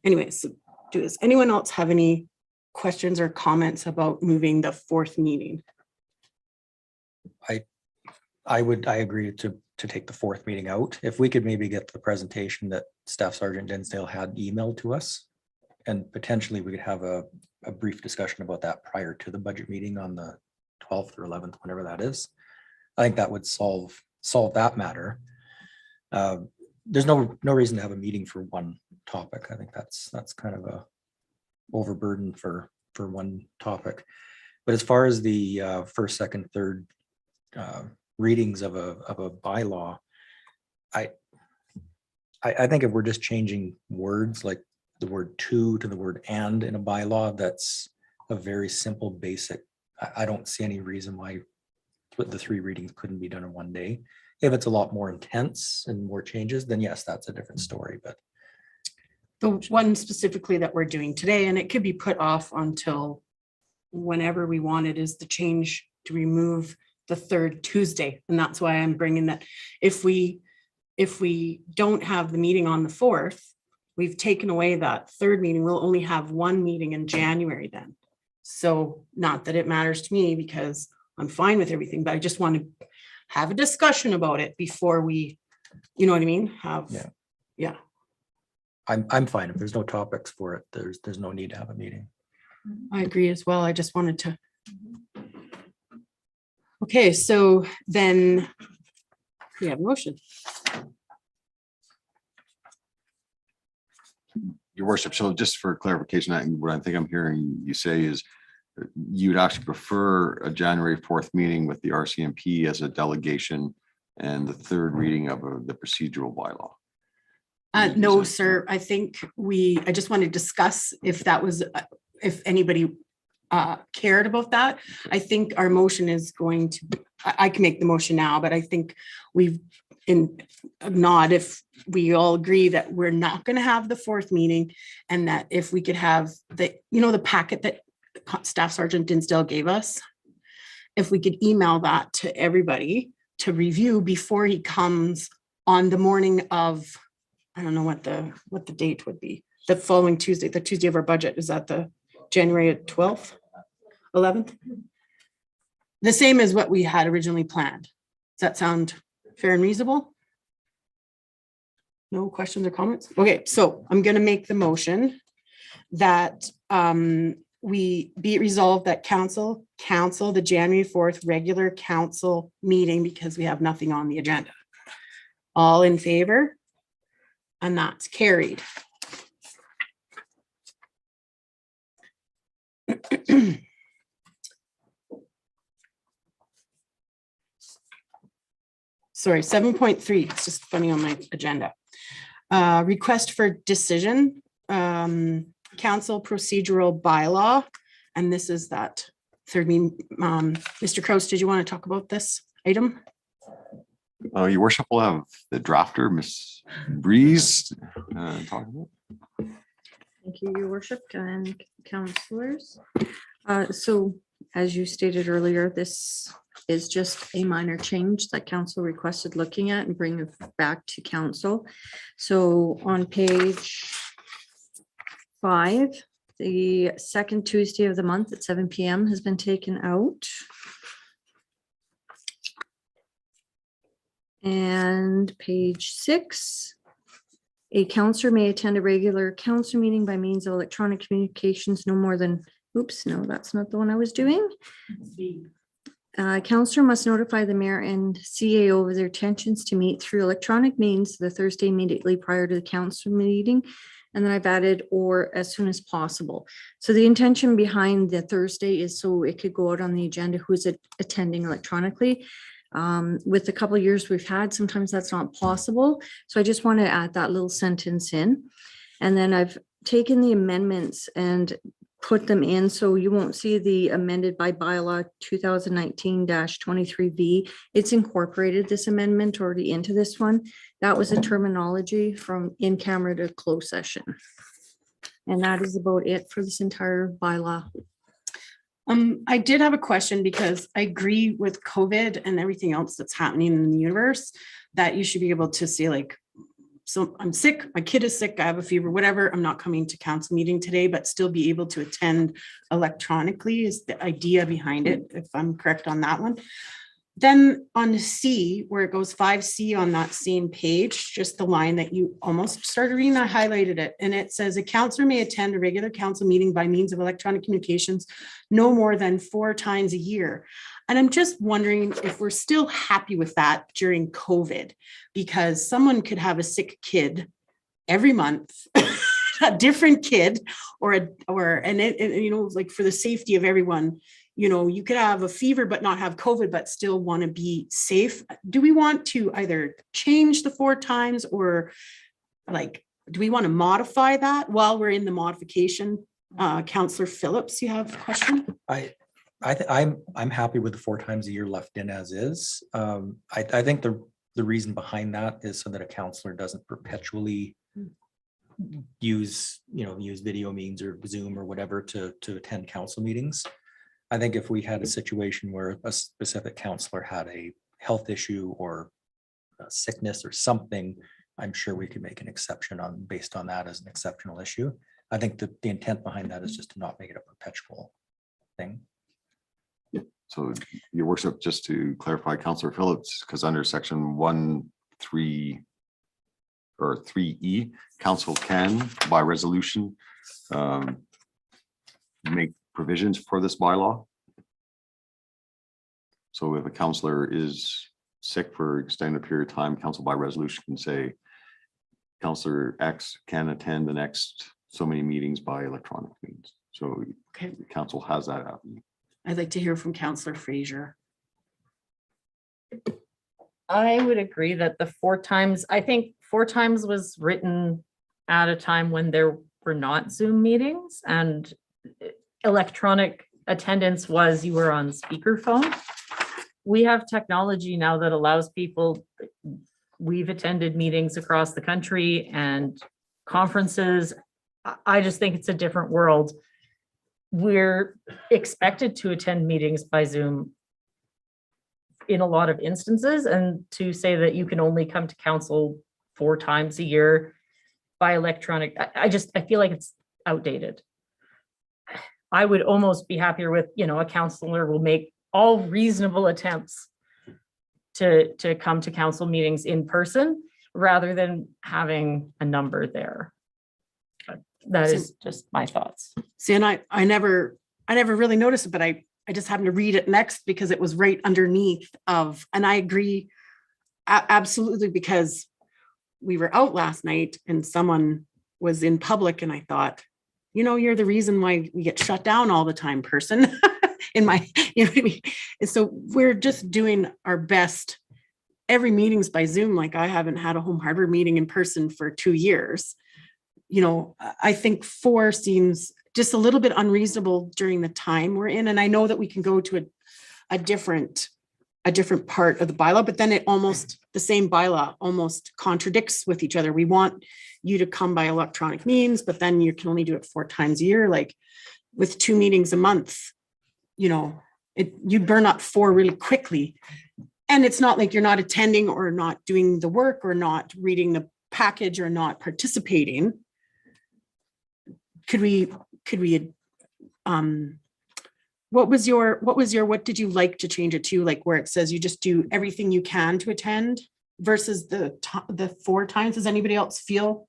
[SPEAKER 1] anyways, so do this. Anyone else have any questions or comments about moving the 4th meeting?
[SPEAKER 6] I agree to take the 4th meeting out. If we could maybe get the presentation that Staff Sergeant Dinsdale had emailed to us, and potentially we could have a brief discussion about that prior to the budget meeting on the 12th or 11th, whenever that is. I think that would solve that matter. There's no reason to have a meeting for one topic. I think that's kind of a overburden for one topic. But as far as the 1st, 2nd, 3rd readings of a bylaw, I think if we're just changing words like the word to the word and in a bylaw, that's a very simple, basic. I don't see any reason why the 3 readings couldn't be done in one day. If it's a lot more intense and more changes, then yes, that's a different story. But
[SPEAKER 1] the one specifically that we're doing today, and it could be put off until whenever we want it, is the change to remove the 3rd Tuesday. And that's why I'm bringing that. If we don't have the meeting on the 4th, we've taken away that 3rd meeting. We'll only have 1 meeting in January then. So not that it matters to me because I'm fine with everything, but I just want to have a discussion about it before we, you know what I mean? Yeah.
[SPEAKER 6] I'm fine. If there's no topics for it, there's no need to have a meeting.
[SPEAKER 1] I agree as well. I just wanted to. Okay, so then we have a motion.
[SPEAKER 3] Your worship, so just for clarification, what I think I'm hearing you say is you'd actually prefer a January 4th meeting with the RCMP as a delegation and the 3rd reading of the procedural bylaw.
[SPEAKER 1] No, sir. I think I just want to discuss if that was, if anybody cared about that. I think our motion is going to, I can make the motion now, but I think we've nod if we all agree that we're not going to have the 4th meeting, and that if we could have the packet that Staff Sergeant Dinsdale gave us, if we could email that to everybody to review before he comes on the morning of, I don't know what the date would be, the following Tuesday, the Tuesday of our budget. Is that the January 12th, 11th. The same as what we had originally planned. Does that sound fair and reasonable? No questions or comments? Okay, so I'm gonna make the motion that we be it resolved that council the January 4th regular council meeting because we have nothing on the agenda. All in favor? And that's carried. Sorry, 7.3, it's just funny on my agenda. Request for decision, council procedural bylaw. And this is that third meeting. Mr. Kraus, did you want to talk about this item?
[SPEAKER 3] Your worship will have the drafter, Miss Breeze, talk about.
[SPEAKER 16] Thank you, your worship and councillors. So as you stated earlier, this is just a minor change that council requested looking at and bring it back to council. So on page 5, the second Tuesday of the month at 7 p.m. has been taken out. And page 6, a counselor may attend a regular council meeting by means of electronic communications no more than, oops, no, that's not the one I was doing. Counselor must notify the mayor and CAO of their intentions to meet through electronic means the Thursday immediately prior to the council meeting. And then I've added or as soon as possible. So the intention behind the Thursday is so it could go out on the agenda who's attending electronically. With a couple of years we've had, sometimes that's not possible. So I just want to add that little sentence in. And then I've taken the amendments and put them in, so you won't see the amended by bylaw 2019-23B. It's incorporated this amendment already into this one. That was a terminology from in camera to closed session. And that is about it for this entire bylaw.
[SPEAKER 1] I did have a question because I agree with COVID and everything else that's happening in the universe that you should be able to see like, so I'm sick, my kid is sick, I have a fever, whatever, I'm not coming to council meeting today, but still be able to attend electronically is the idea behind it, if I'm correct on that one. Then on C, where it goes 5C on that same page, just the line that you almost started reading, I highlighted it. And it says a counselor may attend a regular council meeting by means of electronic communications no more than 4 times a year. And I'm just wondering if we're still happy with that during COVID, because someone could have a sick kid every month, a different kid, and you know, like for the safety of everyone, you know, you could have a fever but not have COVID, but still want to be safe. Do we want to either change the 4 times or like, do we want to modify that while we're in the modification? Councillor Phillips, you have a question?
[SPEAKER 6] I'm happy with the 4 times a year left in as is. I think the reason behind that is so that a counselor doesn't perpetually use video means or Zoom or whatever to attend council meetings. I think if we had a situation where a specific counselor had a health issue or a sickness or something, I'm sure we could make an exception based on that as an exceptional issue. I think the intent behind that is just to not make it a perpetual thing.
[SPEAKER 3] So your worship, just to clarify, Councillor Phillips, because under section 1.3 or 3E, council can by resolution make provisions for this bylaw. So if a councillor is sick for extended period of time, council by resolution can say Councillor X can attend the next so many meetings by electronic means. So
[SPEAKER 1] okay,
[SPEAKER 3] the council has that avenue.
[SPEAKER 1] I'd like to hear from Councillor Fraser.
[SPEAKER 10] I would agree that the 4 times, I think 4 times was written at a time when there were not Zoom meetings and electronic attendance was you were on speakerphone. We have technology now that allows people, we've attended meetings across the country and conferences. I just think it's a different world. We're expected to attend meetings by Zoom in a lot of instances, and to say that you can only come to council 4 times a year by electronic, I feel like it's outdated. I would almost be happier with, a counselor will make all reasonable attempts to come to council meetings in person rather than having a number there. But that is just my thoughts.
[SPEAKER 1] See, and I never really noticed it, but I just happened to read it next because it was right underneath of, and I agree absolutely, because we were out last night and someone was in public and I thought, you're the reason why we get shut down all the time, person. In my, what I mean? And so we're just doing our best. Every meeting's by Zoom. Like I haven't had a home hardware meeting in person for 2 years. I think 4 seems just a little bit unreasonable during the time we're in. And I know that we can go to a different part of the bylaw, but then the same bylaw almost contradicts with each other. We want you to come by electronic means, but then you can only do it 4 times a year. Like with 2 meetings a month, you burn up 4 really quickly. And it's not like you're not attending or not doing the work or not reading the package or not participating. What did you like to change it to? Like where it says you just do everything you can to attend versus the 4 times. Does anybody else feel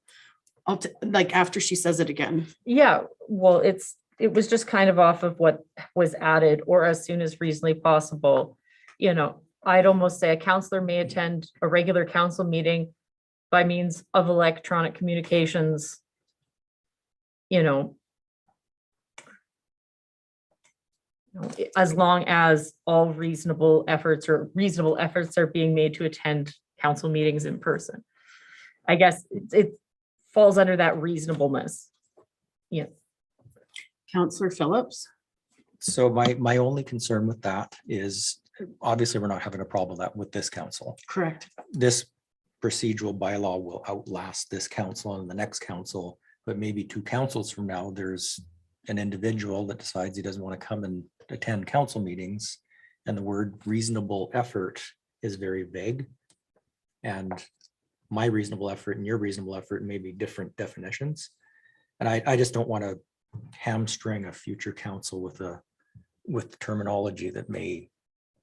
[SPEAKER 1] like after she says it again?
[SPEAKER 10] Yeah, well, it was just kind of off of what was added, or as soon as reasonably possible. I'd almost say a counselor may attend a regular council meeting by means of electronic communications, as long as all reasonable efforts are being made to attend council meetings in person. I guess it falls under that reasonableness. Yeah.
[SPEAKER 1] Councillor Phillips.
[SPEAKER 6] So my only concern with that is obviously we're not having a problem with this council.
[SPEAKER 1] Correct.
[SPEAKER 6] This procedural bylaw will outlast this council and the next council, but maybe 2 councils from now, there's an individual that decides he doesn't want to come and attend council meetings. And the word reasonable effort is very vague. And my reasonable effort and your reasonable effort may be different definitions. And I just don't want to hamstring a future council with terminology that may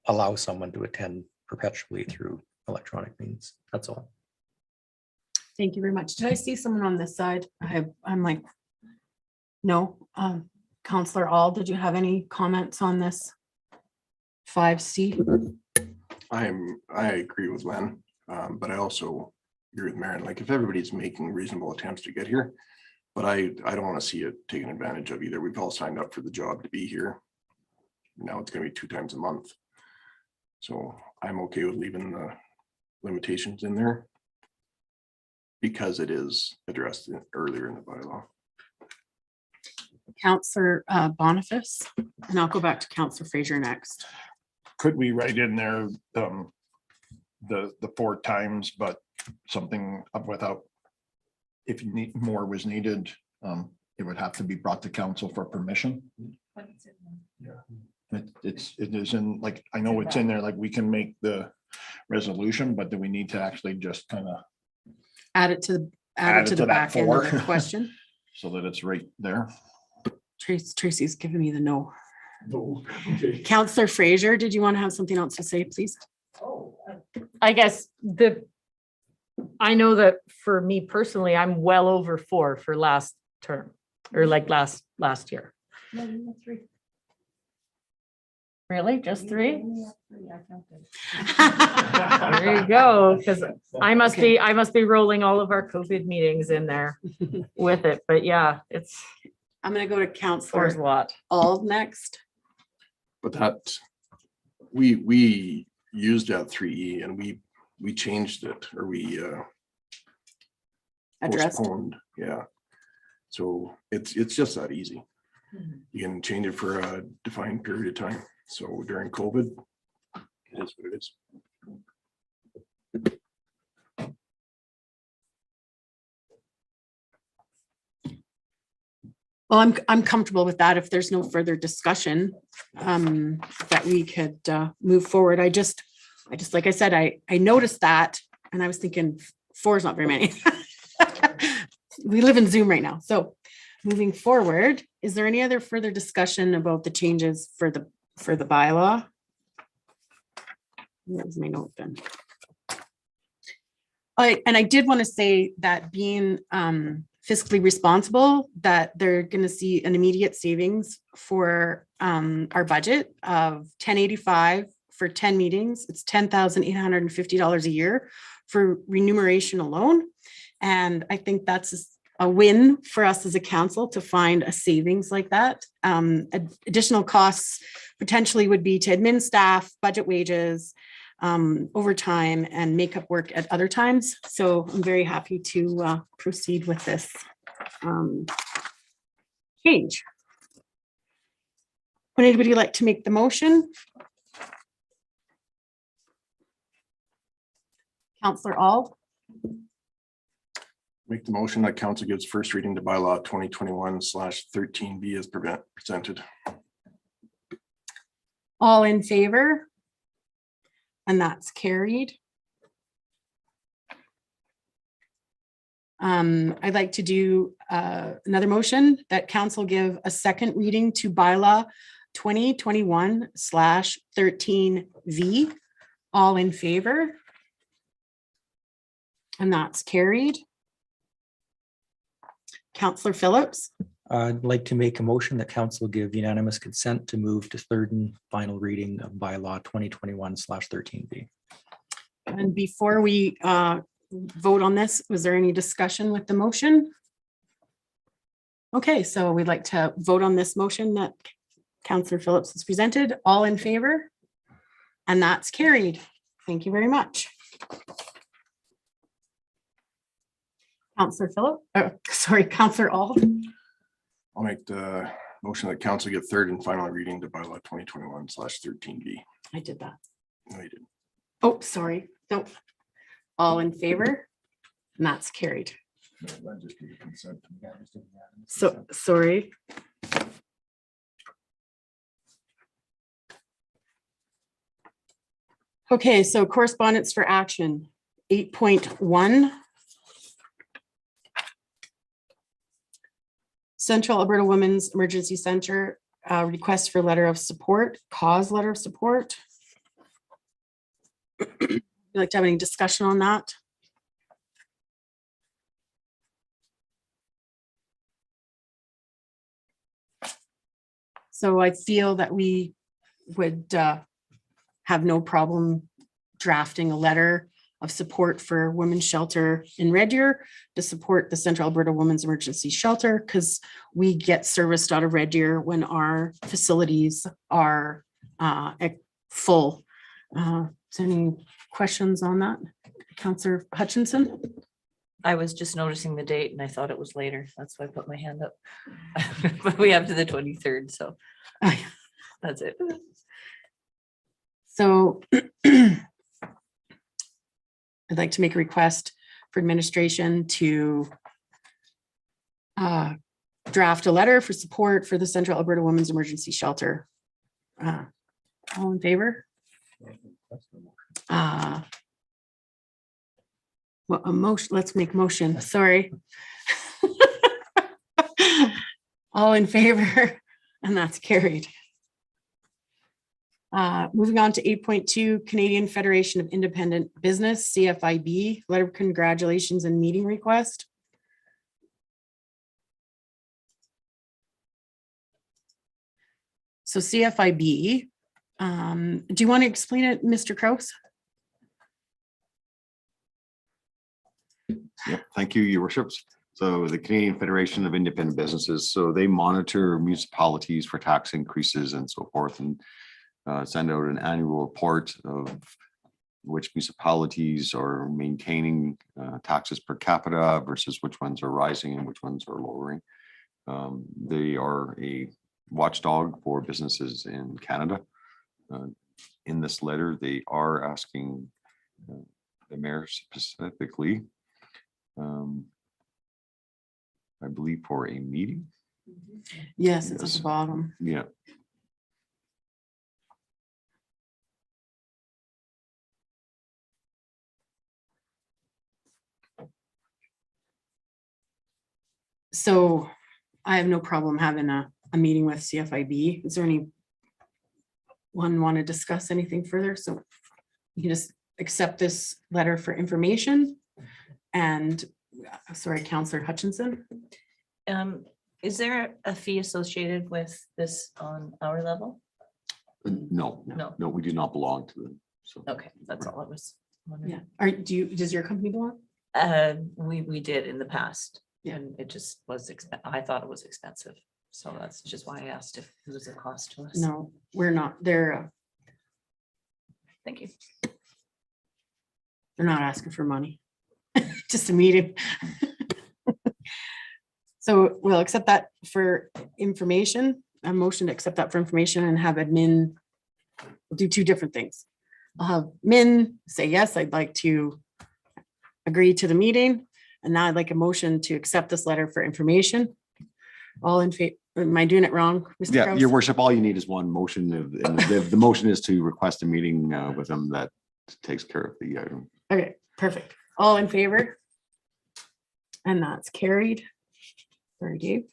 [SPEAKER 6] allow someone to attend perpetually through electronic means. That's all.
[SPEAKER 1] Thank you very much. Did I see someone on this side? I'm like, no. Councillor All, did you have any comments on this 5C?
[SPEAKER 2] I agree with Len, but I also agree with Maren. Like if everybody's making reasonable attempts to get here, but I don't want to see it taken advantage of either. We've all signed up for the job to be here. Now it's going to be 2 times a month. So I'm okay with leaving the limitations in there because it is addressed earlier in the bylaw.
[SPEAKER 1] Councillor Boniface, and I'll go back to Councillor Fraser next.
[SPEAKER 12] Could we write in there the 4 times, but something up without, if more was needed, it would have to be brought to council for permission? Yeah. It is in, like, I know it's in there, like we can make the resolution, but do we need to actually just kind of
[SPEAKER 1] add it to the back end of the question
[SPEAKER 12] so that it's right there?
[SPEAKER 1] Tracy's giving me the no. Okay. Councillor Fraser, did you want to have something else to say, please?
[SPEAKER 10] I guess I know that for me personally, I'm well over 4 for last term, or like last year. Really? Just 3? There you go. Because I must be rolling all of our COVID meetings in there with it. But yeah,
[SPEAKER 1] I'm going to go to Councillor
[SPEAKER 10] a lot.
[SPEAKER 1] All next.
[SPEAKER 2] But that we used that 3E and we changed it, or we postponed. Yeah. So it's just that easy. You can change it for a defined period of time. So during COVID, it is what it is.
[SPEAKER 1] Well, I'm comfortable with that. If there's no further discussion, that we could move forward. I just like I said, I noticed that and I was thinking 4 is not very many. We live in Zoom right now. So moving forward, is there any other further discussion about the changes for the bylaw? Where's my note then? And I did want to say that being fiscally responsible, that they're going to see an immediate savings for our budget of $10.85 for 10 meetings. It's $10,850 a year for remuneration alone. And I think that's a win for us as a council to find a savings like that. Additional costs potentially would be to admin staff, budget wages, overtime, and makeup work at other times. So I'm very happy to proceed with this change. Would anybody like to make the motion? Councillor All.
[SPEAKER 2] Make the motion that council gives first reading to bylaw 2021/13B as presented.
[SPEAKER 1] All in favor? And that's carried. I'd like to do another motion that council give a second reading to bylaw 2021/13V. All in favor? And that's carried. Councillor Phillips.
[SPEAKER 6] I'd like to make a motion that council give unanimous consent to move to third and final reading of bylaw 2021/13B.
[SPEAKER 1] And before we vote on this, was there any discussion with the motion? Okay, so we'd like to vote on this motion that Councillor Phillips has presented. All in favor? And that's carried. Thank you very much. Councillor Phillips, sorry, Councillor Auld.
[SPEAKER 2] I'll make the motion that council get third and final reading to bylaw 2021/13B.
[SPEAKER 1] I did that.
[SPEAKER 2] No, you didn't.
[SPEAKER 1] Oh, sorry. Nope. All in favor? And that's carried. So, sorry. Okay, so correspondence for action, 8.1. Central Alberta Women's Emergency Center, request for letter of support, cause letter of support. Would you like to have any discussion on that? So I feel that we would have no problem drafting a letter of support for women's shelter in Red Deer to support the Central Alberta Women's Emergency Shelter, because we get serviced out of Red Deer when our facilities are full. Is there any questions on that? Councillor Hutchinson?
[SPEAKER 10] I was just noticing the date and I thought it was later. That's why I put my hand up. But we have to the 23rd, so that's it.
[SPEAKER 1] So I'd like to make a request for administration to draft a letter for support for the Central Alberta Women's Emergency Shelter. All in favor? Well, a motion, let's make motion, sorry. All in favor, and that's carried. Moving on to 8.2, Canadian Federation of Independent Business, CFIB, letter of congratulations and meeting request. So CFIB, do you want to explain it, Mr. Kraus?
[SPEAKER 3] Yep, thank you, your worships. So the Canadian Federation of Independent Businesses, so they monitor municipalities for tax increases and so forth, and send out an annual report of which municipalities are maintaining taxes per capita versus which ones are rising and which ones are lowering. They are a watchdog for businesses in Canada. In this letter, they are asking the mayor specifically, I believe, for a meeting.
[SPEAKER 1] Yes, it's at the bottom.
[SPEAKER 3] Yeah.
[SPEAKER 1] So I have no problem having a meeting with CFIB. Is there any one want to discuss anything further? So you can just accept this letter for information. And sorry, Counselor Hutchinson.
[SPEAKER 10] Is there a fee associated with this on our level?
[SPEAKER 3] No,
[SPEAKER 10] No.
[SPEAKER 3] no, we do not belong to them. So
[SPEAKER 10] Okay, that's all I was wondering.
[SPEAKER 1] Yeah. Does your company belong?
[SPEAKER 10] We did in the past.
[SPEAKER 1] Yeah.
[SPEAKER 10] And it just was I thought it was expensive. So that's just why I asked if it was a cost to us.
[SPEAKER 1] No, we're not. They're
[SPEAKER 10] Thank you.
[SPEAKER 1] not asking for money. Just a meeting. So we'll accept that for information, a motion to accept that for information and have admin. We'll do two different things. I'll have Min say, yes, I'd like to agree to the meeting. And now I'd like a motion to accept this letter for information. All in favor, am I doing it wrong? Mr.
[SPEAKER 3] yeah,
[SPEAKER 1] Kraus?
[SPEAKER 3] your worship, all you need is one motion. And the motion is to request a meeting with them that takes care of the item.
[SPEAKER 1] Okay, perfect. All in favor? And that's carried. Sorry, Dave.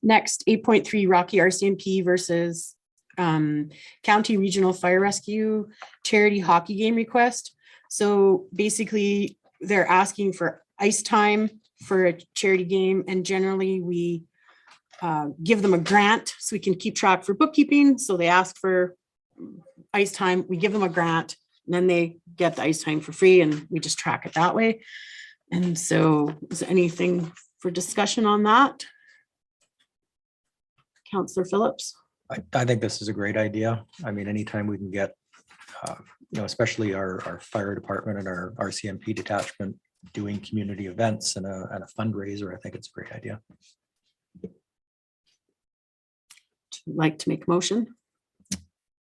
[SPEAKER 1] Next, 8.3 Rocky RCMP versus County Regional Fire Rescue Charity Hockey Game request. So basically, they're asking for ice time for a charity game, and generally we give them a grant so we can keep track for bookkeeping. So they ask for ice time, we give them a grant, and then they get the ice time for free, and we just track it that way. And so is there anything for discussion on that? Counselor Phillips?
[SPEAKER 6] I think this is a great idea. I mean, anytime we can get, especially our fire department and our RCMP detachment doing community events and a fundraiser, I think it's a great idea.
[SPEAKER 1] Like to make a motion?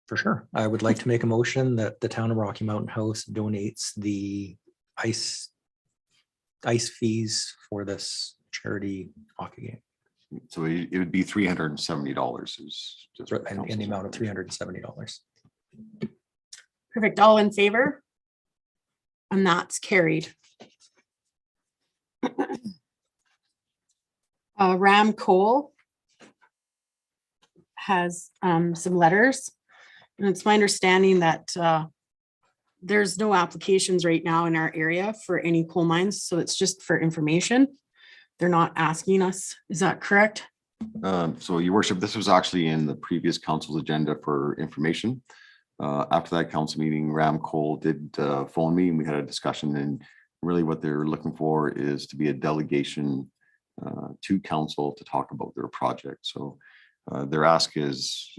[SPEAKER 6] For sure. I would like to make a motion that the town of Rocky Mountain House donates the ice fees for this charity hockey game.
[SPEAKER 3] So it would be $370 is just
[SPEAKER 6] In the amount of $370.
[SPEAKER 1] Perfect. All in favor? And that's carried. Ram Cole has some letters. And it's my understanding that there's no applications right now in our area for any coal mines. So it's just for information. They're not asking us. Is that correct?
[SPEAKER 3] So your worship, this was actually in the previous council's agenda for information. After that council meeting, Ram Cole did phone me and we had a discussion, and really what they're looking for is to be a delegation to council to talk about their project. So their ask is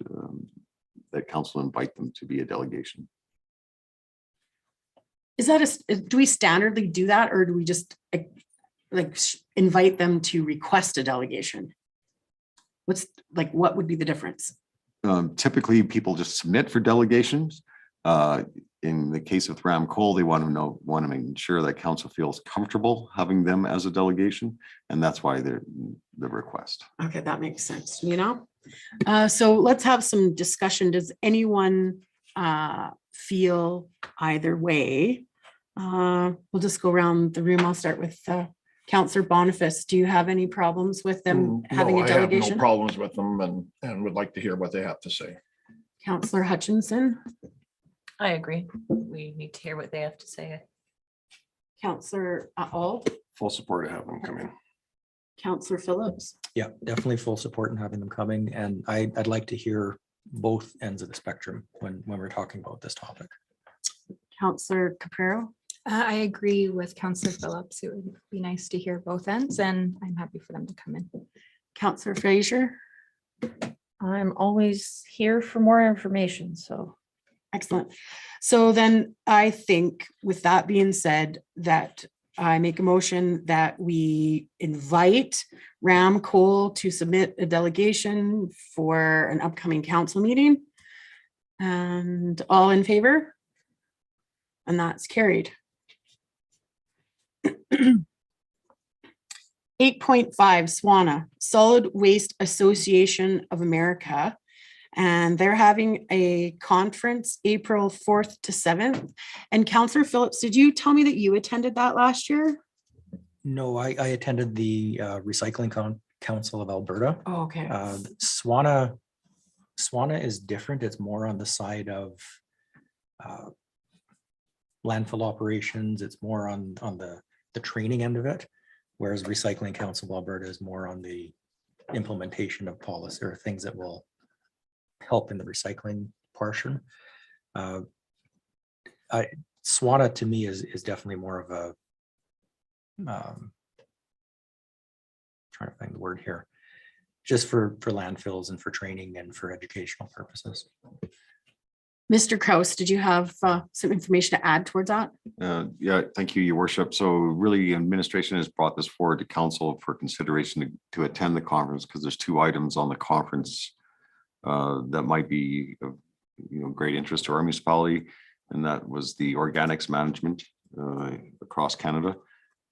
[SPEAKER 3] that council invite them to be a delegation.
[SPEAKER 1] Is that do we standardly do that, or do we just invite them to request a delegation? What would be the difference?
[SPEAKER 3] Typically, people just submit for delegations. In the case of Ram Cole, they want to make sure that council feels comfortable having them as a delegation, and that's why the request.
[SPEAKER 1] Okay, that makes sense, so let's have some discussion. Does anyone feel either way? We'll just go around the room. I'll start with Councillor Boniface. Do you have any problems with them having
[SPEAKER 12] No,
[SPEAKER 1] a
[SPEAKER 12] I have
[SPEAKER 1] delegation?
[SPEAKER 12] no problems with them and would like to hear what they have to say.
[SPEAKER 1] Councillor Hutchinson?
[SPEAKER 10] I agree. We need to hear what they have to say.
[SPEAKER 1] Councillor Auld?
[SPEAKER 2] Full support of having them come in.
[SPEAKER 1] Councillor Phillips?
[SPEAKER 6] Yeah, definitely full support in having them coming. And I'd like to hear both ends of the spectrum when we're talking about this topic.
[SPEAKER 1] Councillor Caprero?
[SPEAKER 17] I agree with Councillor Phillips. It would be nice to hear both ends, and I'm happy for them to come in.
[SPEAKER 1] Councillor Fraser?
[SPEAKER 16] I'm always here for more information, so.
[SPEAKER 1] Excellent. So then I think with that being said, that I make a motion that we invite Ram Cole to submit a delegation for an upcoming council meeting. And all in favor? And that's carried. 8.5 SWANA, Solid Waste Association of America. And they're having a conference April 4th to 7th. And Councillor Phillips, did you tell me that you attended that last year?
[SPEAKER 6] No, I attended the Recycling Council of Alberta.
[SPEAKER 1] Oh, okay.
[SPEAKER 6] Swana is different. It's more on the side of landfill operations. It's more on the training end of it, whereas Recycling Council of Alberta is more on the implementation of policy or things that will help in the recycling portion. Swana to me is definitely more of a trying to find the word here, just for landfills and for training and for educational purposes.
[SPEAKER 1] Mr. Kraus, did you have some information to add towards that?
[SPEAKER 3] Yeah, thank you, Your Worship. So really, administration has brought this forward to council for consideration to attend the conference because there's 2 items on the conference that might be of great interest to our municipality, and that was the organics management across Canada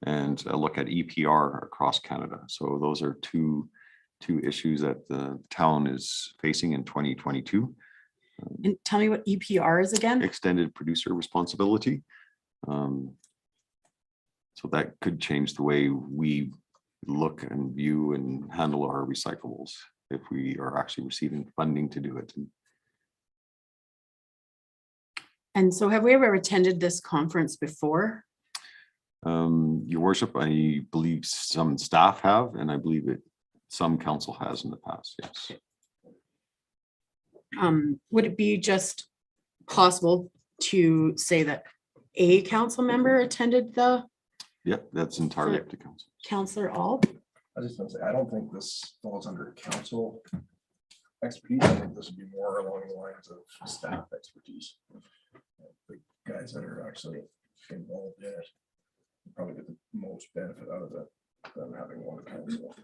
[SPEAKER 3] and a look at EPR across Canada. So those are two issues that the town is facing in 2022.
[SPEAKER 1] And tell me what EPR is again?
[SPEAKER 3] Extended producer responsibility. So that could change the way we look and view and handle our recyclables if we are actually receiving funding to do it.
[SPEAKER 1] And so have we ever attended this conference before?
[SPEAKER 3] Your Worship, I believe some staff have, and I believe some council has in the past, yes.
[SPEAKER 1] Would it be just possible to say that a council member attended the
[SPEAKER 3] Yep, that's entirely up to council.
[SPEAKER 1] Councillor All?
[SPEAKER 2] I was just gonna say, I don't think this falls under council expertise. I think this would be more along the lines of staff expertise. The guys that are actually involved in it probably get the most benefit out of it than having one council.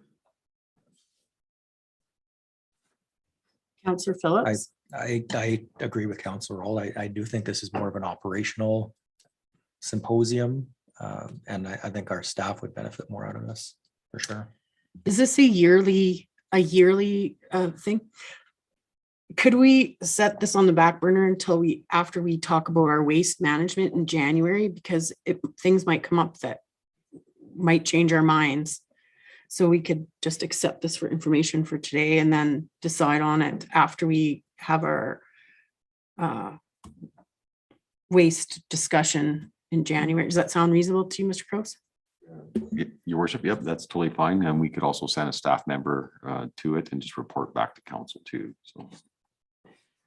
[SPEAKER 1] Councillor Phillips?
[SPEAKER 6] I agree with Councillor All. I do think this is more of an operational symposium. And I think our staff would benefit more out of this, for sure.
[SPEAKER 1] Is this a yearly thing? Could we set this on the back burner until after we talk about our waste management in January? Because things might come up that might change our minds. So we could just accept this for information for today and then decide on it after we have our waste discussion in January. Does that sound reasonable to you, Mr. Crows?
[SPEAKER 3] Your Worship, yep, that's totally fine. And we could also send a staff member to it and just report back to council too. So.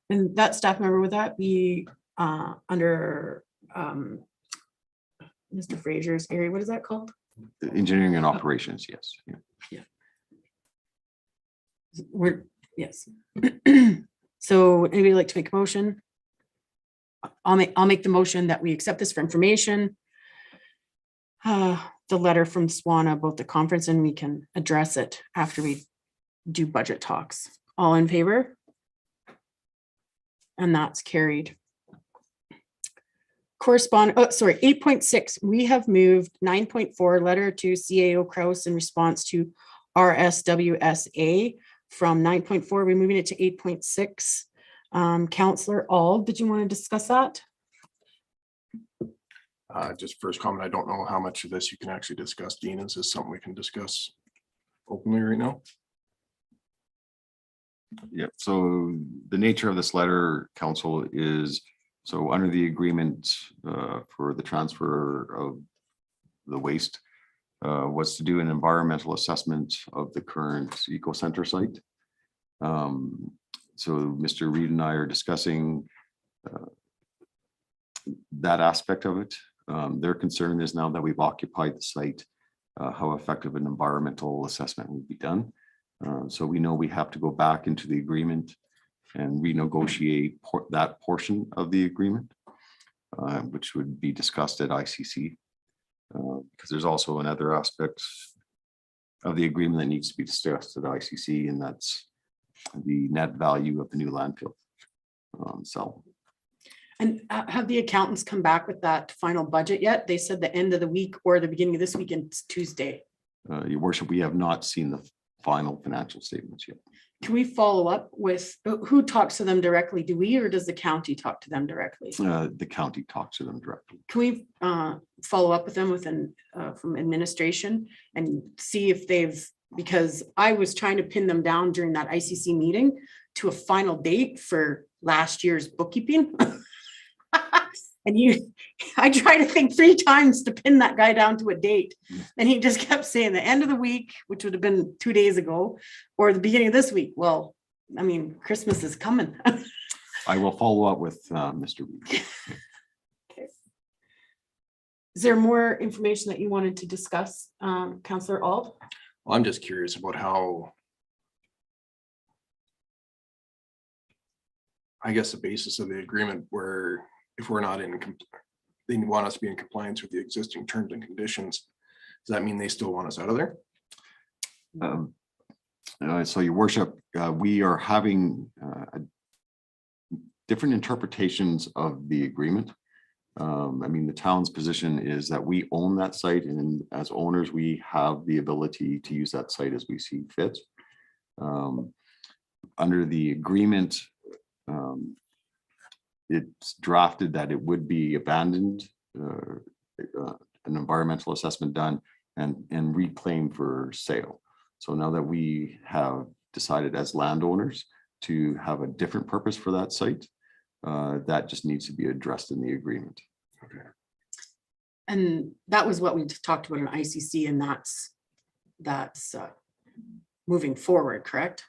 [SPEAKER 1] And that staff member, would that be under Mr. Fraser's area? What is that called?
[SPEAKER 3] Engineering and operations, yes. Yeah.
[SPEAKER 1] Yes. So anybody would like to make a motion? I'll make the motion that we accept this for information. The letter from Swana about the conference, and we can address it after we do budget talks. All in favor? And that's carried. Correspond, 8.6, we have moved 9.4 letter to CAO Kraus in response to RSWSA from 9.4, we're moving it to 8.6. Councillor All, did you want to discuss that?
[SPEAKER 2] Just first comment, I don't know how much of this you can actually discuss, Dean. Is this something we can discuss openly right now?
[SPEAKER 3] Yeah, so the nature of this letter, council, is so under the agreement for the transfer of the waste was to do an environmental assessment of the current eco center site. So Mr. Reed and I are discussing that aspect of it. Their concern is now that we've occupied the site, how effective an environmental assessment would be done. So we know we have to go back into the agreement and renegotiate that portion of the agreement, which would be discussed at ICC. Because there's also another aspect of the agreement that needs to be discussed at ICC, and that's the net value of the new landfill.
[SPEAKER 1] And have the accountants come back with that final budget yet? They said the end of the week or the beginning of this week, and it's Tuesday.
[SPEAKER 3] Your Worship, we have not seen the final financial statements yet.
[SPEAKER 1] Can we follow up with, who talks to them directly? Do we, or does the county talk to them directly?
[SPEAKER 3] The county talks to them directly.
[SPEAKER 1] Can we follow up with them from administration and see if they've, because I was trying to pin them down during that ICC meeting to a final date for last year's bookkeeping. And I tried to think 3 times to pin that guy down to a date. And he just kept saying the end of the week, which would have been 2 days ago, or the beginning of this week. Well, I mean, Christmas is coming.
[SPEAKER 3] I will follow up with Mr. Reed.
[SPEAKER 1] Okay. Is there more information that you wanted to discuss, Councillor Auld?
[SPEAKER 2] Well, I'm just curious about how, I guess, the basis of the agreement where if we're not in, they want us to be in compliance with the existing terms and conditions. Does that mean they still want us out of there?
[SPEAKER 3] So your worship, we are having different interpretations of the agreement. I mean, the town's position is that we own that site, and as owners, we have the ability to use that site as we see fit. Under the agreement, it's drafted that it would be abandoned, an environmental assessment done, and reclaimed for sale. So now that we have decided as landowners to have a different purpose for that site, that just needs to be addressed in the agreement.
[SPEAKER 2] Okay.
[SPEAKER 1] And that was what we talked about in ICC, and that's moving forward, correct?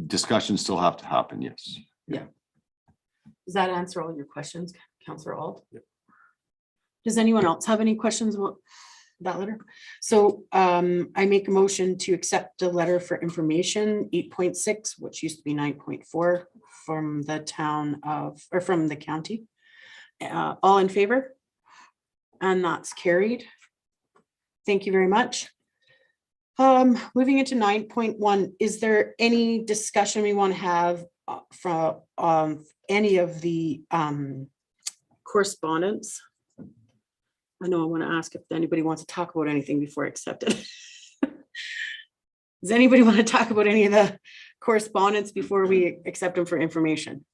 [SPEAKER 3] Discussions still have to happen, yes.
[SPEAKER 1] Yeah. Does that answer all your questions, Councillor Auld?
[SPEAKER 2] Yep.
[SPEAKER 1] Does anyone else have any questions about that letter? So I make a motion to accept the letter for information 8.6, which used to be 9.4 from the town of, or from the county. All in favor? And that's carried. Thank you very much. Moving into 9.1, is there any discussion we want to have from any of the correspondence? I know I want to ask if anybody wants to talk about anything before I accept it. Does anybody want to talk about any of the correspondence before we accept them for information?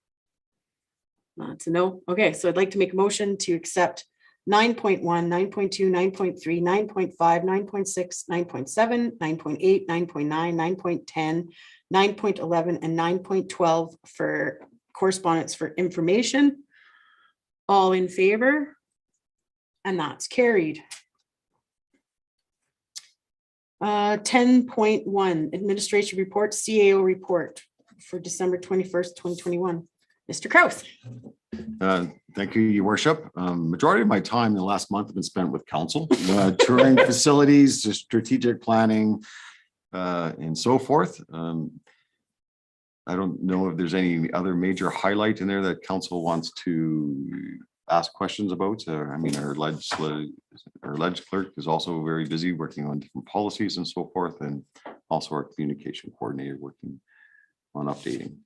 [SPEAKER 1] Not to know. Okay, so I'd like to make a motion to accept 9.1, 9.2, 9.3, 9.5, 9.6, 9.7, 9.8, 9.9, 9.10, 9.11, and 9.12 for correspondence for information. All in favor? And that's carried. 10.1 Administration Report, CAO Report for December 21st, 2021. Mr. Kraus.
[SPEAKER 3] Thank you, Your Worship. Majority of my time in the last month have been spent with council, touring facilities, strategic planning, and so forth. I don't know if there's any other major highlight in there that council wants to ask questions about. I mean, our ledge clerk is also very busy working on different policies and so forth, and also our communication coordinator working on updating.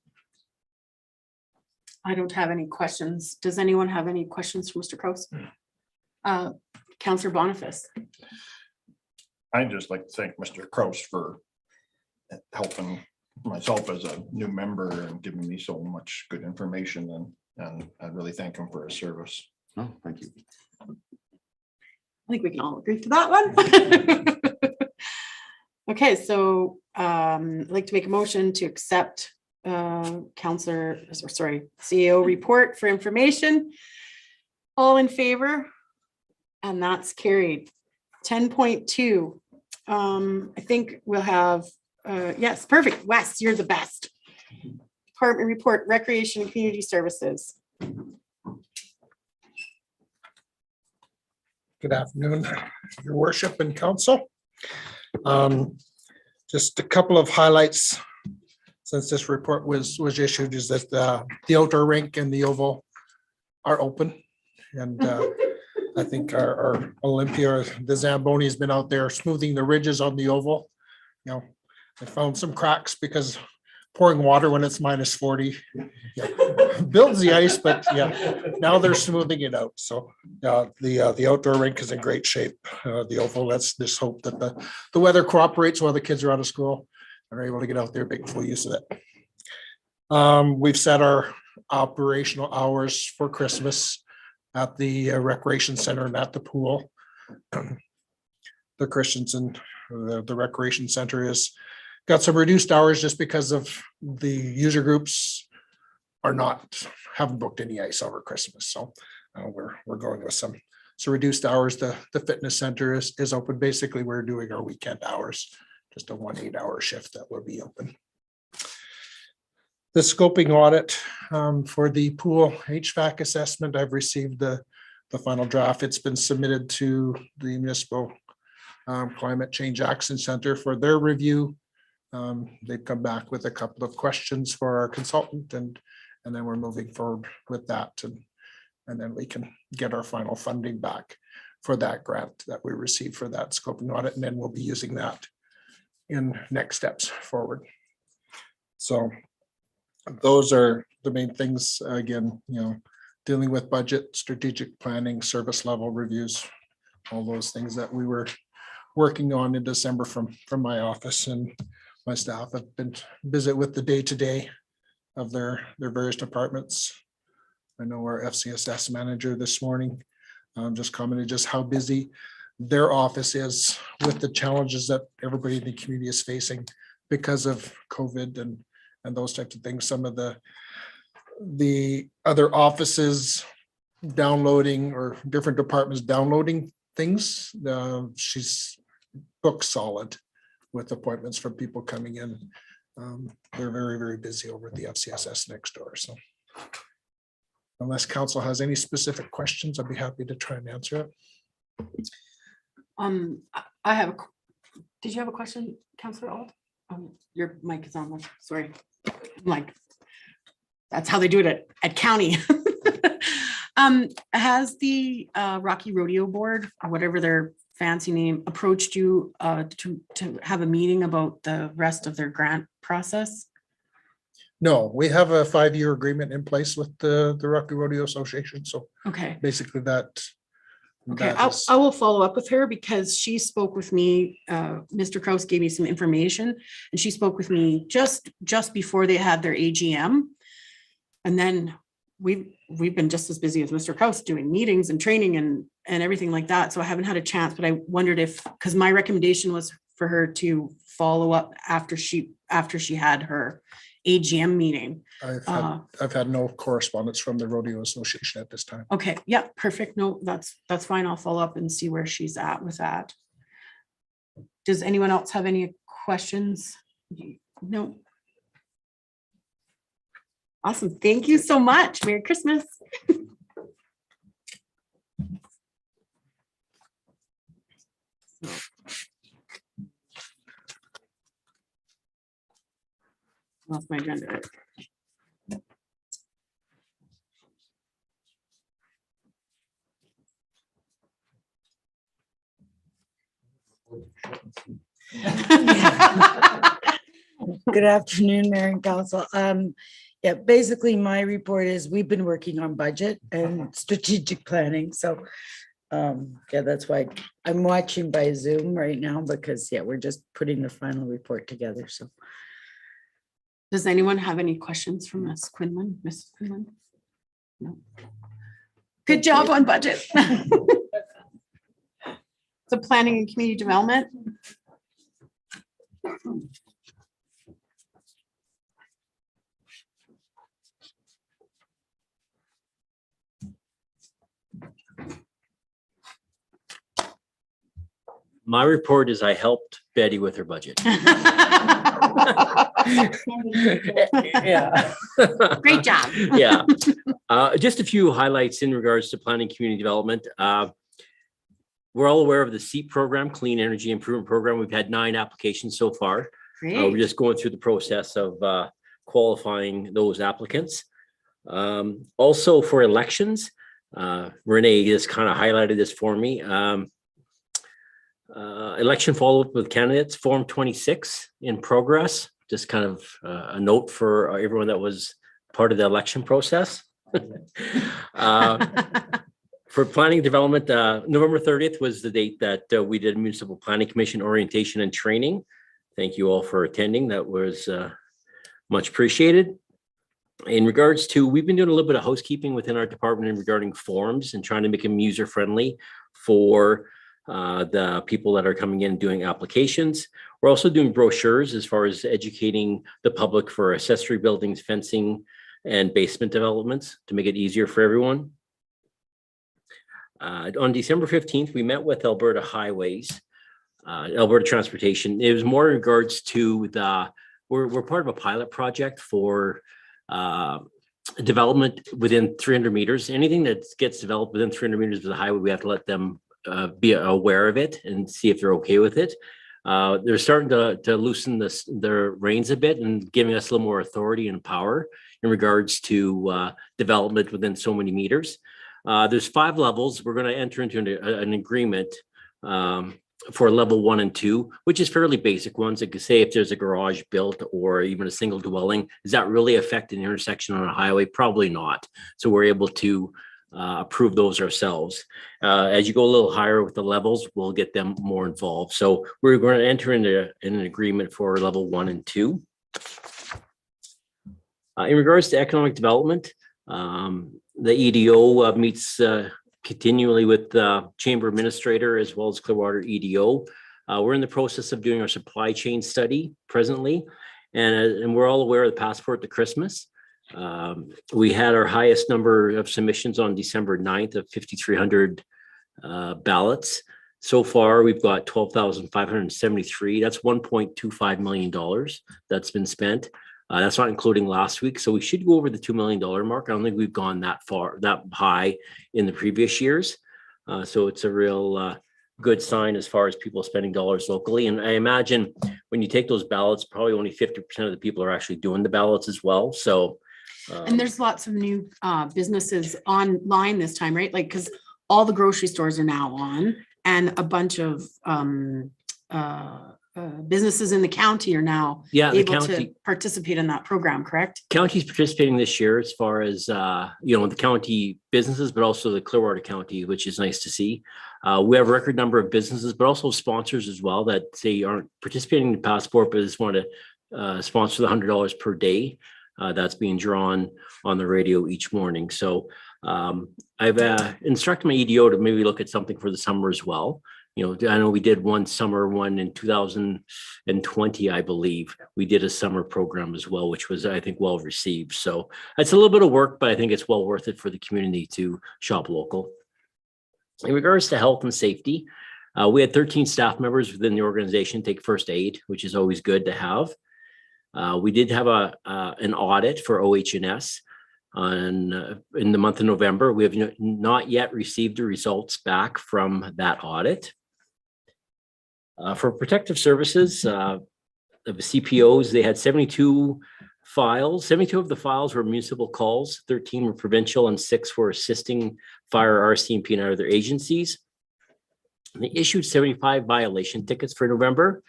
[SPEAKER 1] I don't have any questions. Does anyone have any questions for Mr. Kraus? Councillor Boniface.
[SPEAKER 12] I'd just like to thank Mr. Kraus for helping myself as a new member and giving me so much good information, and I really thank him for his service.
[SPEAKER 3] Oh, thank you.
[SPEAKER 1] I think we can all agree to that one. Okay, so I'd like to make a motion to accept CAO report for information. All in favor? And that's carried. 10.2. I think we'll have, yes, perfect. Wes, you're the best. Department report, Recreation and Community Services.
[SPEAKER 11] Good afternoon, Your Worship and Council. Just a couple of highlights since this report was issued is that the outdoor rink and the oval are open. And I think our Olympia, the Zamboni has been out there smoothing the ridges on the oval. You know, I found some cracks because pouring water when it's -40. Yeah. Builds the ice, but yeah, now they're smoothing it out. So the outdoor rink is in great shape. The oval, let's just hope that the weather cooperates while the kids are out of school and are able to get out there, make full use of it. We've set our operational hours for Christmas at the recreation center and at the pool. The Christensen, the recreation center is got some reduced hours just because of the user groups haven't booked any ice over Christmas. So we're going with some reduced hours. The fitness center is open. Basically, we're doing our weekend hours, just a 1 8-hour shift that will be open. The scoping audit for the pool HVAC assessment, I've received the final draft. It's been submitted to the Municipal Climate Change Action Center for their review. They've come back with a couple of questions for our consultant, and then we're moving forward with that, and then we can get our final funding back for that grant that we received for that scoping audit, and then we'll be using that in next steps forward. So those are the main things. Again, dealing with budget, strategic planning, service level reviews, all those things that we were working on in December from my office, and my staff have been visit with the day-to-day of their various departments. I know our FCSS manager this morning just commented just how busy their office is with the challenges that everybody in the community is facing because of COVID and those types of things. Some of the other offices downloading, or different departments downloading things. She's booked solid with appointments from people coming in. They're very, very busy over at the FCSS next door. So unless council has any specific questions, I'd be happy to try and answer it.
[SPEAKER 1] I have did you have a question, Councillor Auld? Your mic is on. Sorry. That's how they do it at county. Has the Rocky Rodeo Board, or whatever their fancy name, approached you to have a meeting about the rest of their grant process?
[SPEAKER 11] No, we have a 5-year agreement in place with the Rocky Rodeo Association. So
[SPEAKER 1] okay,
[SPEAKER 11] basically that.
[SPEAKER 1] Okay, I will follow up with her because she spoke with me. Mr. Kraus gave me some information, and she spoke with me just before they had their AGM. And then we've been just as busy as Mr. Kraus doing meetings and training and everything like that. So I haven't had a chance, but I wondered because my recommendation was for her to follow up after she had her AGM meeting.
[SPEAKER 11] I've had no correspondence from the Rodeo Association at this time.
[SPEAKER 1] Okay, yeah, perfect. No, that's fine. I'll follow up and see where she's at with that. Does anyone else have any questions? No. Awesome. Thank you so much. Merry Christmas. Lost my agenda.
[SPEAKER 18] Good afternoon, Mayor and Council. Yeah, basically my report is we've been working on budget and strategic planning. So yeah, that's why I'm watching by Zoom right now because yeah, we're just putting the final report together. So
[SPEAKER 1] does anyone have any questions for Ms. Quinlan? Ms. Quinlan? No. Good job on budget. So planning and community development.
[SPEAKER 13] My report is I helped Betty with her budget.
[SPEAKER 18] yeah.
[SPEAKER 1] Great job.
[SPEAKER 13] Yeah. Just a few highlights in regards to planning community development. We're all aware of the SEEP program, Clean Energy Improvement Program. We've had 9 applications so far. We're just going through the process of qualifying those applicants. Also for elections, Renee just kind of highlighted this for me. Election follow-up with candidates, Form 26 in progress. just kind of a note for everyone that was part of the election process. For planning development, November 30th was the date that we did Municipal Planning Commission orientation and training. Thank you all for attending. That was much appreciated. In regards to, we've been doing a little bit of housekeeping within our department regarding forms and trying to make them user-friendly for the people that are coming in doing applications. We're also doing brochures as far as educating the public for accessory buildings, fencing, and basement developments to make it easier for everyone. On December 15th, we met with Alberta Highways, Alberta Transportation. It was more in regards to we're part of a pilot project for development within 300 meters. Anything that gets developed within 300 meters of the highway, we have to let them be aware of it and see if they're okay with it. They're starting to loosen their reins a bit and giving us a little more authority and power in regards to development within so many meters. There's 5 levels. We're going to enter into an agreement for level 1 and 2, which is fairly basic ones. Like say if there's a garage built or even a single dwelling, does that really affect an intersection on a highway? Probably not. So we're able to approve those ourselves. As you go a little higher with the levels, we'll get them more involved. So we're going to enter into an agreement for level 1 and 2. In regards to economic development, the EDO meets continually with the Chamber Administrator as well as Clearwater EDO. We're in the process of doing our supply chain study presently, and we're all aware of the passport to Christmas. We had our highest number of submissions on December 9th of 5,300 ballots. So far, we've got 12,573. That's $1.25 million that's been spent. That's not including last week. So we should go over the $2 million mark. I don't think we've gone that high in the previous years. So it's a real good sign as far as people spending dollars locally. And I imagine when you take those ballots, probably only 50% of the people are actually doing the ballots as well. So.
[SPEAKER 1] And there's lots of new businesses online this time, right? Like, because all the grocery stores are now on, and a bunch of businesses in the county are now able to participate in that program, correct?
[SPEAKER 13] County's participating this year as far as, the county businesses, but also the Clearwater County, which is nice to see. We have a record number of businesses, but also sponsors as well that say aren't participating in the passport, but just want to sponsor the $100 per day. That's being drawn on the radio each morning. So I've instructed my EDO to maybe look at something for the summer as well. I know we did one summer one in 2020, I believe. We did a summer program as well, which was, I think, well received. So it's a little bit of work, but I think it's well worth it for the community to shop local. In regards to health and safety, we had 13 staff members within the organization take first aid, which is always good to have. We did have an audit for OH&S in the month of November. We have not yet received the results back from that audit. For protective services, the CPOs, they had 72 files. 72 of the files were municipal calls, 13 were provincial, and 6 were assisting fire, RCMP, and other agencies. And they issued 75 violation tickets for November.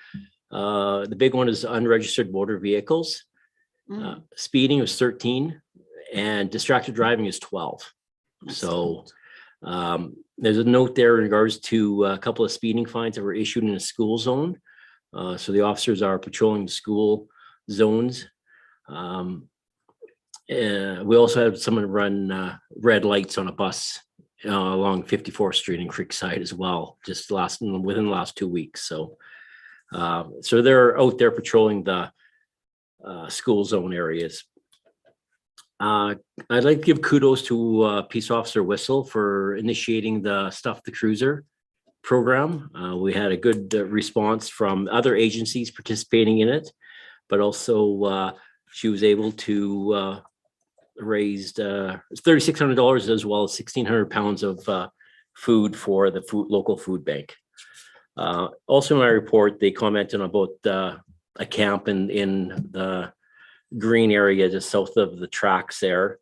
[SPEAKER 13] The big one is unregistered motor vehicles. Speeding was 13, and distracted driving is 12. So there's a note there in regards to a couple of speeding fines that were issued in a school zone. So the officers are patrolling the school zones. We also had someone run red lights on a bus along 54th Street in Creekside as well, just within the last 2 weeks. So they're out there patrolling the school zone areas. I'd like to give kudos to Peace Officer Whistle for initiating the Stuff the Cruiser program. We had a good response from other agencies participating in it, but also she was able to raise $3,600 as well as 1,600 pounds of food for the local food bank. Also in my report, they commented about a camp in the green area just south of the tracks there,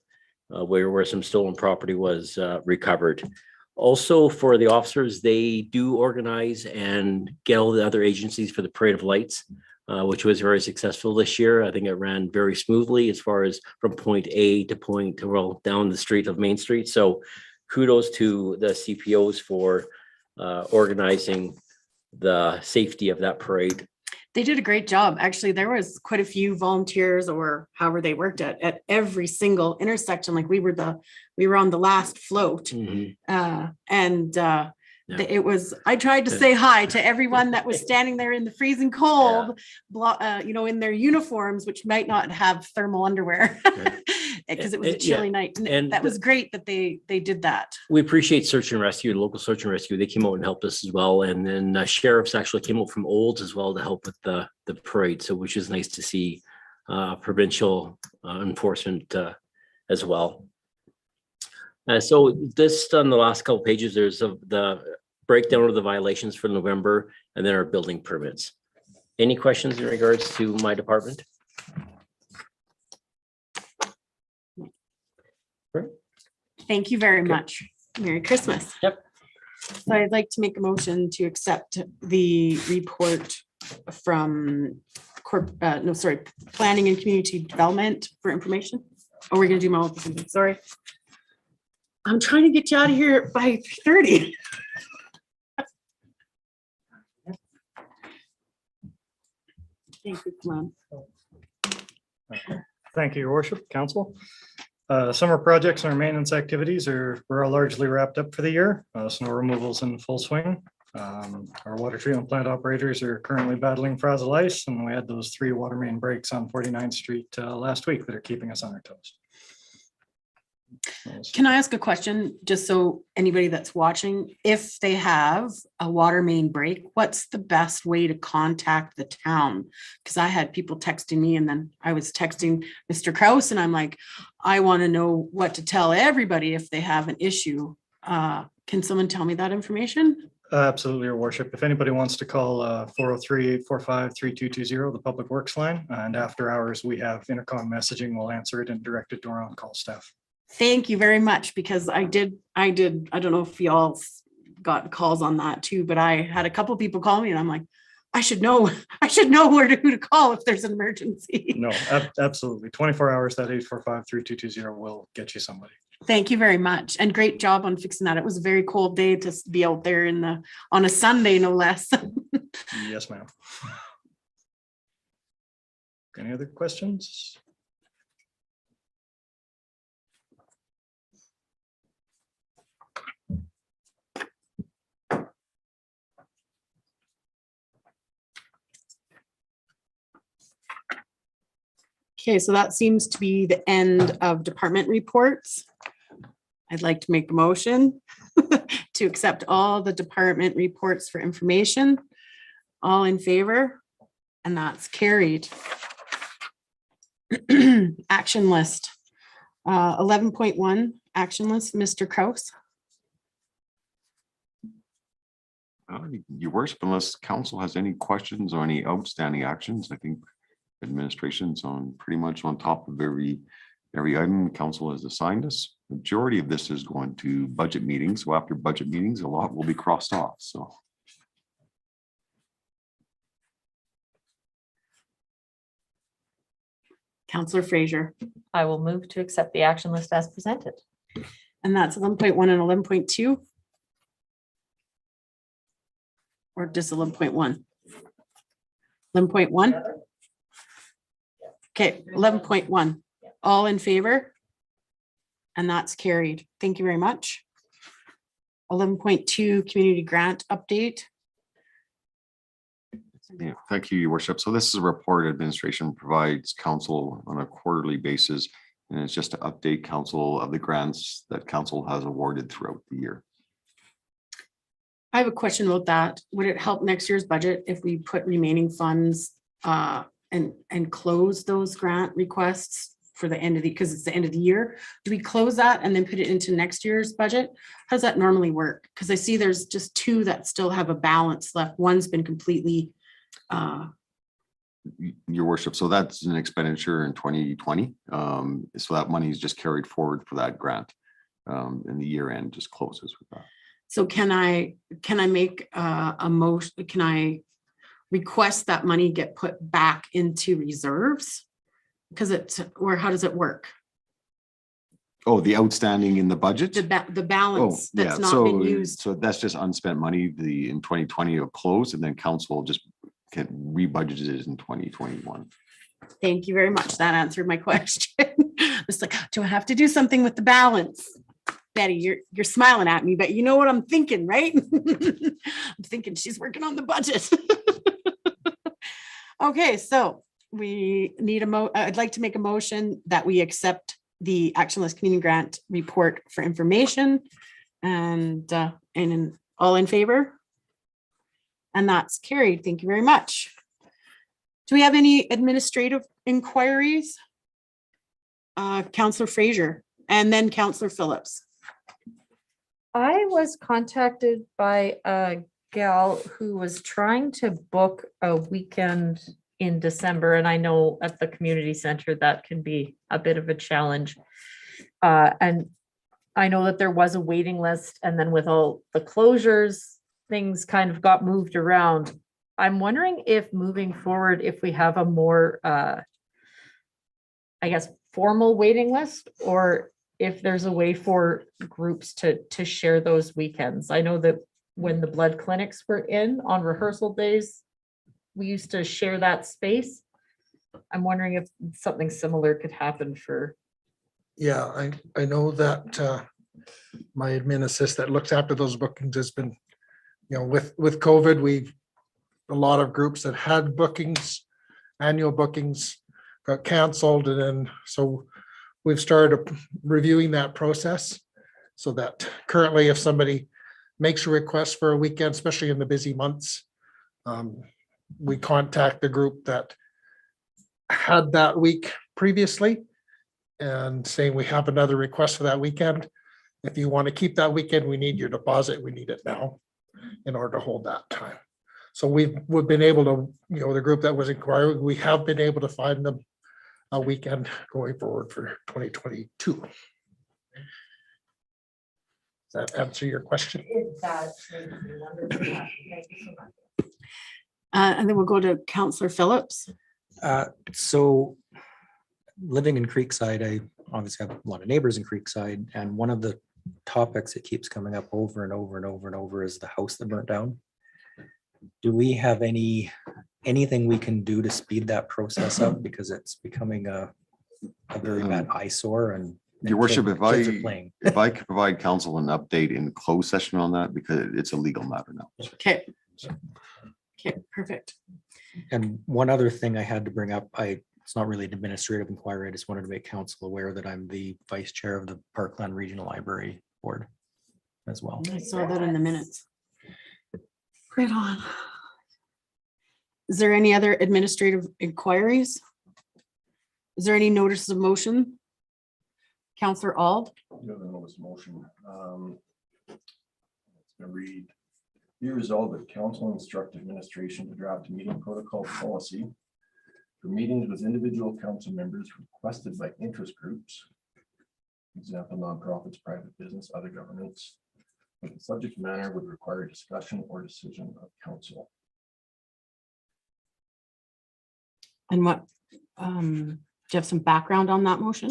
[SPEAKER 13] where some stolen property was recovered. Also for the officers, they do organize and get all the other agencies for the Parade of Lights. which was very successful this year. I think it ran very smoothly as far as from point A to point, well, down the street of Main Street. So kudos to the CPOs for organizing the safety of that parade.
[SPEAKER 1] They did a great job. Actually, there was quite a few volunteers or however they worked at every single intersection. Like we were on the last float. It was, I tried to say hi to everyone that was standing there in the freezing cold, in their uniforms, which might not have thermal underwear because it was a chilly night. And that was great that they did that.
[SPEAKER 13] We appreciate search and rescue, local search and rescue. They came out and helped us as well. And then sheriffs actually came out from Olds as well to help with the parade. So which is nice to see provincial enforcement as well. So this on the last couple pages, there's the breakdown of the violations for November and then our building permits. Any questions in regards to my department?
[SPEAKER 1] Thank you very much. Merry Christmas.
[SPEAKER 13] Yep.
[SPEAKER 1] So I'd like to make a motion to accept the report from Planning and Community Development for information. Oh, we're gonna do my, sorry. I'm trying to get you out of here by 3:30. Thank you, Glenn.
[SPEAKER 19] Thank you, Your Worship, Council. Summer projects and our maintenance activities are largely wrapped up for the year. Snow removal's in full swing. Our water treatment plant operators are currently battling frazzle ice, and we had those 3 water main breaks on 49th Street last week that are keeping us on our toes.
[SPEAKER 1] Can I ask a question, just so anybody that's watching, if they have a water main break, what's the best way to contact the town? Because I had people texting me and then I was texting Mr. Kraus and I'm like, I want to know what to tell everybody if they have an issue. Can someone tell me that information?
[SPEAKER 19] Absolutely, Your Worship. If anybody wants to call 403-845-3220, the Public Works line, and after hours, we have intercom messaging. We'll answer it and direct it to our on-call staff.
[SPEAKER 1] Thank you very much, because I don't know if y'all got calls on that too, but I had a couple of people call me and I'm like, I should know who to call if there's an emergency.
[SPEAKER 19] No, absolutely. 24 hours, that 845-3220 will get you somebody.
[SPEAKER 1] Thank you very much. And great job on fixing that. It was a very cold day to be out there on a Sunday, no less.
[SPEAKER 19] Yes, ma'am. Any other questions?
[SPEAKER 1] Okay, so that seems to be the end of department reports. I'd like to make a motion to accept all the department reports for information. All in favor? And that's carried. Action list. 11.1 action list, Mr. Kraus.
[SPEAKER 3] Your Worship, unless council has any questions or any outstanding actions, I think administration's pretty much on top of every item council has assigned us. Majority of this is going to budget meetings. So after budget meetings, a lot will be crossed off. So.
[SPEAKER 1] Councillor Fraser.
[SPEAKER 10] I will move to accept the action list as presented.
[SPEAKER 1] And that's 11.1 and 11.2. Or just 11.1. 11.1. Okay, 11.1. All in favor? And that's carried. Thank you very much. 11.2 community grant update.
[SPEAKER 3] Yeah, thank you, Your Worship. So this is a report administration provides council on a quarterly basis, and it's just to update council of the grants that council has awarded throughout the year.
[SPEAKER 1] I have a question about that. Would it help next year's budget if we put remaining funds and close those grant requests for the end of because it's the end of the year? Do we close that and then put it into next year's budget? How does that normally work? Because I see there's just 2 that still have a balance left. One's been completely
[SPEAKER 3] Your Worship, so that's an expenditure in 2020. So that money is just carried forward for that grant, and the year end just closes with that.
[SPEAKER 1] So can I make a motion? request that money get put back into reserves? Because or how does it work?
[SPEAKER 3] Oh, the outstanding in the budget?
[SPEAKER 1] The
[SPEAKER 3] Oh,
[SPEAKER 1] balance
[SPEAKER 3] yeah,
[SPEAKER 1] that's not been
[SPEAKER 3] so,
[SPEAKER 1] used.
[SPEAKER 3] so that's just unspent money, in 2020 will close, and then council just can rebudget it in 2021.
[SPEAKER 1] Thank you very much. That answered my question. It's like, do I have to do something with the balance? Betty, you're smiling at me, but you know what I'm thinking, right? I'm thinking she's working on the budget. Okay, so we need I'd like to make a motion that we accept the actionless community grant report for information, and all in favor? And that's carried. Thank you very much. Do we have any administrative inquiries? Councillor Fraser and then Councillor Phillips.
[SPEAKER 10] I was contacted by a gal who was trying to book a weekend in December, and I know at the community center that can be a bit of a challenge. And I know that there was a waiting list, and then with all the closures, things kind of got moved around. I'm wondering if moving forward, if we have a more, I guess, formal waiting list, or if there's a way for groups to share those weekends. I know that when the blood clinics were in on rehearsal days, we used to share that space. I'm wondering if something similar could happen for.
[SPEAKER 11] Yeah, I know that my admin assist that looks after those bookings has been, with COVID, a lot of groups that had bookings, annual bookings got canceled, and then so we've started reviewing that process, so that currently if somebody makes a request for a weekend, especially in the busy months, we contact the group that had that week previously and saying we have another request for that weekend. If you want to keep that weekend, we need your deposit. We need it now in order to hold that time. So we've been able to, the group that was inquiring, we have been able to find them a weekend going forward for 2022. Does that answer your question?
[SPEAKER 1] And then we'll go to Councillor Phillips.
[SPEAKER 6] So living in Creekside, I obviously have a lot of neighbors in Creekside, and one of the topics that keeps coming up over and over and over and over is the house that burnt down. Do we have anything we can do to speed that process up, because it's becoming a very bad eyesore? And
[SPEAKER 3] Your worship,
[SPEAKER 6] kids are playing.
[SPEAKER 3] if I could provide council an update in closed session on that, because it's a legal matter now.
[SPEAKER 1] Okay. Okay, perfect.
[SPEAKER 6] And one other thing I had to bring up, it's not really an administrative inquiry. I just wanted to make council aware that I'm the vice chair of the Parkland Regional Library Board as well.
[SPEAKER 1] I saw that in the minutes. Right on. Is there any other administrative inquiries? Is there any notice of motion? Councillor Auld?
[SPEAKER 2] You have a notice of motion. It's gonna read, be resolved that council instruct administration to draft a meeting protocol policy for meetings with individual council members requested by interest groups, example, nonprofits, private business, other governments, but the subject matter would require discussion or decision of council.
[SPEAKER 1] And what, do you have some background on that motion?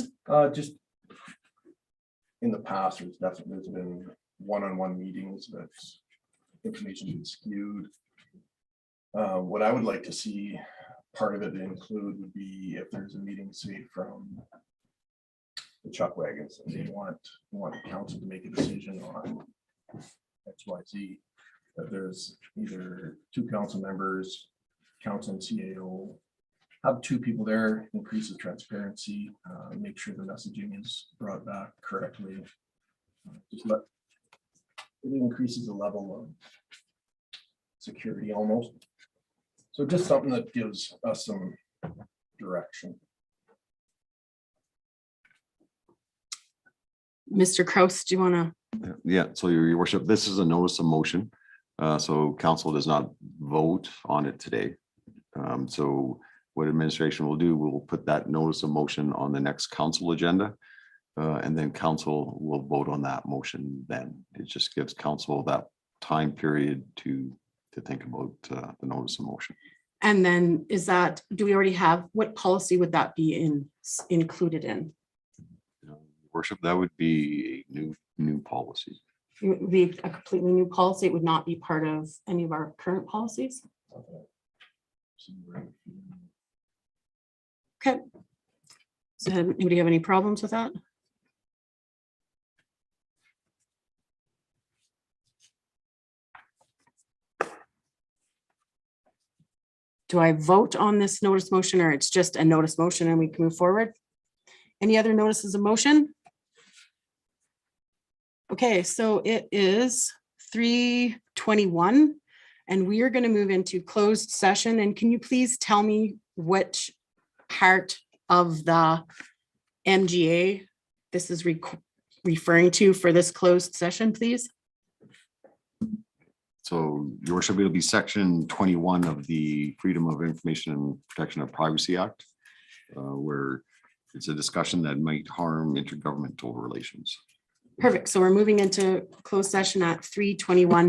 [SPEAKER 2] Just in the past, there's been one-on-one meetings that information been skewed. What I would like to see part of it include would be if there's a meeting, say, from the chuck wagons, and they want the council to make a decision on XYZ, that there's either two council members, council and CAO, have two people there, increases transparency, make sure the messaging is brought back correctly. Just it increases the level of security almost. So just something that gives us some direction.
[SPEAKER 1] Mr. Kraus, do you want to?
[SPEAKER 3] Yeah, so your worship, this is a notice of motion. So council does not vote on it today. So what administration will do, we'll put that notice of motion on the next council agenda. And then council will vote on that motion then. It just gives council that time period to to think about the notice of motion.
[SPEAKER 1] And then is that, do we already have, what policy would that be included in?
[SPEAKER 3] Worship, that would be a new policy.
[SPEAKER 1] It would be a completely new policy. It would not be part of any of our current policies. Okay. So anybody have any problems with that? Do I vote on this notice motion, or it's just a notice motion and we can move forward? Any other notices of motion? Okay, so it is 3:21 and we are going to move into closed session. And can you please tell me which part of the MGA this is referring to for this closed session, please?
[SPEAKER 3] So your worship, it'll be section 21 of the Freedom of Information and Protection of Privacy Act, where it's a discussion that might harm intergovernmental relations.
[SPEAKER 1] Perfect. So we're moving into closed session at 3:21.